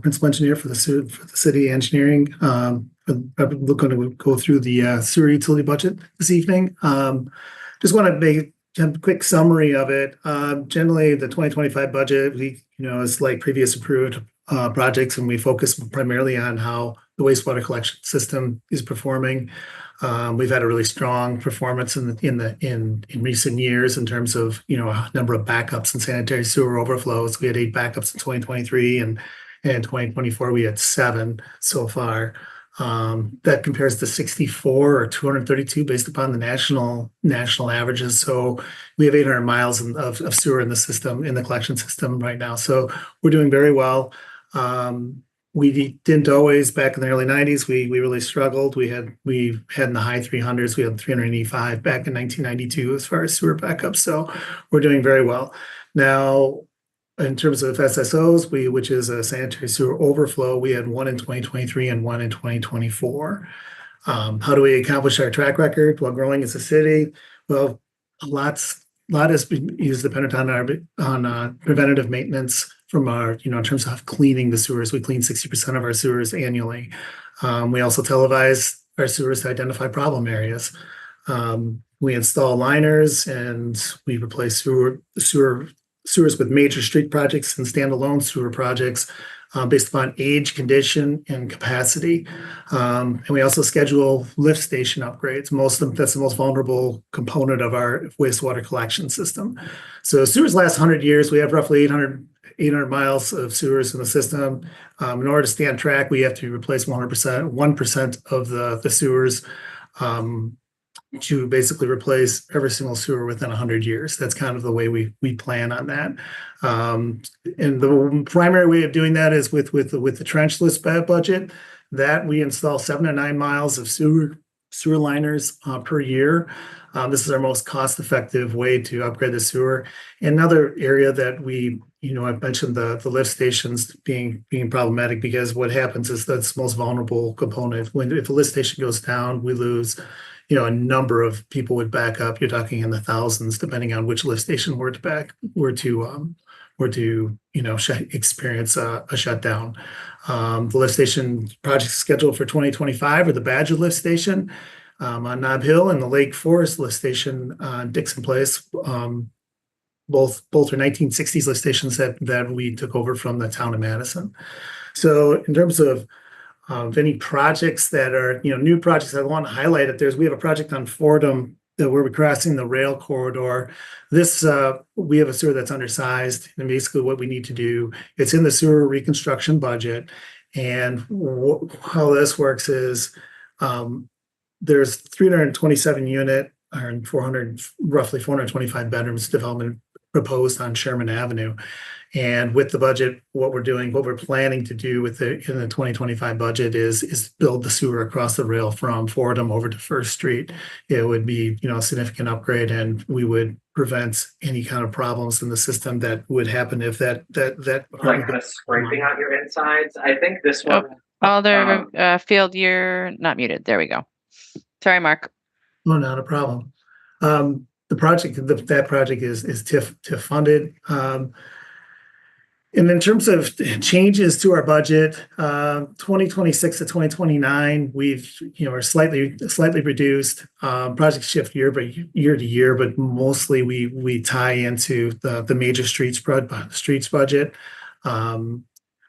principal engineer for the city engineering. I'm going to go through the sewer utility budget this evening. Just want to make a quick summary of it. Generally, the 2025 budget, is like previous approved projects, and we focus primarily on how the wastewater collection system is performing. We've had a really strong performance in recent years in terms of a number of backups and sanitary sewer overflows. We had 8 backups in 2023, and in 2024 we had 7 so far. That compares to 64 or 232 based upon the national averages. So we have 800 miles of sewer in the system, in the collection system right now. So we're doing very well. We didn't always, back in the early 90s, we really struggled. We had in the high 300s, we had 385 back in 1992 as far as sewer backups. So we're doing very well. Now, in terms of SSOs, which is a sanitary sewer overflow, we had 1 in 2023 and 1 in 2024. How do we accomplish our track record while growing as a city? Well, a lot has been dependent on preventative maintenance from our, in terms of cleaning the sewers. We clean 60% of our sewers annually. We also televise our sewers to identify problem areas. We install liners, and we replace sewers with major street projects and standalone sewer projects based upon age, condition, and capacity. And we also schedule lift station upgrades. That's the most vulnerable component of our wastewater collection system. So sewers last 100 years. We have roughly 800 miles of sewers in the system. In order to stay on track, we have to replace 1% of the sewers to basically replace every single sewer within 100 years. That's kind of the way we plan on that. And the primary way of doing that is with the trenchless budget, that we install 7 to 9 miles of sewer liners per year. This is our most cost-effective way to upgrade the sewer. Another area that I've mentioned the lift stations being problematic, because what happens is that's the most vulnerable component. If a lift station goes down, we lose a number of people would back up. You're talking in the thousands, depending on which lift station were to were to, experience a shutdown. The lift station project scheduled for 2025 are the Badger lift station on Nob Hill and the Lake Forest lift station on Dixon Place. Both are 1960s lift stations that we took over from the town of Madison. So in terms of any projects that are, new projects I want to highlight, we have a project on Fordham that we're crossing the rail corridor. This, we have a sewer that's undersized, and basically what we need to do, it's in the sewer reconstruction budget. And how this works is, there's 327 unit and roughly 425 bedrooms development proposed on Sherman Avenue. And with the budget, what we're planning to do in the 2025 budget is build the sewer across the rail from Fordham over to First Street. It would be, a significant upgrade, and we would prevent any kind of problems in the system that would happen if that. Like kind of scraping on your insides. I think this one. Alder Field, you're not muted. There we go. Sorry, Mark. No, not a problem. The project, that project is TIF funded. And in terms of changes to our budget, 2026 to 2029, we've, are slightly reduced. Projects shift year to year, but mostly we tie into the major streets budget.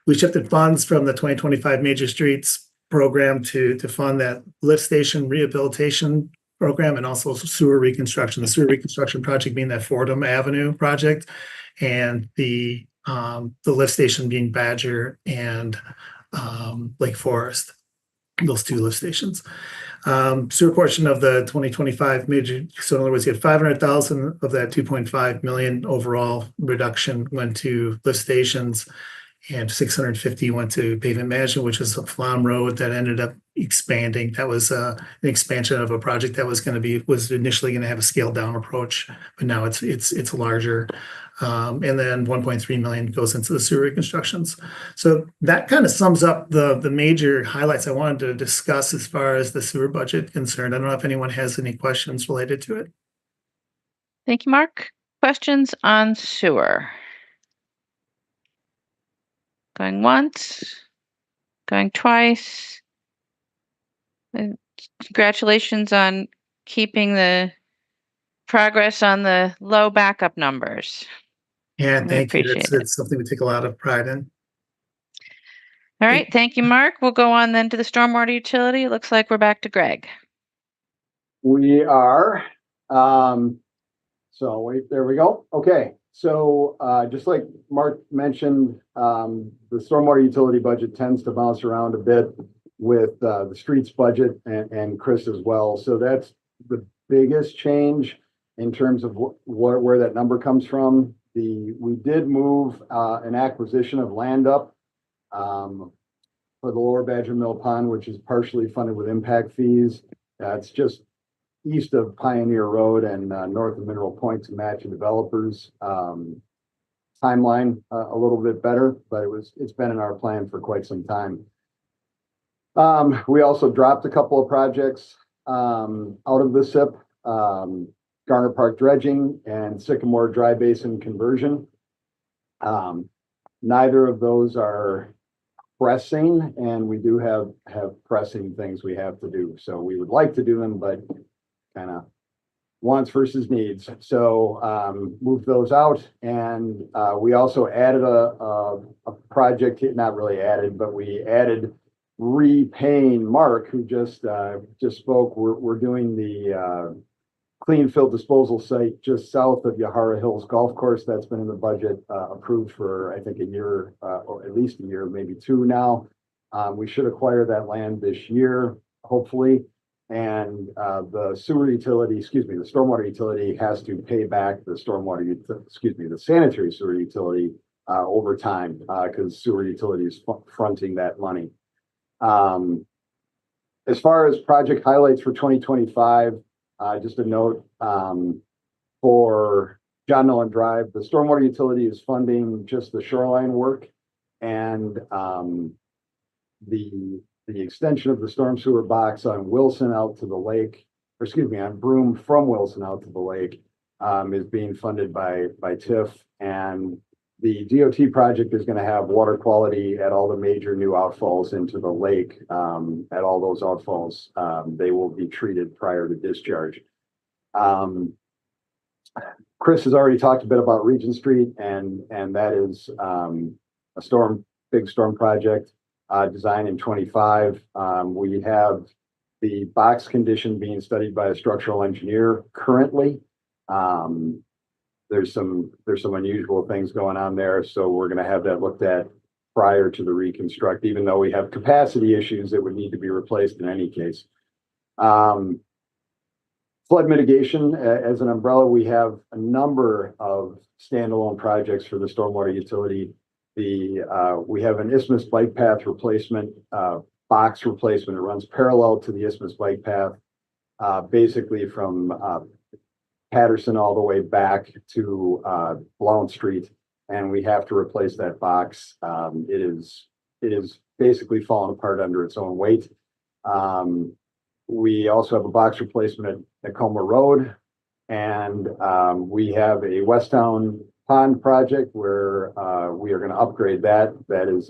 We shifted funds from the 2025 major streets program to fund that lift station rehabilitation program and also sewer reconstruction. The sewer reconstruction project being that Fordham Avenue project, and the lift station being Badger and Lake Forest, those two lift stations. Sewer portion of the 2025 major, so in other words, you had 500,000 of that 2.5 million overall reduction went to lift stations, and 650 went to pavement management, which is a Flom Road that ended up expanding. That was an expansion of a project that was initially going to have a scaled down approach, but now it's larger. And then 1.3 million goes into the sewer reconstructions. So that kind of sums up the major highlights I wanted to discuss as far as the sewer budget concerned. I don't know if anyone has any questions related to it. Thank you, Mark. Questions on sewer? Going once, going twice. And congratulations on keeping the progress on the low backup numbers. Yeah, thank you. Appreciate it. It's something we take a lot of pride in. All right, thank you, Mark. We'll go on then to the stormwater utility. It looks like we're back to Greg. We are. So wait, there we go. Okay. So just like Mark mentioned, the stormwater utility budget tends to bounce around a bit with the streets budget and Chris as well. So that's the biggest change in terms of where that number comes from. We did move an acquisition of land up for the Lower Badger Mill Pond, which is partially funded with impact fees. It's just east of Pioneer Road and north of Mineral Point to match a developer's timeline a little bit better, but it's been in our plan for quite some time. We also dropped a couple of projects out of the SIP, Garner Park dredging and Sycamore Dry Basin conversion. Neither of those are pressing, and we do have pressing things we have to do. So we would like to do them, but kind of wants versus needs. So move those out. And we also added a project, not really added, but we added repaying Mark, who just spoke. We're doing the clean fill disposal site just south of Yahara Hills Golf Course. That's been in the budget, approved for, I think, a year, or at least a year, maybe two now. We should acquire that land this year, hopefully. And the stormwater utility has to pay back the the sanitary sewer utility over time, because sewer utility is fronting that money. As far as project highlights for 2025, just a note, for John Nolan Drive, the stormwater utility is funding just the shoreline work and the extension of the storm sewer box on Wilson out to the lake, on Broome from Wilson out to the lake, is being funded by TIF, and the DOT project is going to have water quality at all the major new outfalls into the lake. At all those outfalls, they will be treated prior to discharge. Chris has already talked a bit about Regent Street, and that is a big storm project designed in 25. We have the box condition being studied by a structural engineer currently. There's some unusual things going on there, so we're going to have that looked at prior to the reconstruct, even though we have capacity issues that would need to be replaced in any case. Flood mitigation as an umbrella, we have a number of standalone projects for the stormwater utility. We have an isthmus bike path replacement, box replacement. It runs parallel to the isthmus bike path, basically from Patterson all the way back to Blount Street, and we have to replace that box. It is basically fallen apart under its own weight. We also have a box replacement at Comer Road, and we have a Westtown Pond project where we are going to upgrade that. That is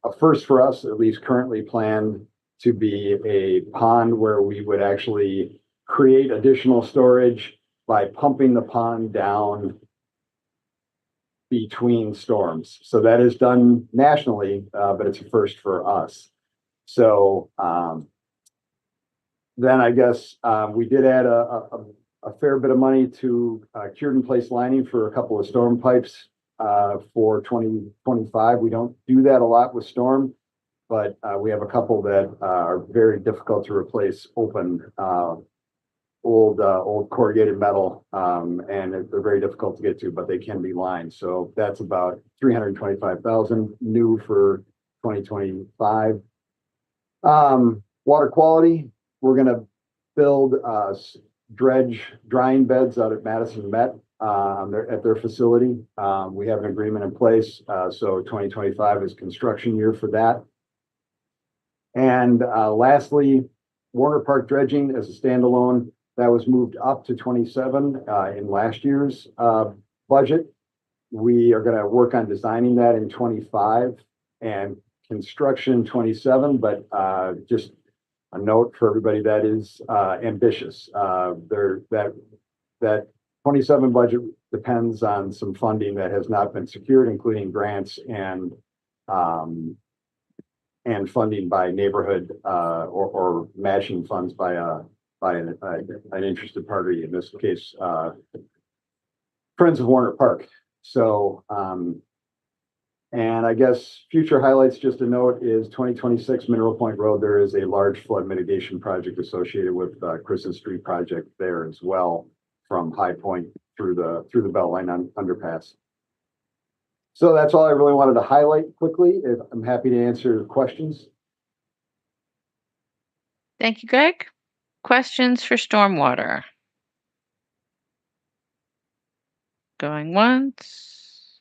a first for us, at least currently planned to be a pond where we would actually create additional storage by pumping the pond down between storms. So that is done nationally, but it's a first for us. So then I guess we did add a fair bit of money to cured in place lining for a couple of storm pipes for 2025. We don't do that a lot with storm, but we have a couple that are very difficult to replace open old corrugated metal, and they're very difficult to get to, but they can be lined. So that's about $325,000 new for 2025. Water quality, we're going to build dredge drying beds out at Madison Met at their facility. We have an agreement in place, so 2025 is construction year for that. And lastly, Warner Park dredging as a standalone, that was moved up to 27 in last year's budget. We are going to work on designing that in 25 and construction 27, but just a note for everybody, that is ambitious. That 27 budget depends on some funding that has not been secured, including grants and funding by neighborhood or matching funds by an interested party, in this case, Friends of Warner Park. So, and I guess future highlights, just a note, is 2026 Mineral Point Road. There is a large flood mitigation project associated with Crescent Street project there as well, from High Point through the Beltline underpass. So that's all I really wanted to highlight quickly. I'm happy to answer questions. Thank you, Greg. Questions for stormwater? Going once,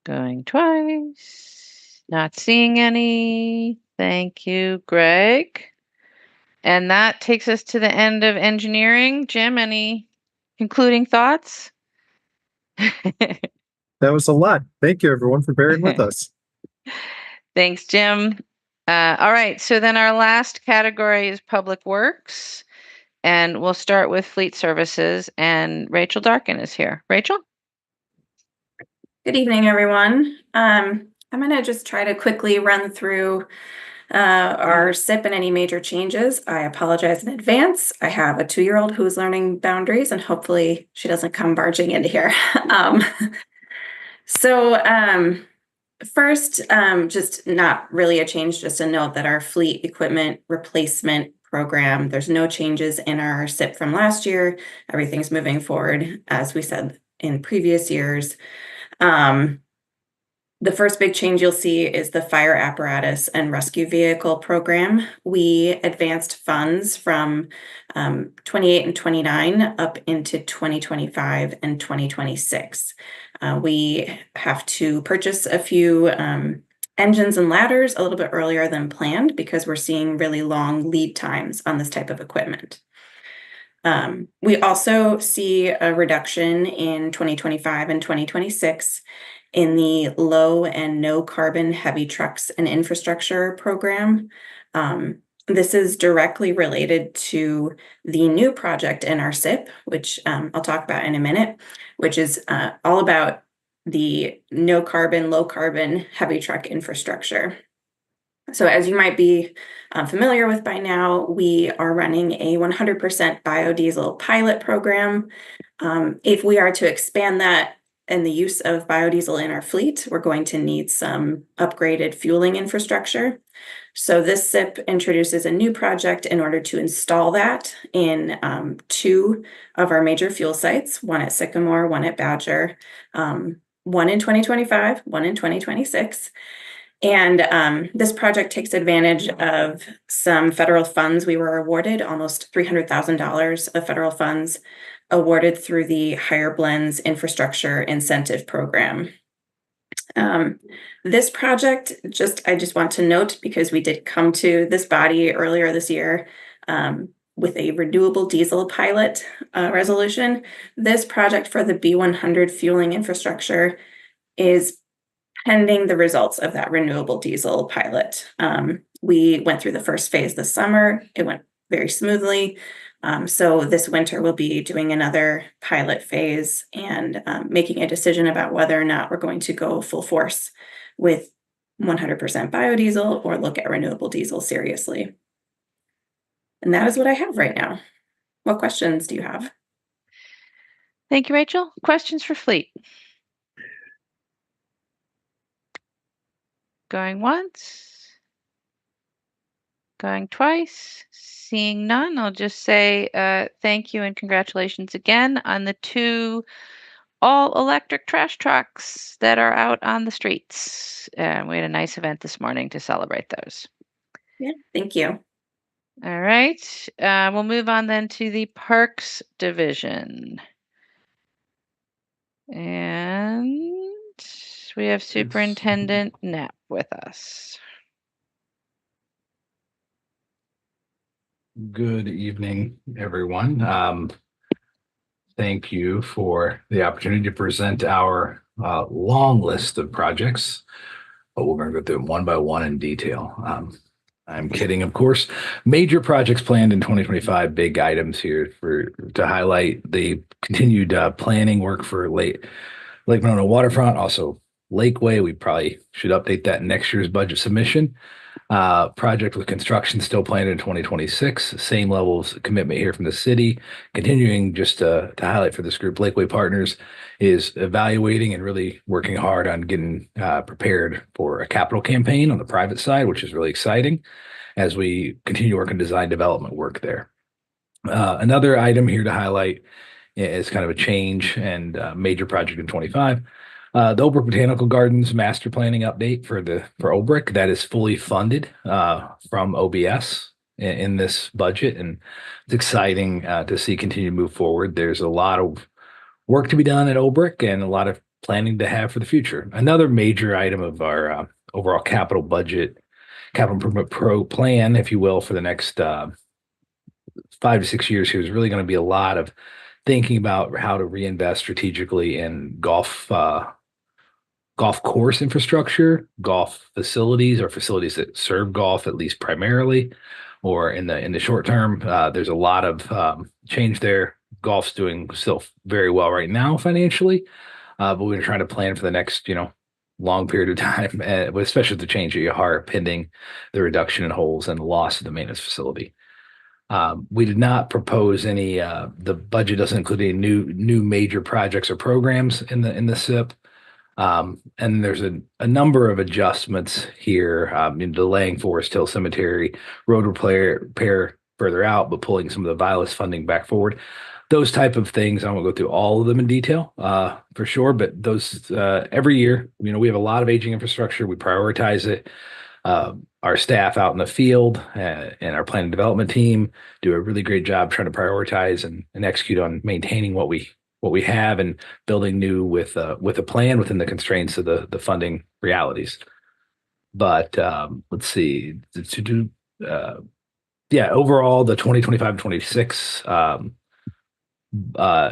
going twice, not seeing any. Thank you, Greg. And that takes us to the end of engineering. Jim, any concluding thoughts? That was a lot. Thank you, everyone, for bearing with us. Thanks, Jim. All right, so then our last category is Public Works, and we'll start with Fleet Services, and Rachel Darkin is here. Rachel? Good evening, everyone. I'm going to just try to quickly run through our SIP and any major changes. I apologize in advance. I have a 2-year-old who is learning boundaries, and hopefully she doesn't come barging into here. First, just not really a change, just a note that our fleet equipment replacement program, there's no changes in our SIP from last year. Everything's moving forward, as we said in previous years. The first big change you'll see is the fire apparatus and rescue vehicle program. We advanced funds from 28 and 29 up into 2025 and 2026. We have to purchase a few engines and ladders a little bit earlier than planned because we're seeing really long lead times on this type of equipment. We also see a reduction in 2025 and 2026 in the low and no carbon heavy trucks and infrastructure program. This is directly related to the new project in our SIP, which I'll talk about in a minute, which is all about the no carbon, low carbon heavy truck infrastructure. So as you might be familiar with by now, we are running a 100% biodiesel pilot program. If we are to expand that and the use of biodiesel in our fleet, we're going to need some upgraded fueling infrastructure. So this SIP introduces a new project in order to install that in 2 of our major fuel sites, one at Sycamore, one at Badger, one in 2025, one in 2026. And this project takes advantage of some federal funds we were awarded, almost $300,000 of federal funds awarded through the Higher Blends Infrastructure Incentive Program. This project, I just want to note, because we did come to this body earlier this year with a renewable diesel pilot resolution. This project for the B100 fueling infrastructure is pending the results of that renewable diesel pilot. We went through the first phase this summer. It went very smoothly. So this winter we'll be doing another pilot phase and making a decision about whether or not we're going to go full force with 100% biodiesel or look at renewable diesel seriously. And that is what I have right now. What questions do you have? Thank you, Rachel. Questions for Fleet? Going once, going twice, seeing none, I'll just say thank you and congratulations again on the 2 all-electric trash trucks that are out on the streets. We had a nice event this morning to celebrate those. Yeah, thank you. All right, we'll move on then to the Parks Division. And we have Superintendent Knapp with us. Good evening, everyone. Thank you for the opportunity to present our long list of projects, but we're going to go through them one by one in detail. I'm kidding, of course. Major projects planned in 2025, big items here to highlight the continued planning work for Lake Manona Waterfront, also Lakeway. We probably should update that in next year's budget submission. Project with construction still planned in 2026. Same levels of commitment here from the city. Continuing just to highlight for this group, Lakeway Partners is evaluating and really working hard on getting prepared for a capital campaign on the private side, which is really exciting as we continue working design development work there. Another item here to highlight is kind of a change and major project in 25. The Obrick Botanical Gardens master planning update for Obrick that is fully funded from OBS in this budget, and it's exciting to see continue to move forward. There's a lot of work to be done at Obrick and a lot of planning to have for the future. Another major item of our overall capital budget, capital improvement plan, if you will, for the next 5 to 6 years here is really going to be a lot of thinking about how to reinvest strategically in golf course infrastructure, golf facilities, or facilities that serve golf at least primarily, or in the short term. There's a lot of change there. Golf's doing still very well right now financially, but we're trying to plan for the next long period of time, especially with the change at Yahara pending the reduction in holes and the loss of the maintenance facility. We did not propose any. The budget doesn't include any new major projects or programs in the SIP. And there's a number of adjustments here in delaying Forest Hill Cemetery road repair further out, but pulling some of the Vilas funding back forward. Those type of things. I won't go through all of them in detail for sure, but those every year, we have a lot of aging infrastructure. We prioritize it. Our staff out in the field and our planning development team do a really great job trying to prioritize and execute on maintaining what we have and building new with a plan within the constraints of the funding realities. But let's see, overall the 2025-26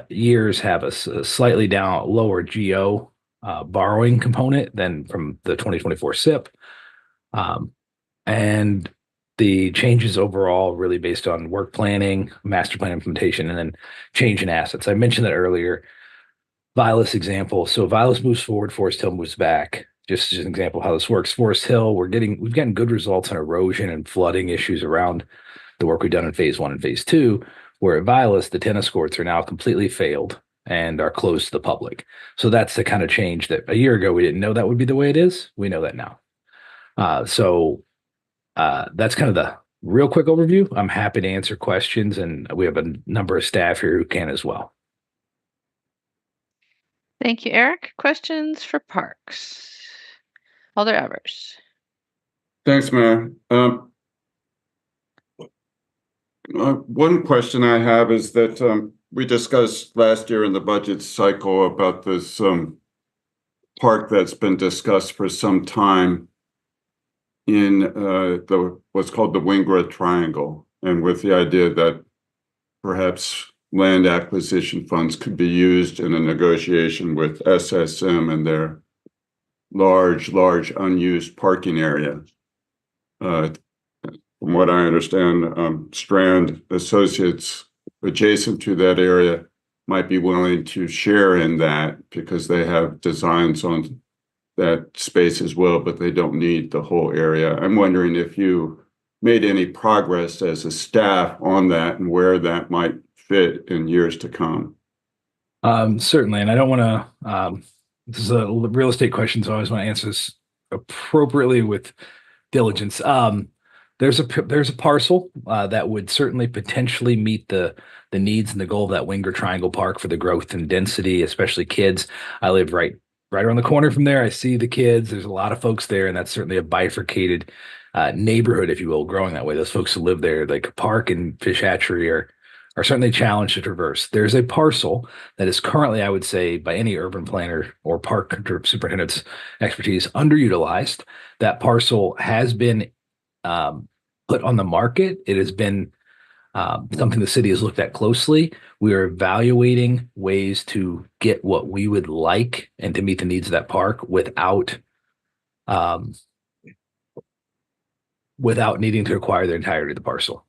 years have a slightly lower GO borrowing component than from the 2024 SIP. And the changes overall really based on work planning, master plan implementation, and then change in assets. I mentioned that earlier. Vilas example. So Vilas moves forward, Forest Hill moves back. Just as an example of how this works. Forest Hill, we've gotten good results on erosion and flooding issues around the work we've done in phase 1 and phase 2, where at Vilas, the tennis courts are now completely failed and are closed to the public. So that's the kind of change that a year ago we didn't know that would be the way it is. We know that now. That's kind of the real quick overview. I'm happy to answer questions, and we have a number of staff here who can as well. Thank you, Eric. Questions for Parks? Alder Evers. Thanks, Mayor. One question I have is that we discussed last year in the budget cycle about this park that's been discussed for some time in what's called the Wingra Triangle, and with the idea that perhaps land acquisition funds could be used in a negotiation with SSM and their large unused parking area. From what I understand, Strand Associates adjacent to that area might be willing to share in that because they have designs on that space as well, but they don't need the whole area. I'm wondering if you made any progress as a staff on that and where that might fit in years to come. Certainly, and I don't want to, this is a real estate question, so I always want to answer this appropriately with diligence. There's a parcel that would certainly potentially meet the needs and the goal of that Wingra Triangle Park for the growth and density, especially kids. I live right around the corner from there. I see the kids. There's a lot of folks there, and that's certainly a bifurcated neighborhood, if you will, growing that way. Those folks who live there, like park and fish hatchery, are certainly challenged to traverse. There's a parcel that is currently, I would say, by any urban planner or park superintendent's expertise, underutilized. That parcel has been put on the market. It has been something the city has looked at closely. We are evaluating ways to get what we would like and to meet the needs of that park without needing to acquire the entirety of the parcel.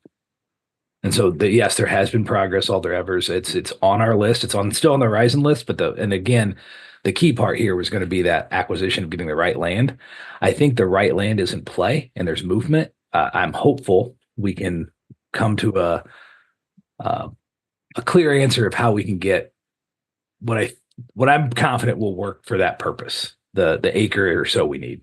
And so, yes, there has been progress, Alder Evers. It's on our list. It's still on the horizon list. But again, the key part here was going to be that acquisition of getting the right land. I think the right land is in play, and there's movement. I'm hopeful we can come to a clear answer of how we can get what I'm confident will work for that purpose. The acre or so we need.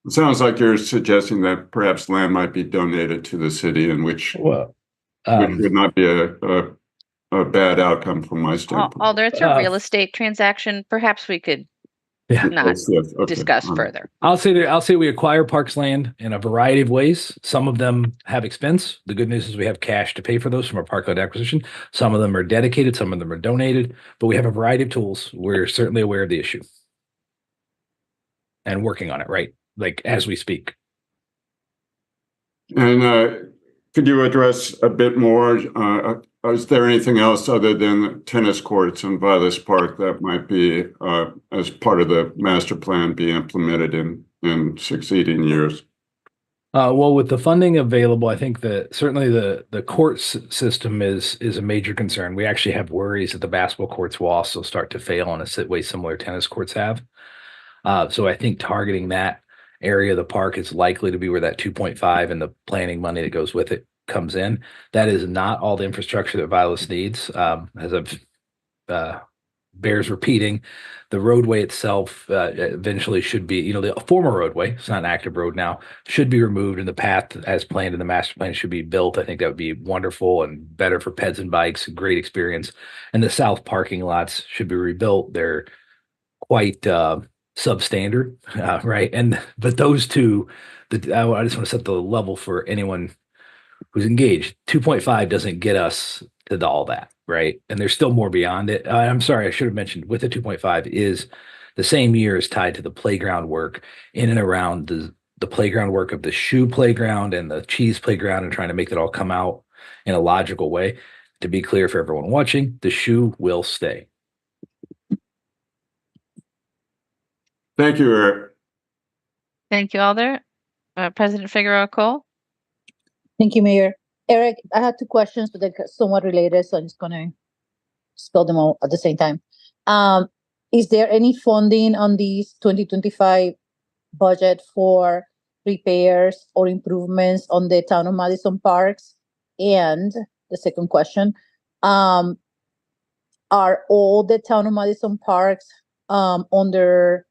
It sounds like you're suggesting that perhaps land might be donated to the city, in which would not be a bad outcome from my standpoint. Alder, it's a real estate transaction. Perhaps we could not discuss further. I'll say we acquire parks land in a variety of ways. Some of them have expense. The good news is we have cash to pay for those from our parkland acquisition. Some of them are dedicated, some of them are donated, but we have a variety of tools. We're certainly aware of the issue and working on it, right? Like as we speak. And could you address a bit more? Is there anything else other than tennis courts in Vilas Park that might be, as part of the master plan, be implemented in succeeding years? Well, with the funding available, I think that certainly the courts system is a major concern. We actually have worries that the basketball courts will also start to fail in a way similar tennis courts have. So I think targeting that area of the park is likely to be where that 2.5 and the planning money that goes with it comes in. That is not all the infrastructure that Vilas needs. As I've bears repeating, the roadway itself eventually should be, the former roadway, it's not an active road now, should be removed, and the path as planned in the master plan should be built. I think that would be wonderful and better for peds and bikes, a great experience. And the south parking lots should be rebuilt. They're quite substandard, right? But those two, I just want to set the level for anyone who's engaged. 2.5 doesn't get us to all that, right? And there's still more beyond it. I'm sorry, I should have mentioned with the 2.5 is the same year is tied to the playground work in and around the playground work of the shoe playground and the cheese playground, and trying to make that all come out in a logical way. To be clear for everyone watching, the shoe will stay. Thank you, Eric. Thank you, Alder. President Figueroa Cole. Thank you, Mayor. Eric, I had two questions, but they're somewhat related, so I'm just gonna spell them all at the same time. Is there any funding on these 2025 budget for repairs or improvements on the town of Madison parks? And the second question, are all the town of Madison parks under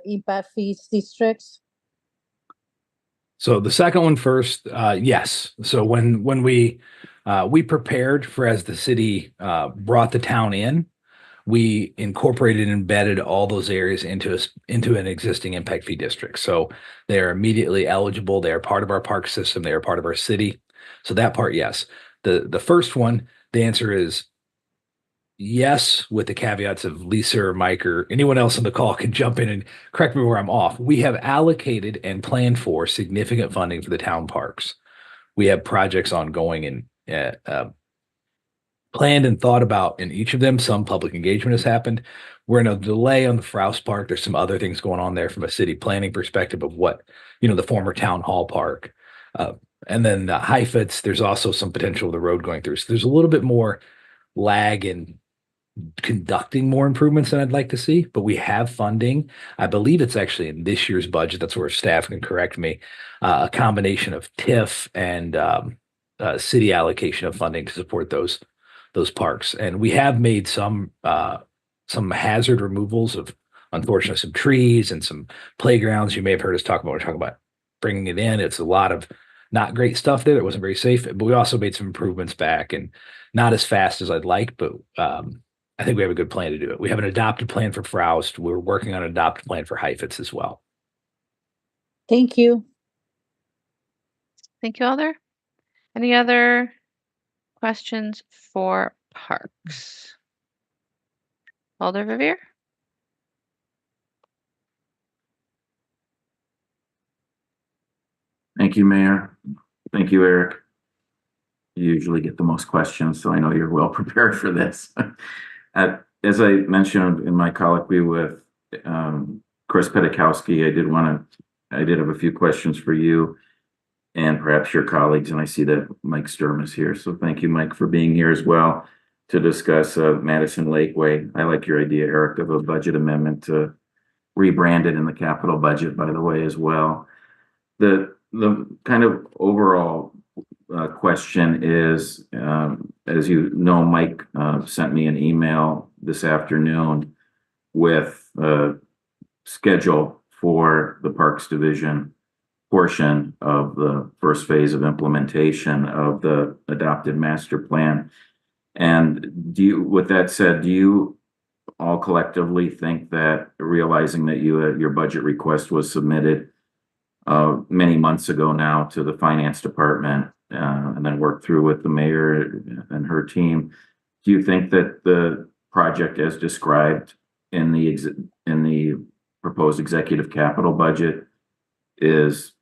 impact fees districts? So the second one first, yes. So when we prepared for, as the city brought the town in, we incorporated and embedded all those areas into an existing impact fee district. So they are immediately eligible. They are part of our park system. They are part of our city. So that part, yes. The first one, the answer is yes, with the caveats of Lisa or Mike or anyone else on the call can jump in and correct me where I'm off. We have allocated and planned for significant funding for the town parks. We have projects ongoing and planned and thought about in each of them. Some public engagement has happened. We're in a delay on the Frous Park. There's some other things going on there from a city planning perspective of what, the former town hall park. And then the Heifetz, there's also some potential of the road going through. So there's a little bit more lag in conducting more improvements than I'd like to see, but we have funding. I believe it's actually in this year's budget. That's where staff can correct me. A combination of TIF and city allocation of funding to support those parks. And we have made some hazard removals of, unfortunately, some trees and some playgrounds. You may have heard us talk about. We're talking about bringing it in. It's a lot of not great stuff there that wasn't very safe, but we also made some improvements back, and not as fast as I'd like, but I think we have a good plan to do it. We have an adopted plan for Frous. We're working on an adopted plan for Heifetz as well. Thank you. Thank you, Alder. Any other questions for parks? Alder Vivier? Thank you, Mayor. Thank you, Eric. You usually get the most questions, so I know you're well prepared for this. As I mentioned in my colloquy with Chris Pedikowski, I did have a few questions for you and perhaps your colleagues, and I see that Mike Sturm is here. So thank you, Mike, for being here as well to discuss Madison Lakeway. I like your idea, Eric, of a budget amendment to rebrand it in the capital budget, by the way, as well. The kind of overall question is, as you know, Mike sent me an email this afternoon with a schedule for the Parks Division portion of the first phase of implementation of the adopted master plan. And with that said, do you all collectively think that, realizing that your budget request was submitted many months ago now to the finance department, and then worked through with the mayor and her team, do you think that the project as described in the proposed executive capital budget is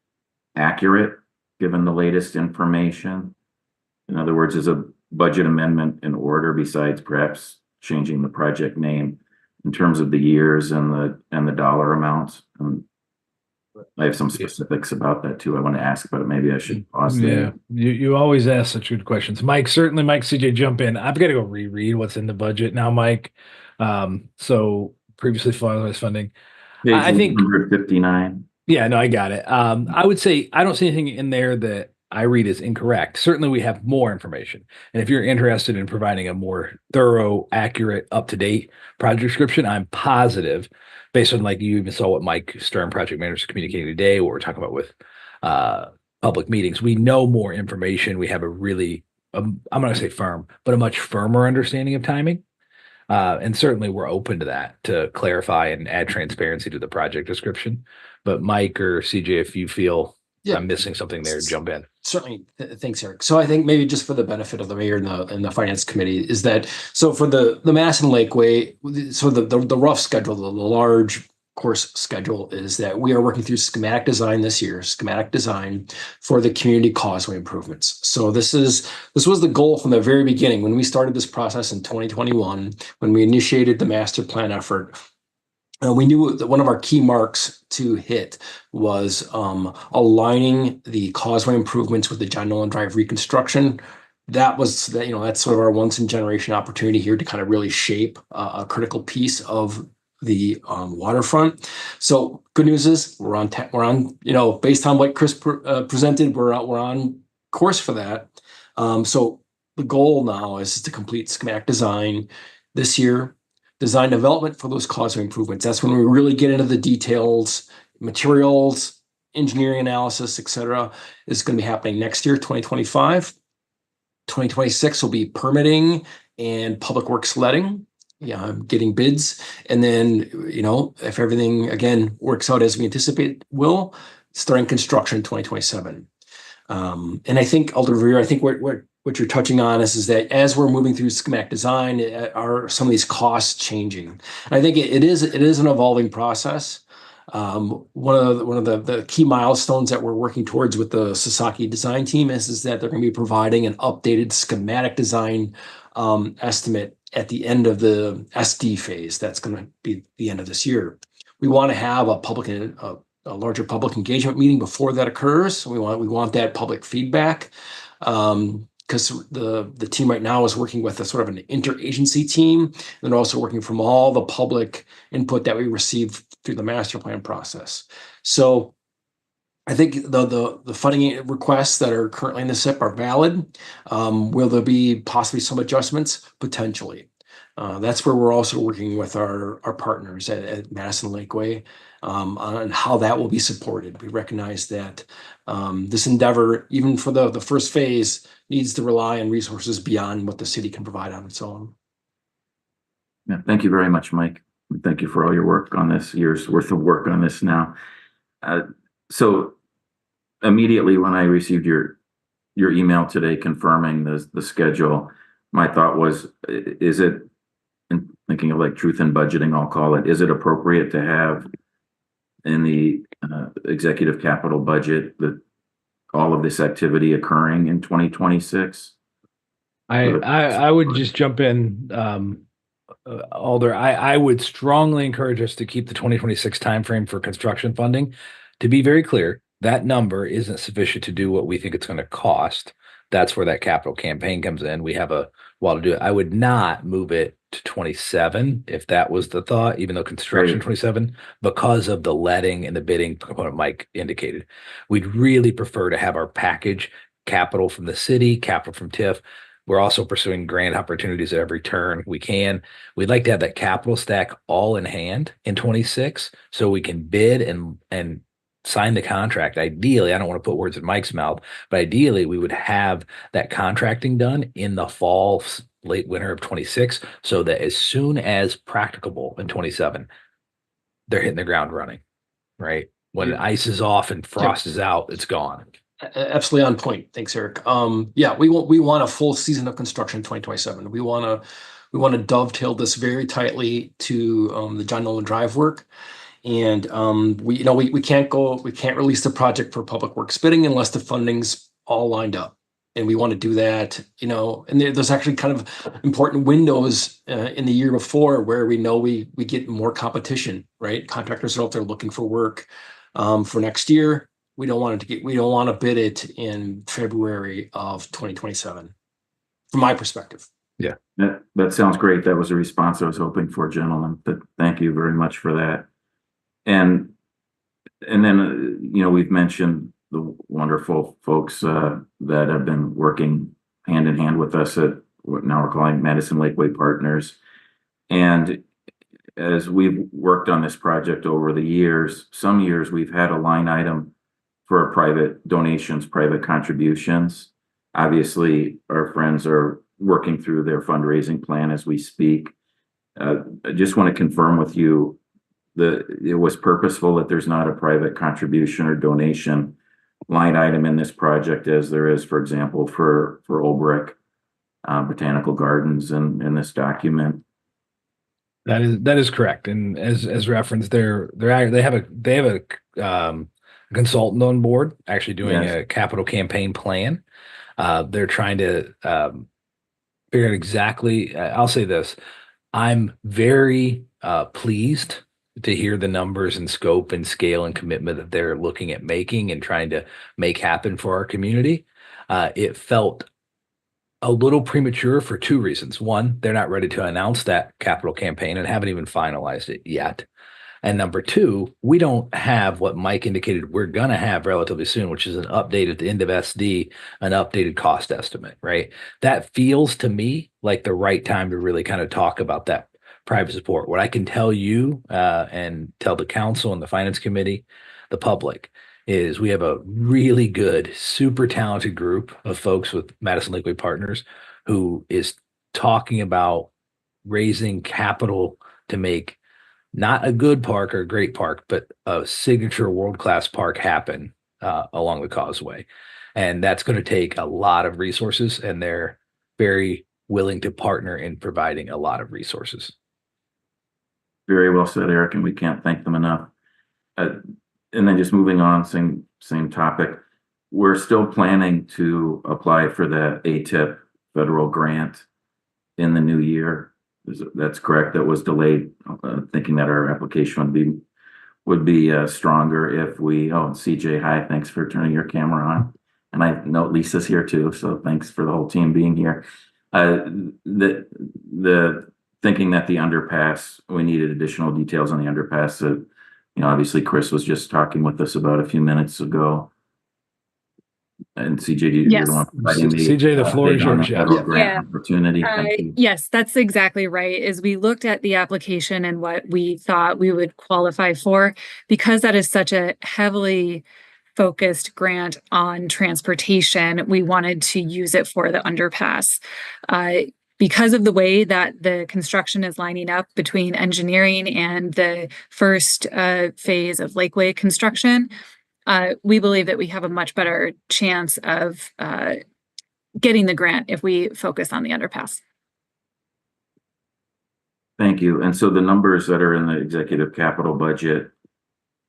accurate given the latest information? In other words, is a budget amendment in order, besides perhaps changing the project name, in terms of the years and the dollar amounts? I have some specifics about that too I want to ask, but maybe I should pause there. Yeah, you always ask such good questions. Mike, CJ, jump in. I've got to go reread what's in the budget now, Mike. So previously finalized funding. Page I think 159. Yeah, no, I got it. I would say I don't see anything in there that I read as incorrect. Certainly we have more information. And if you're interested in providing a more thorough, accurate, up-to-date project description, I'm positive, based on, like, you even saw what Mike Stern, project manager, is communicating today, what we're talking about with public meetings. We know more information. We have a really, I'm not going to say firm, but a much firmer understanding of timing. And certainly we're open to that, to clarify and add transparency to the project description. But Mike or CJ, if you feel I'm missing something there, jump in. Certainly. Thanks, Eric. So I think maybe just for the benefit of the mayor and the finance committee is that, so for the Madison Lakeway, so the rough schedule, the large course schedule is that we are working through schematic design this year, schematic design for the community causeway improvements. So this was the goal from the very beginning when we started this process in 2021, when we initiated the master plan effort. We knew that one of our key marks to hit was aligning the causeway improvements with the John Nolan Drive reconstruction. That's sort of our once in generation opportunity here to kind of really shape a critical piece of the waterfront. So good news is we're on based on what Chris presented, we're on course for that. So the goal now is to complete schematic design this year. Design development for those causeway improvements. That's when we really get into the details, materials, engineering analysis, et cetera, is going to be happening next year, 2025. 2026 will be permitting and public works letting, getting bids. And then, if everything, again, works out as we anticipate will, starting construction in 2027. And I think, Alder, what you're touching on is that as we're moving through schematic design, are some of these costs changing? And I think it is an evolving process. One of the key milestones that we're working towards with the Sasaki design team is that they're going to be providing an updated schematic design estimate at the end of the SD phase. That's going to be the end of this year. We want to have a larger public engagement meeting before that occurs. We want that public feedback. Because the team right now is working with a sort of an interagency team, and also working from all the public input that we receive through the master plan process. So I think the funding requests that are currently in the SIP are valid. Will there be possibly some adjustments? Potentially. That's where we're also working with our partners at Madison Lakeway on how that will be supported. We recognize that this endeavor, even for the first phase, needs to rely on resources beyond what the city can provide on its own. Yeah, thank you very much, Mike. Thank you for all your work on this, year's worth of work on this now. So immediately when I received your email today confirming the schedule, my thought was, is it, and thinking of like truth in budgeting, I'll call it, is it appropriate to have in the executive capital budget all of this activity occurring in 2026? I would just jump in, Alder. I would strongly encourage us to keep the 2026 timeframe for construction funding. To be very clear, that number isn't sufficient to do what we think it's going to cost. That's where that capital campaign comes in. We have a while to do it. I would not move it to 27 if that was the thought, even though construction 27, because of the letting and the bidding component Mike indicated. We'd really prefer to have our package capital from the city, capital from TIF. We're also pursuing grant opportunities at every turn we can. We'd like to have that capital stack all in hand in 26 so we can bid and sign the contract. Ideally, I don't want to put words in Mike's mouth, but ideally we would have that contracting done in the fall, late winter of 26, so that as soon as practicable in 27, they're hitting the ground running, right? When ice is off and frost is out, it's gone. Absolutely on point. Thanks, Eric. We want a full season of construction in 2027. We want to dovetail this very tightly to the John Nolan Drive work. And we can't release the project for public works bidding unless the funding's all lined up. And we want to do that, and there's actually kind of important windows in the year before where we know we get more competition, right? Contractors are out there looking for work for next year. We don't want to bid it in February of 2027, from my perspective. Yeah, that sounds great. That was a response I was hoping for, gentlemen. But thank you very much for that. And then, we've mentioned the wonderful folks that have been working hand in hand with us at what now we're calling Madison Lakeway Partners. And as we've worked on this project over the years, some years we've had a line item for private donations, private contributions. Obviously, our friends are working through their fundraising plan as we speak. I just want to confirm with you that it was purposeful that there's not a private contribution or donation line item in this project as there is, for example, for Olbrich Botanical Gardens in this document. That is correct. And as referenced, they have a consultant on board actually doing Yes. a capital campaign plan. They're trying to figure out exactly. I'll say this: I'm very pleased to hear the numbers and scope and scale and commitment that they're looking at making and trying to make happen for our community. It felt a little premature for two reasons. One, they're not ready to announce that capital campaign and haven't even finalized it yet. And number two, we don't have what Mike indicated we're going to have relatively soon, which is an update at the end of SD, an updated cost estimate, right? That feels to me like the right time to really kind of talk about that private support. What I can tell you and tell the council and the finance committee, the public, is we have a really good, super talented group of folks with Madison Lakeway Partners who is talking about raising capital to make not a good park or a great park, but a signature world-class park happen along the causeway. And that's going to take a lot of resources, and they're very willing to partner in providing a lot of resources. Very well said, Eric, and we can't thank them enough. And then just moving on, same topic. We're still planning to apply for that ATIP federal grant in the new year. That's correct. That was delayed, thinking that our application would be stronger if we. Oh, CJ, hi. Thanks for turning your camera on. And I know Lisa's here too, so thanks for the whole team being here. The thinking that the underpass, we needed additional details on the underpass. Obviously Chris was just talking with us about a few minutes ago. And CJ, you're the one providing CJ, the floor is yours. Federal grant opportunity. Yes, that's exactly right. As we looked at the application and what we thought we would qualify for, because that is such a heavily focused grant on transportation, we wanted to use it for the underpass. Because of the way that the construction is lining up between engineering and the first phase of Lakeway construction, we believe that we have a much better chance of getting the grant if we focus on the underpass. Thank you. And so the numbers that are in the executive capital budget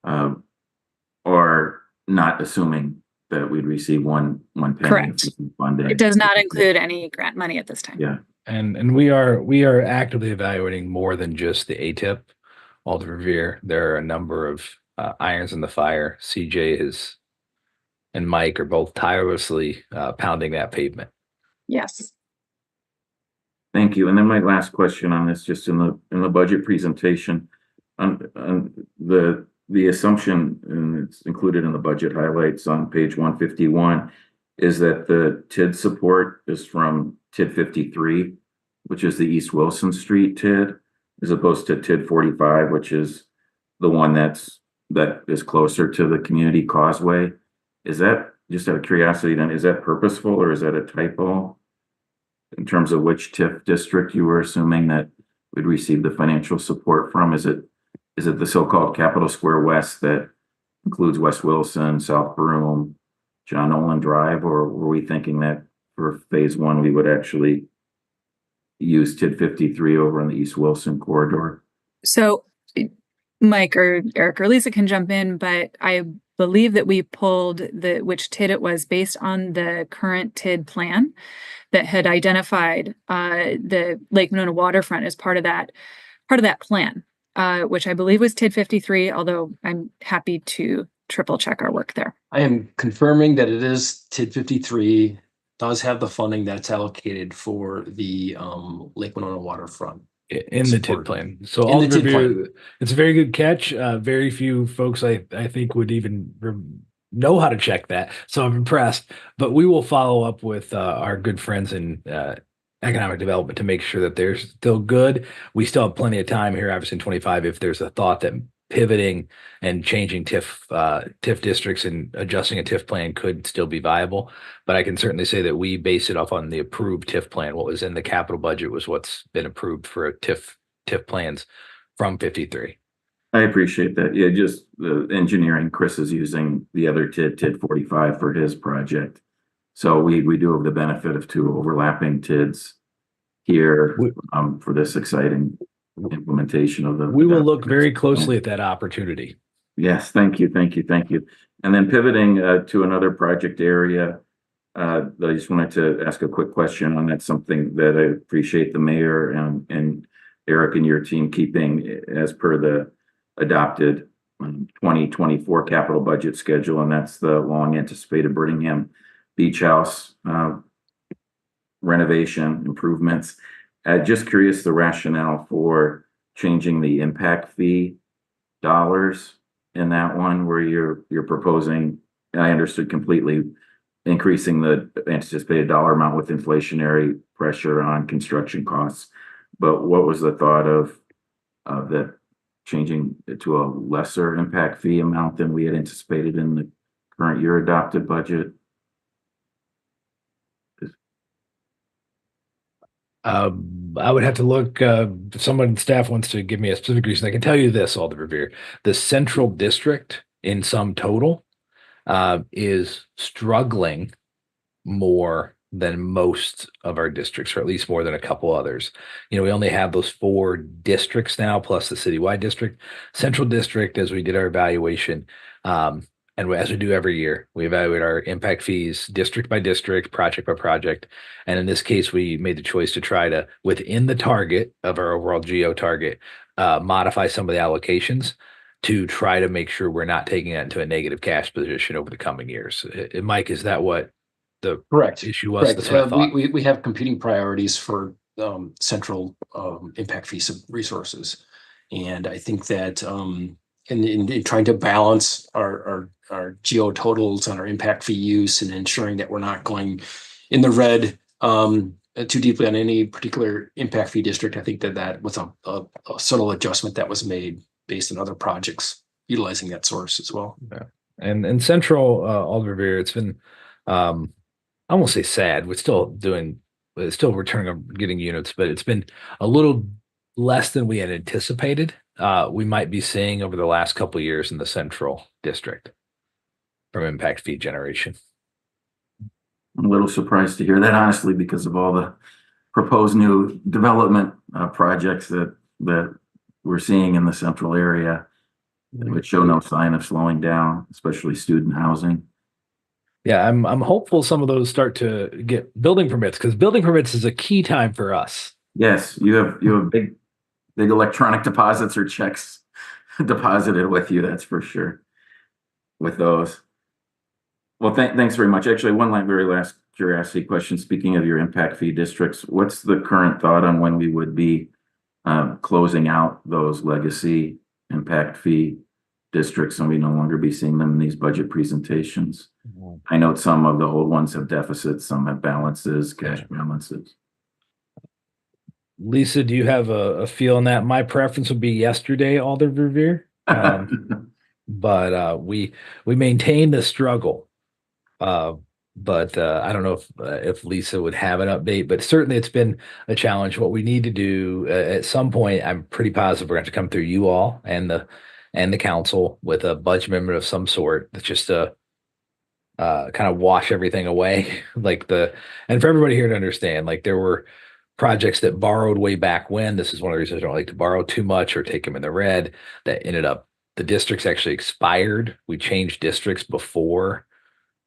are not assuming that we'd receive one penny. Correct. Funding. It does not include any grant money at this time. Yeah. And we are actively evaluating more than just the ATIP, Alder Revere. There are a number of irons in the fire. CJ and Mike are both tirelessly pounding that pavement. Yes. Thank you. And then my last question on this, just in the budget presentation, on the assumption, and it's included in the budget highlights on page 151, is that the TID support is from TID 53, which is the East Wilson Street TID, as opposed to TID 45, which is the one that is closer to the community causeway. Is that, just out of curiosity then, is that purposeful or is that a typo in terms of which TIF district you were assuming that would receive the financial support from? Is it the so-called Capitol Square West that includes West Wilson, South Broome, John Olin Drive, or were we thinking that for phase one we would actually use TID 53 over in the East Wilson corridor? So Mike or Eric or Lisa can jump in, but I believe that we pulled which TID it was based on the current TID plan that had identified the Lake Manona waterfront as part of that plan, which I believe was TID 53, although I'm happy to triple check our work there. I am confirming that it is TID 53, does have the funding that's allocated for the Lake Manona waterfront. In the TID plan. So all the review, it's a very good catch. Very few folks I think would even know how to check that. So I'm impressed, but we will follow up with our good friends in economic development to make sure that they're still good. We still have plenty of time here, obviously in 25, if there's a thought that pivoting and changing TIF districts and adjusting a TIF plan could still be viable. But I can certainly say that we base it off on the approved TIF plan. What was in the capital budget was what's been approved for TIF plans from 53. I appreciate that. Yeah, just the engineering, Chris is using the other TID 45 for his project. So we do have the benefit of two overlapping TIDs here for this exciting implementation of the. We will look very closely at that opportunity. Yes, thank you. And then pivoting to another project area, that I just wanted to ask a quick question on. That's something that I appreciate the mayor and Eric and your team keeping as per the adopted 2024 capital budget schedule, and that's the long anticipated Birmingham Beach House renovation improvements. Just curious the rationale for changing the impact fee dollars in that one, where you're proposing, and I understood completely, increasing the anticipated dollar amount with inflationary pressure on construction costs. But what was the thought of that changing it to a lesser impact fee amount than we had anticipated in the current year adopted budget? I would have to look, if someone staff wants to give me a specific reason. I can tell you this, Alder Revere, the central district in sum total is struggling more than most of our districts, or at least more than a couple others. We only have those 4 districts now, plus the citywide district. Central district, as we did our evaluation, and as we do every year, we evaluate our impact fees district by district, project by project. And in this case, we made the choice to try to, within the target of our overall geo target, modify some of the allocations to try to make sure we're not taking that into a negative cash position over the coming years. Mike, is that what the issue was? Correct. That's what I thought. We have competing priorities for central impact fee resources. And I think that in trying to balance our geo totals on our impact fee use and ensuring that we're not going in the red too deeply on any particular impact fee district, I think that was a subtle adjustment that was made based on other projects utilizing that source as well. Yeah. And central, Alder Revere, it's been, I won't say sad. We're still returning, getting units, but it's been a little less than we had anticipated. We might be seeing over the last couple of years in the central district from impact fee generation. I'm a little surprised to hear that, honestly, because of all the proposed new development projects that we're seeing in the central area, which show no sign of slowing down, especially student housing. Yeah, I'm hopeful some of those start to get building permits, because building permits is a key time for us. Yes, you have big electronic deposits or checks deposited with you. That's for sure. With those. Well, thanks very much. Actually, one very last curiosity question. Speaking of your impact fee districts, what's the current thought on when we would be closing out those legacy impact fee districts and we no longer be seeing them in these budget presentations? I know some of the old ones have deficits, some have balances, cash balances. Lisa, do you have a feel on that? My preference would be yesterday, Alder Revere. But we maintain the struggle. But I don't know if Lisa would have an update, but certainly it's been a challenge. What we need to do at some point, I'm pretty positive we're going to come through you all and the council with a budget amendment of some sort that's just to kind of wash everything away. And for everybody here to understand, there were projects that borrowed way back when. This is one of the reasons I don't like to borrow too much or take them in the red, that ended up, the districts actually expired. We changed districts before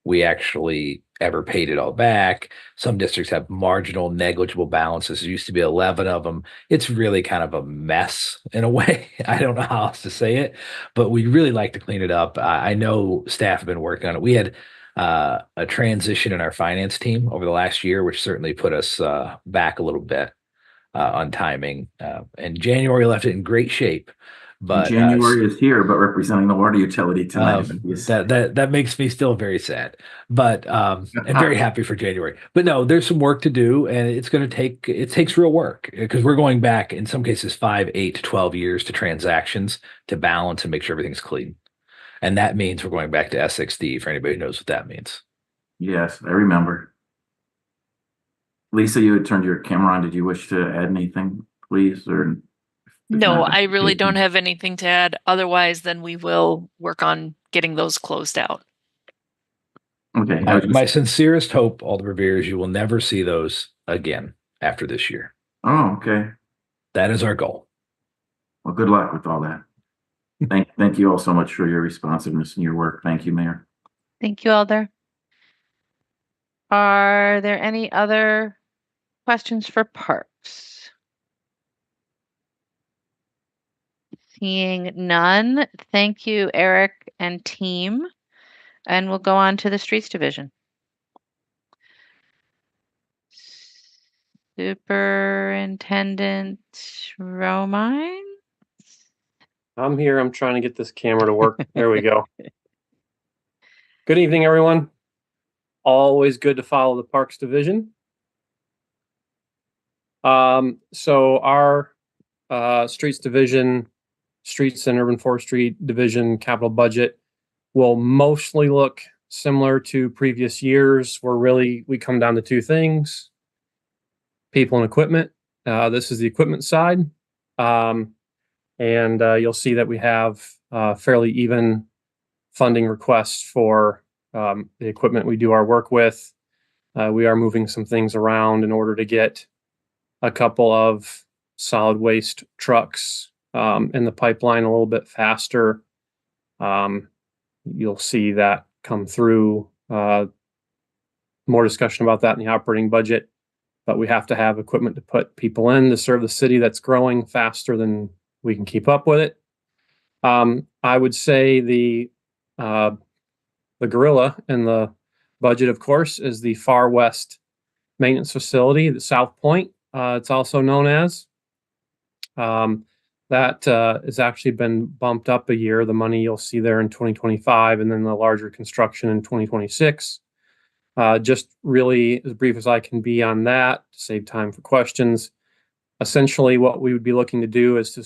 we actually ever paid it all back. Some districts have marginal negligible balances. There used to be 11 of them. It's really kind of a mess in a way. I don't know how else to say it, but we really like to clean it up. I know staff have been working on it. We had a transition in our finance team over the last year, which certainly put us back a little bit on timing. And January left it in great shape. But January is here, but representing the water utility tonight. That makes me still very sad, but I'm very happy for January. But no, there's some work to do, and it takes real work, because we're going back in some cases 5, 8 to 12 years to transactions to balance and make sure everything's clean. And that means we're going back to SXD, for anybody who knows what that means. Yes, I remember. Lisa, you had turned your camera on. Did you wish to add anything, please? Or no, I really don't have anything to add. Otherwise, then we will work on getting those closed out. Okay. My sincerest hope, Alder Revere, is you will never see those again after this year. Oh, okay. That is our goal. Well, good luck with all that. Thank you all so much for your responsiveness and your work. Thank you, Mayor. Thank you, Alder. Are there any other questions for Parks? Seeing none, thank you, Eric and team. And we'll go on to the Streets Division. Superintendent Romine? I'm here. I'm trying to get this camera to work. There we go. Good evening, everyone. Always good to follow the Parks Division. So our Streets Division, Streets and Urban Forestry Division capital budget will mostly look similar to previous years, where really we come down to two things: people and equipment. This is the equipment side. And you'll see that we have fairly even funding requests for the equipment we do our work with. We are moving some things around in order to get a couple of solid waste trucks in the pipeline a little bit faster. You'll see that come through. More discussion about that in the operating budget, but we have to have equipment to put people in to serve the city that's growing faster than we can keep up with it. I would say the gorilla in the budget, of course, is the Far West Maintenance Facility, the South Point, it's also known as. That has actually been bumped up a year. The money you'll see there in 2025, and then the larger construction in 2026. Just really as brief as I can be on that, to save time for questions. Essentially, what we would be looking to do is to,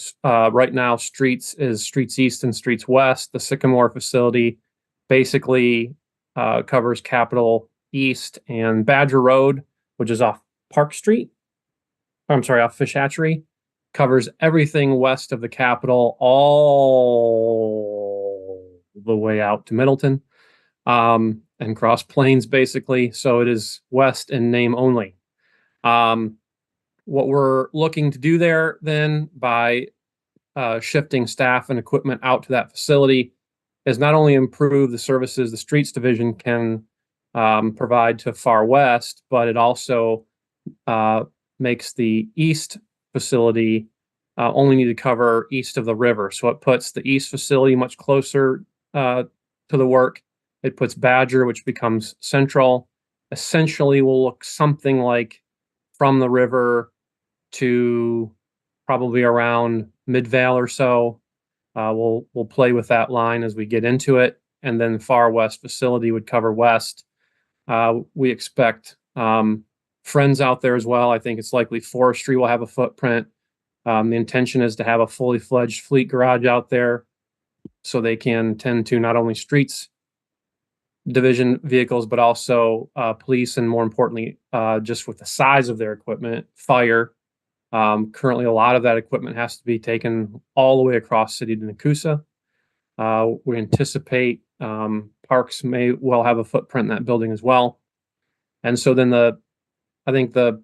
right now, Streets is Streets East and Streets West. The Sycamore facility basically covers Capitol East and Badger Road, which is off Park Street. I'm sorry, off Fish Hatchery. Covers everything west of the Capitol, all the way out to Middleton, and Cross Plains, basically. So it is west in name only. What we're looking to do there then, by shifting staff and equipment out to that facility, is not only improve the services the Streets Division can provide to Far West, but it also makes the East facility only need to cover east of the river. So it puts the East facility much closer to the work. It puts Badger, which becomes central. Essentially will look something like from the river to probably around Midvale or so. We'll play with that line as we get into it. And then Far West facility would cover west. We expect friends out there as well. I think it's likely forestry will have a footprint. The intention is to have a fully fledged fleet garage out there so they can tend to not only Streets Division vehicles, but also police, and more importantly, just with the size of their equipment, fire. Currently, a lot of that equipment has to be taken all the way across city to Nakusa. We anticipate Parks may well have a footprint in that building as well. And so then I think the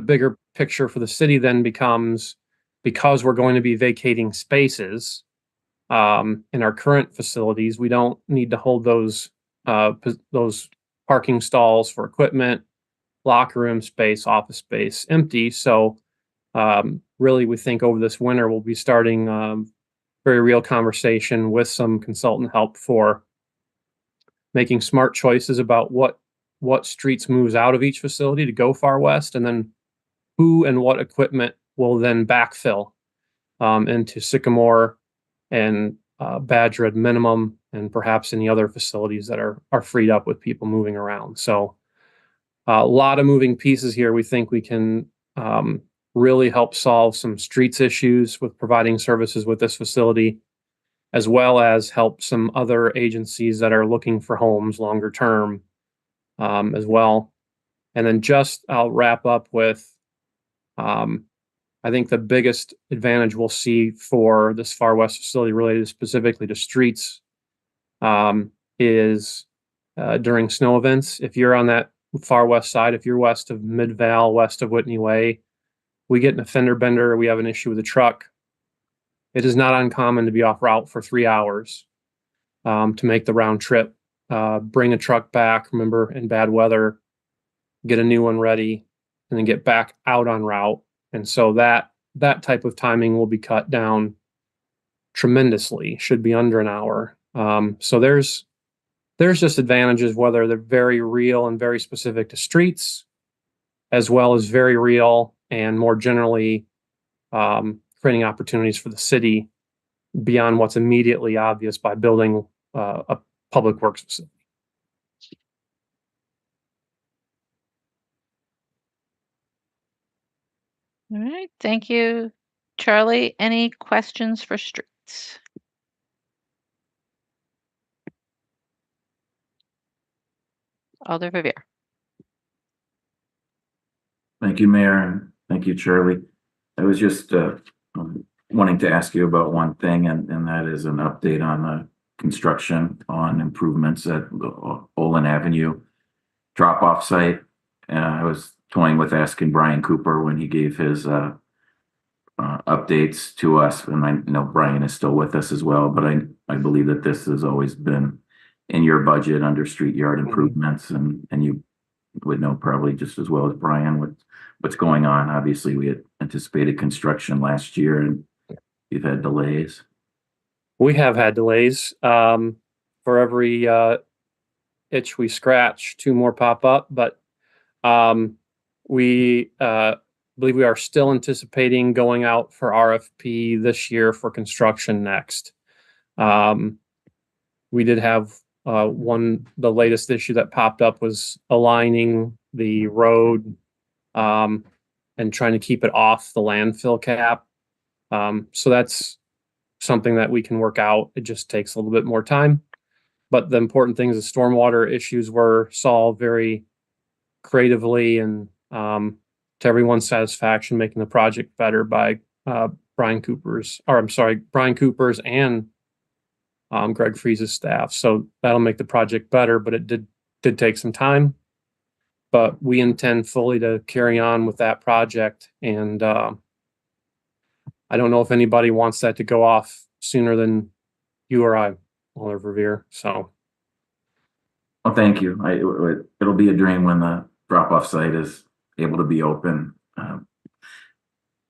bigger picture for the city then becomes, because we're going to be vacating spaces in our current facilities, we don't need to hold those parking stalls for equipment, locker room space, office space empty. So really, we think over this winter, we'll be starting very real conversation with some consultant help for making smart choices about what streets moves out of each facility to go Far West, and then who and what equipment will then backfill into Sycamore and Badger at minimum, and perhaps any other facilities that are freed up with people moving around. So a lot of moving pieces here. We think we can really help solve some streets issues with providing services with this facility, as well as help some other agencies that are looking for homes longer term as well. And then I'll wrap up with, I think the biggest advantage we'll see for this Far West facility related specifically to streets is during snow events. If you're on that Far West side, if you're west of Midvale, west of Whitney Way, we get in a fender bender, we have an issue with a truck. it is not uncommon to be off route for 3 hours to make the round trip. Bring a truck back, remember, in bad weather, get a new one ready, and then get back out on route. And so that type of timing will be cut down tremendously, should be under an hour. So there's just advantages, whether they're very real and very specific to streets, as well as very real and more generally creating opportunities for the city beyond what's immediately obvious by building a public works facility. All right, thank you, Charlie. Any questions for streets? Alder Verveer. Thank you, Mayor, and thank you, Charlie. I was just wanting to ask you about one thing, and that is an update on the construction on improvements at the Olin Avenue drop-off site. I was toying with asking Brian Cooper when he gave his updates to us, and I know Brian is still with us as well, but I believe that this has always been in your budget under street yard improvements, and you would know probably just as well as Brian what's going on. Obviously, we had anticipated construction last year, and you've had delays. We have had delays. For every itch we scratch, 2 more pop up, but we believe we are still anticipating going out for RFP this year for construction next. We did have the latest issue that popped up was aligning the road and trying to keep it off the landfill cap. So that's something that we can work out. It just takes a little bit more time. But the important thing is the stormwater issues were solved very creatively and to everyone's satisfaction, making the project better by Brian Cooper's and Greg Freese's staff. So that'll make the project better, but it did take some time. But we intend fully to carry on with that project. And I don't know if anybody wants that to go off sooner than you or I, Alder Verveer. So. Well, thank you. It'll be a dream when the drop-off site is able to be open,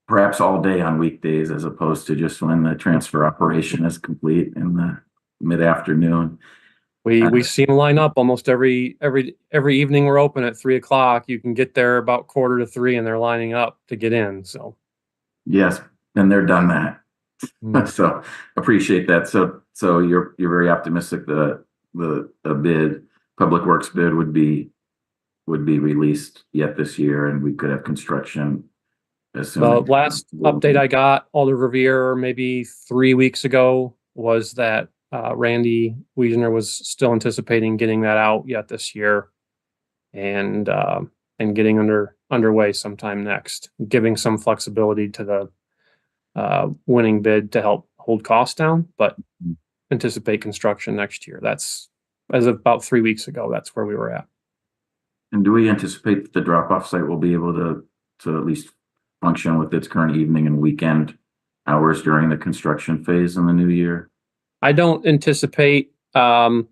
perhaps all day on weekdays, as opposed to just when the transfer operation is complete in the mid-afternoon. We see them line up almost every evening. We're open at 3 o'clock. You can get there about 2:45, and they're lining up to get in. So yes, and they're done that. So appreciate that. So you're very optimistic that the bid, public works bid, would be released yet this year, and we could have construction as soon. The last update I got, Alder Verveer, maybe 3 weeks ago, was that Randy Wiesner was still anticipating getting that out yet this year, and getting underway sometime next, giving some flexibility to the winning bid to help hold costs down, but anticipate construction next year. That's as of about 3 weeks ago. That's where we were at. And do we anticipate that the drop-off site will be able to at least function with its current evening and weekend hours during the construction phase in the new year? I don't anticipate the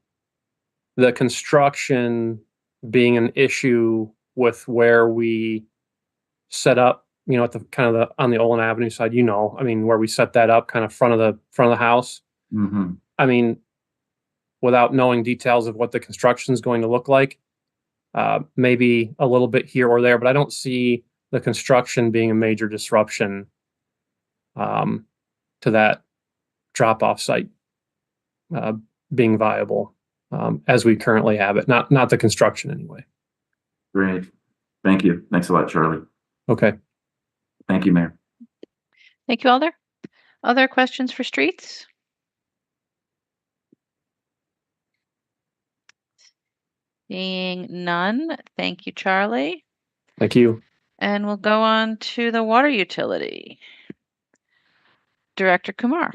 construction being an issue with where we set up, at the kind of on the Olin Avenue side, where we set that up kind of front of the house. Mm-hmm. I mean, without knowing details of what the construction is going to look like, maybe a little bit here or there, but I don't see the construction being a major disruption to that drop-off site being viable as we currently have it. Not the construction anyway. Great. Thank you. Thanks a lot, Charlie. Okay. Thank you, Mayor. Thank you, Alder. Other questions for streets? Seeing none, thank you, Charlie. Thank you. And we'll go on to the water utility. Director Kumar.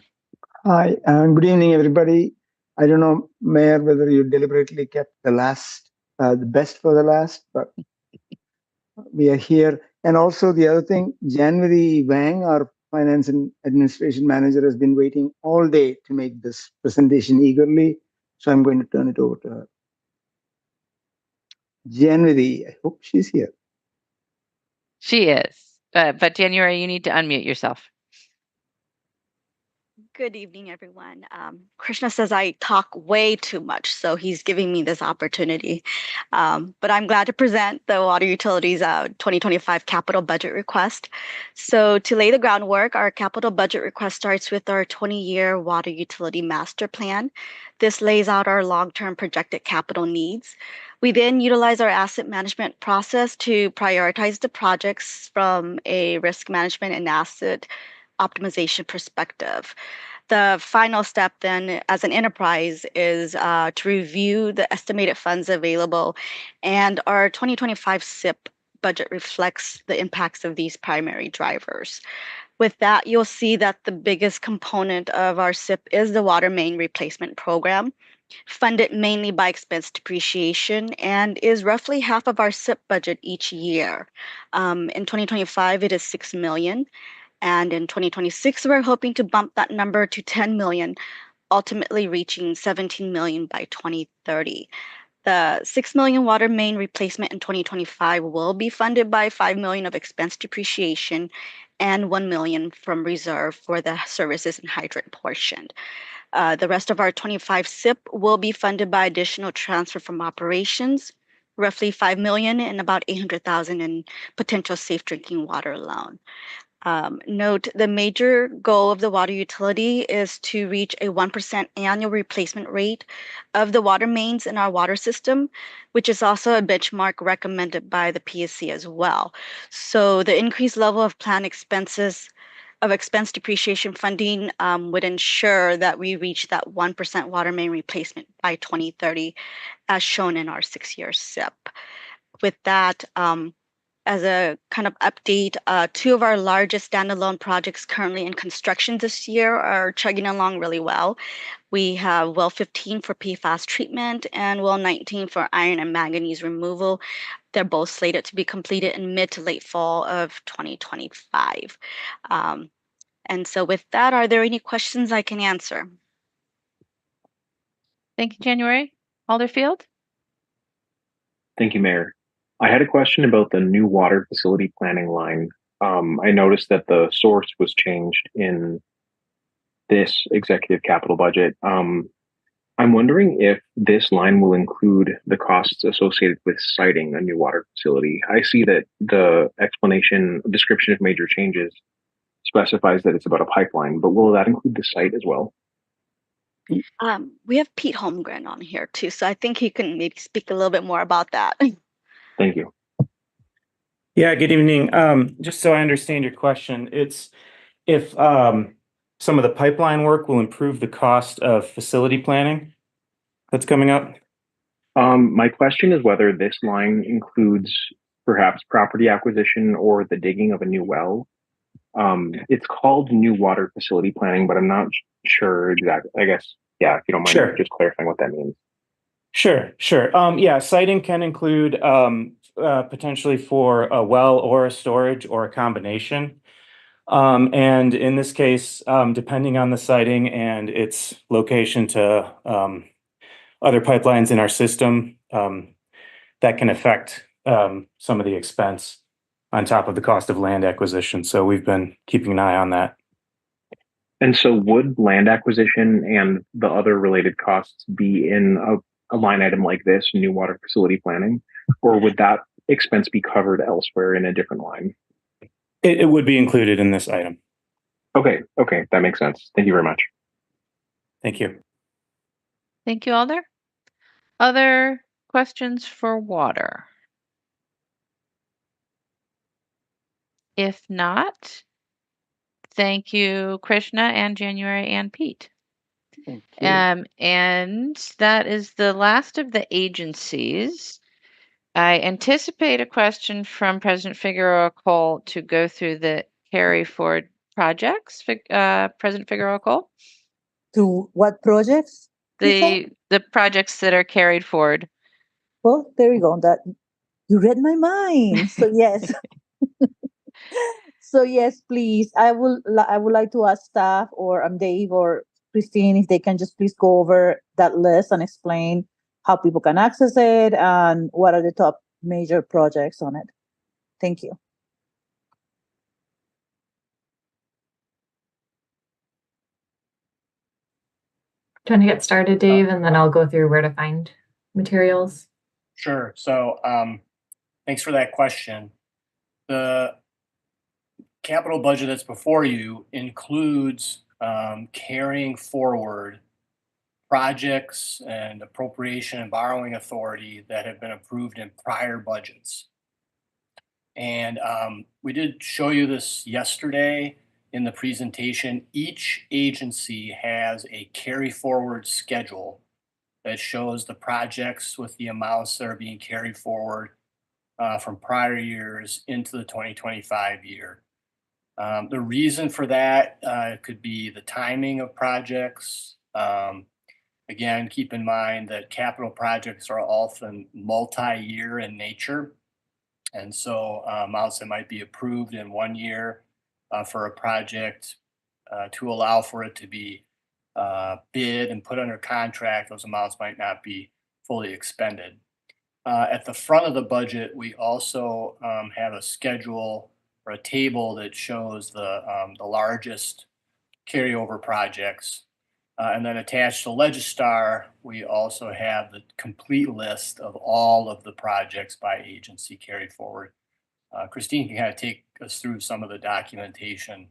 Hi, good evening, everybody. I don't know, Mayor, whether you deliberately kept the best for the last, but we are here. And also the other thing, January Wang, our Finance and Administration Manager has been waiting all day to make this presentation eagerly. So I'm going to turn it over to her. January, I hope she's here. She is. But January, you need to unmute yourself. Good evening, everyone. Krishna says I talk way too much, so he's giving me this opportunity. But I'm glad to present the Water Utilities 2025 capital budget request. So to lay the groundwork, our capital budget request starts with our 20-year water utility master plan. This lays out our long-term projected capital needs. We then utilize our asset management process to prioritize the projects from a risk management and asset optimization perspective. The final step then as an enterprise is to review the estimated funds available, and our 2025 SIP budget reflects the impacts of these primary drivers. With that, you'll see that the biggest component of our SIP is the water main replacement program, funded mainly by expense depreciation, and is roughly half of our SIP budget each year. In 2025, it is $6 million. And in 2026, we're hoping to bump that number to 10 million, ultimately reaching 17 million by 2030. The 6 million water main replacement in 2025 will be funded by 5 million of expense depreciation and 1 million from reserve for the services and hydrant portion. The rest of our 25 SIP will be funded by additional transfer from operations, roughly 5 million and about 800,000 in potential safe drinking water loan. Note the major goal of the water utility is to reach a 1% annual replacement rate of the water mains in our water system, which is also a benchmark recommended by the PSC as well. So the increased level of planned expense depreciation funding would ensure that we reach that 1% water main replacement by 2030, as shown in our 6-year SIP. With that, as a kind of update, 2 of our largest standalone projects currently in construction this year are chugging along really well. We have well 15 for PFAS treatment and well 19 for iron and manganese removal. They're both slated to be completed in mid to late fall of 2025. And so with that, are there any questions I can answer? Thank you, January. Alderfield? Thank you, Mayor. I had a question about the new water facility planning line. I noticed that the source was changed in this executive capital budget. I'm wondering if this line will include the costs associated with siting a new water facility. I see that the description of major changes specifies that it's about a pipeline, but will that include the site as well? We have Pete Holmgren on here too, so I think he can maybe speak a little bit more about that. Thank you. Yeah, good evening. Just so I understand your question, it's if some of the pipeline work will improve the cost of facility planning that's coming up? My question is whether this line includes perhaps property acquisition or the digging of a new well. It's called new water facility planning, but I'm not sure exactly. I guess, yeah, if you don't mind just clarifying what that means. Sure. Yeah, siting can include potentially for a well or a storage or a combination. And in this case, depending on the siting and its location to other pipelines in our system, that can affect some of the expense on top of the cost of land acquisition. So we've been keeping an eye on that. And so would land acquisition and the other related costs be in a line item like this, new water facility planning, or would that expense be covered elsewhere in a different line? It would be included in this item. Okay, that makes sense. Thank you very much. Thank you. Thank you, Alder. Other questions for water? If not, thank you, Krishna and January and Pete. Thank you. And that is the last of the agencies. I anticipate a question from President Figueroa Cole to go through the carry forward projects. President Figueroa Cole? To what projects? The projects that are carried forward. Well, there you go. That you read my mind. So yes. So yes, please. I would like to ask staff or Dave or Christine if they can just please go over that list and explain how people can access it and what are the top major projects on it. Thank you. Do you want to get started, Dave, and then I'll go through where to find materials? Sure. So thanks for that question. The capital budget that's before you includes carrying forward projects and appropriation and borrowing authority that have been approved in prior budgets. And we did show you this yesterday in the presentation. Each agency has a carry forward schedule that shows the projects with the amounts that are being carried forward from prior years into the 2025 year. The reason for that could be the timing of projects. Again, keep in mind that capital projects are often multi-year in nature. And so amounts that might be approved in 1 year for a project to allow for it to be bid and put under contract, those amounts might not be fully expended. At the front of the budget, we also have a schedule or a table that shows the largest carryover projects. And then attached to Legistar, we also have the complete list of all of the projects by agency carried forward. Christine can kind of take us through some of the documentation.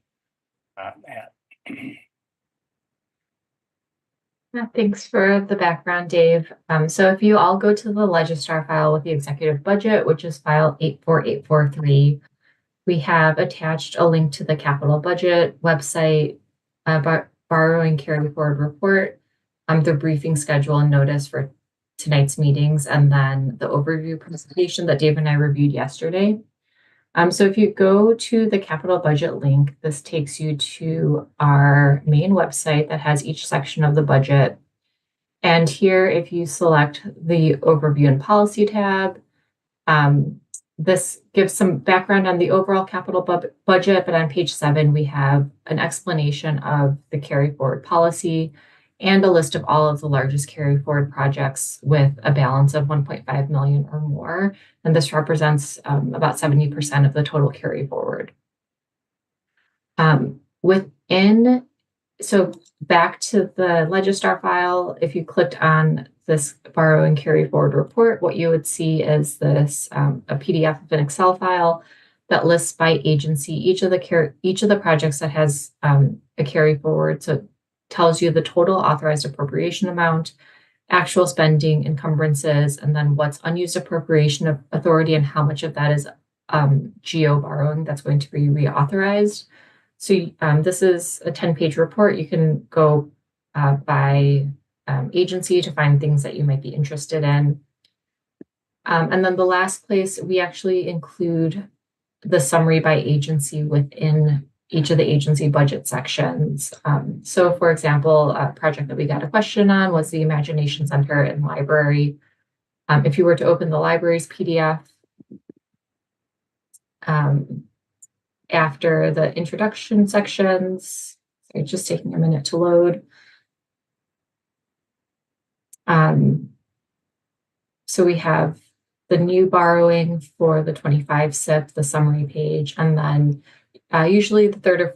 Thanks for the background, Dave. So if you all go to the Legistar file with the executive budget, which is file 84843, we have attached a link to the capital budget website, borrowing carry forward report, the briefing schedule and notice for tonight's meetings, and then the overview presentation that Dave and I reviewed yesterday. So if you go to the capital budget link, this takes you to our main website that has each section of the budget. And here, if you select the overview and policy tab, this gives some background on the overall capital budget, but on page 7, we have an explanation of the carry forward policy and a list of all of the largest carry forward projects with a balance of 1.5 million or more. And this represents about 70% of the total carry forward. So back to the Legistar file, if you clicked on this borrow and carry forward report, what you would see is this a PDF of an Excel file that lists by agency each of the projects that has a carry forward. So it tells you the total authorized appropriation amount, actual spending, encumbrances, and then what's unused appropriation of authority and how much of that is GO borrowing that's going to be reauthorized. So this is a 10-page report. You can go by agency to find things that you might be interested in. And then the last place, we actually include the summary by agency within each of the agency budget sections. So for example, a project that we got a question on was the Imagination Center and Library. If you were to open the library's PDF, after the introduction sections, it's just taking a minute to load. So we have the new borrowing for the 25 SIP, the summary page, and then usually the third or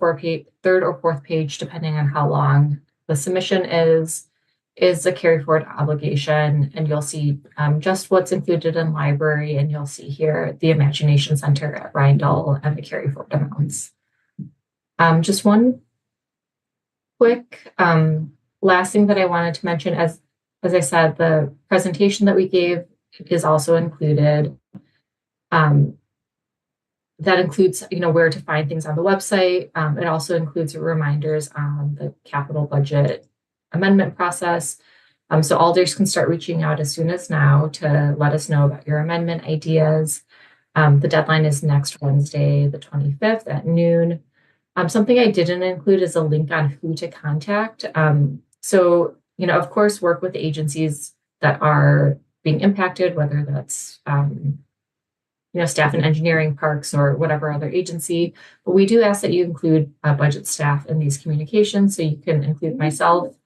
fourth page, depending on how long the submission is the carry forward obligation. And you'll see just what's included in library, and you'll see here the Imagination Center at Rindall and the carry forward amounts. Just one quick last thing that I wanted to mention, as I said, the presentation that we gave is also included. That includes, where to find things on the website. It also includes reminders on the capital budget amendment process. So alders can start reaching out as soon as now to let us know about your amendment ideas. The deadline is next Wednesday, the 25th at noon. Something I didn't include is a link on who to contact. So, of course, work with agencies that are being impacted, whether that's staff in engineering, parks, or whatever other agency. But we do ask that you include budget staff in these communications. So you can include myself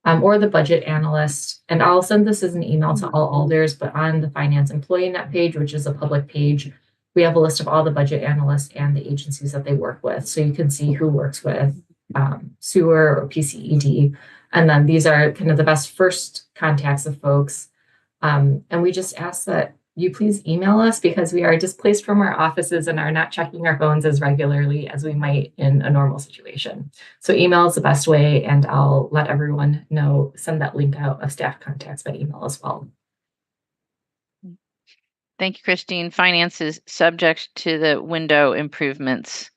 or the budget analyst. And I'll send this as an email to all alders, but on the Finance Employee Net page, which is a public page, we have a list of all the budget analysts and the agencies that they work with. So you can see who works with sewer or PCED. And then these are kind of the best first contacts of folks. And we just ask that you please email us because we are displaced from our offices and are not checking our phones as regularly as we might in a normal situation. So email is the best way, and I'll let everyone know, send that link out of staff contacts by email as well. Thank you, Christine. Finance is subject to the window improvements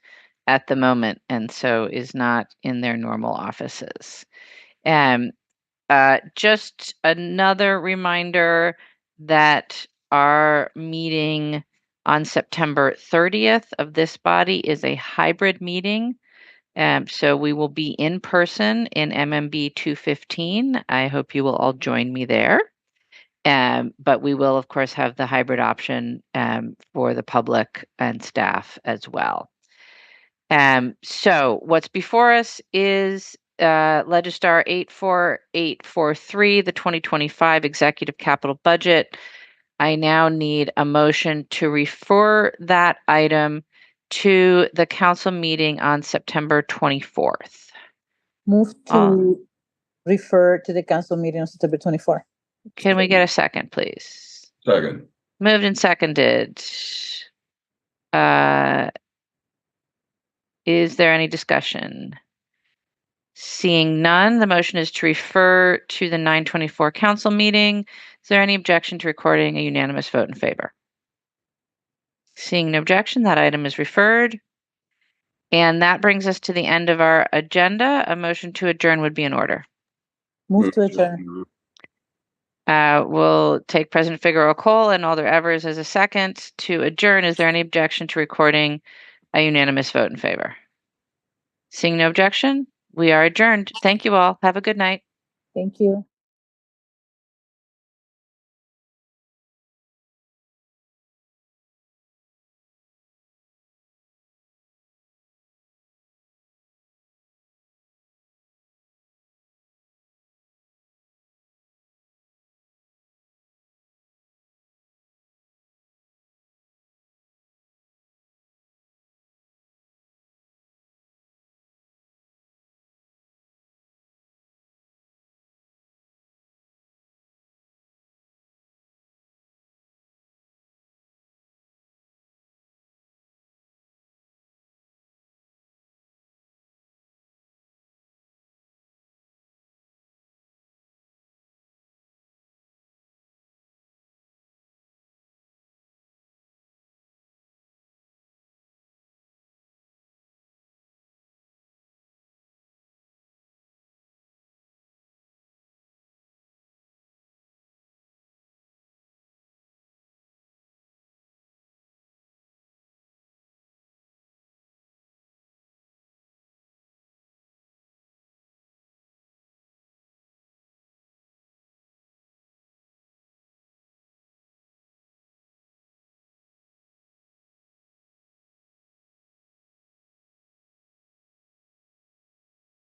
at the moment, and so is not in their normal offices. Just another reminder that our meeting on September 30th of this body is a hybrid meeting. So we will be in person in MMB 215. I hope you will all join me there. But we will, of course, have the hybrid option for the public and staff as well. So what's before us is Legistar 84843, the 2025 Executive Capital Budget. I now need a motion to refer that item to the council meeting on September 24th. Move to refer to the council meeting on September 24th. Can we get a second, please? Second. Moved and seconded. Is there any discussion? Seeing none, the motion is to refer to the 9/24 council meeting. Is there any objection to recording a unanimous vote in favor? Seeing no objection, that item is referred. And that brings us to the end of our agenda. A motion to adjourn would be in order. Move to adjourn. We'll take President Figueroa Cole and Alder Evers as a second to adjourn. Is there any objection to recording a unanimous vote in favor? Seeing no objection, we are adjourned. Thank you all. Have a good night. Thank you.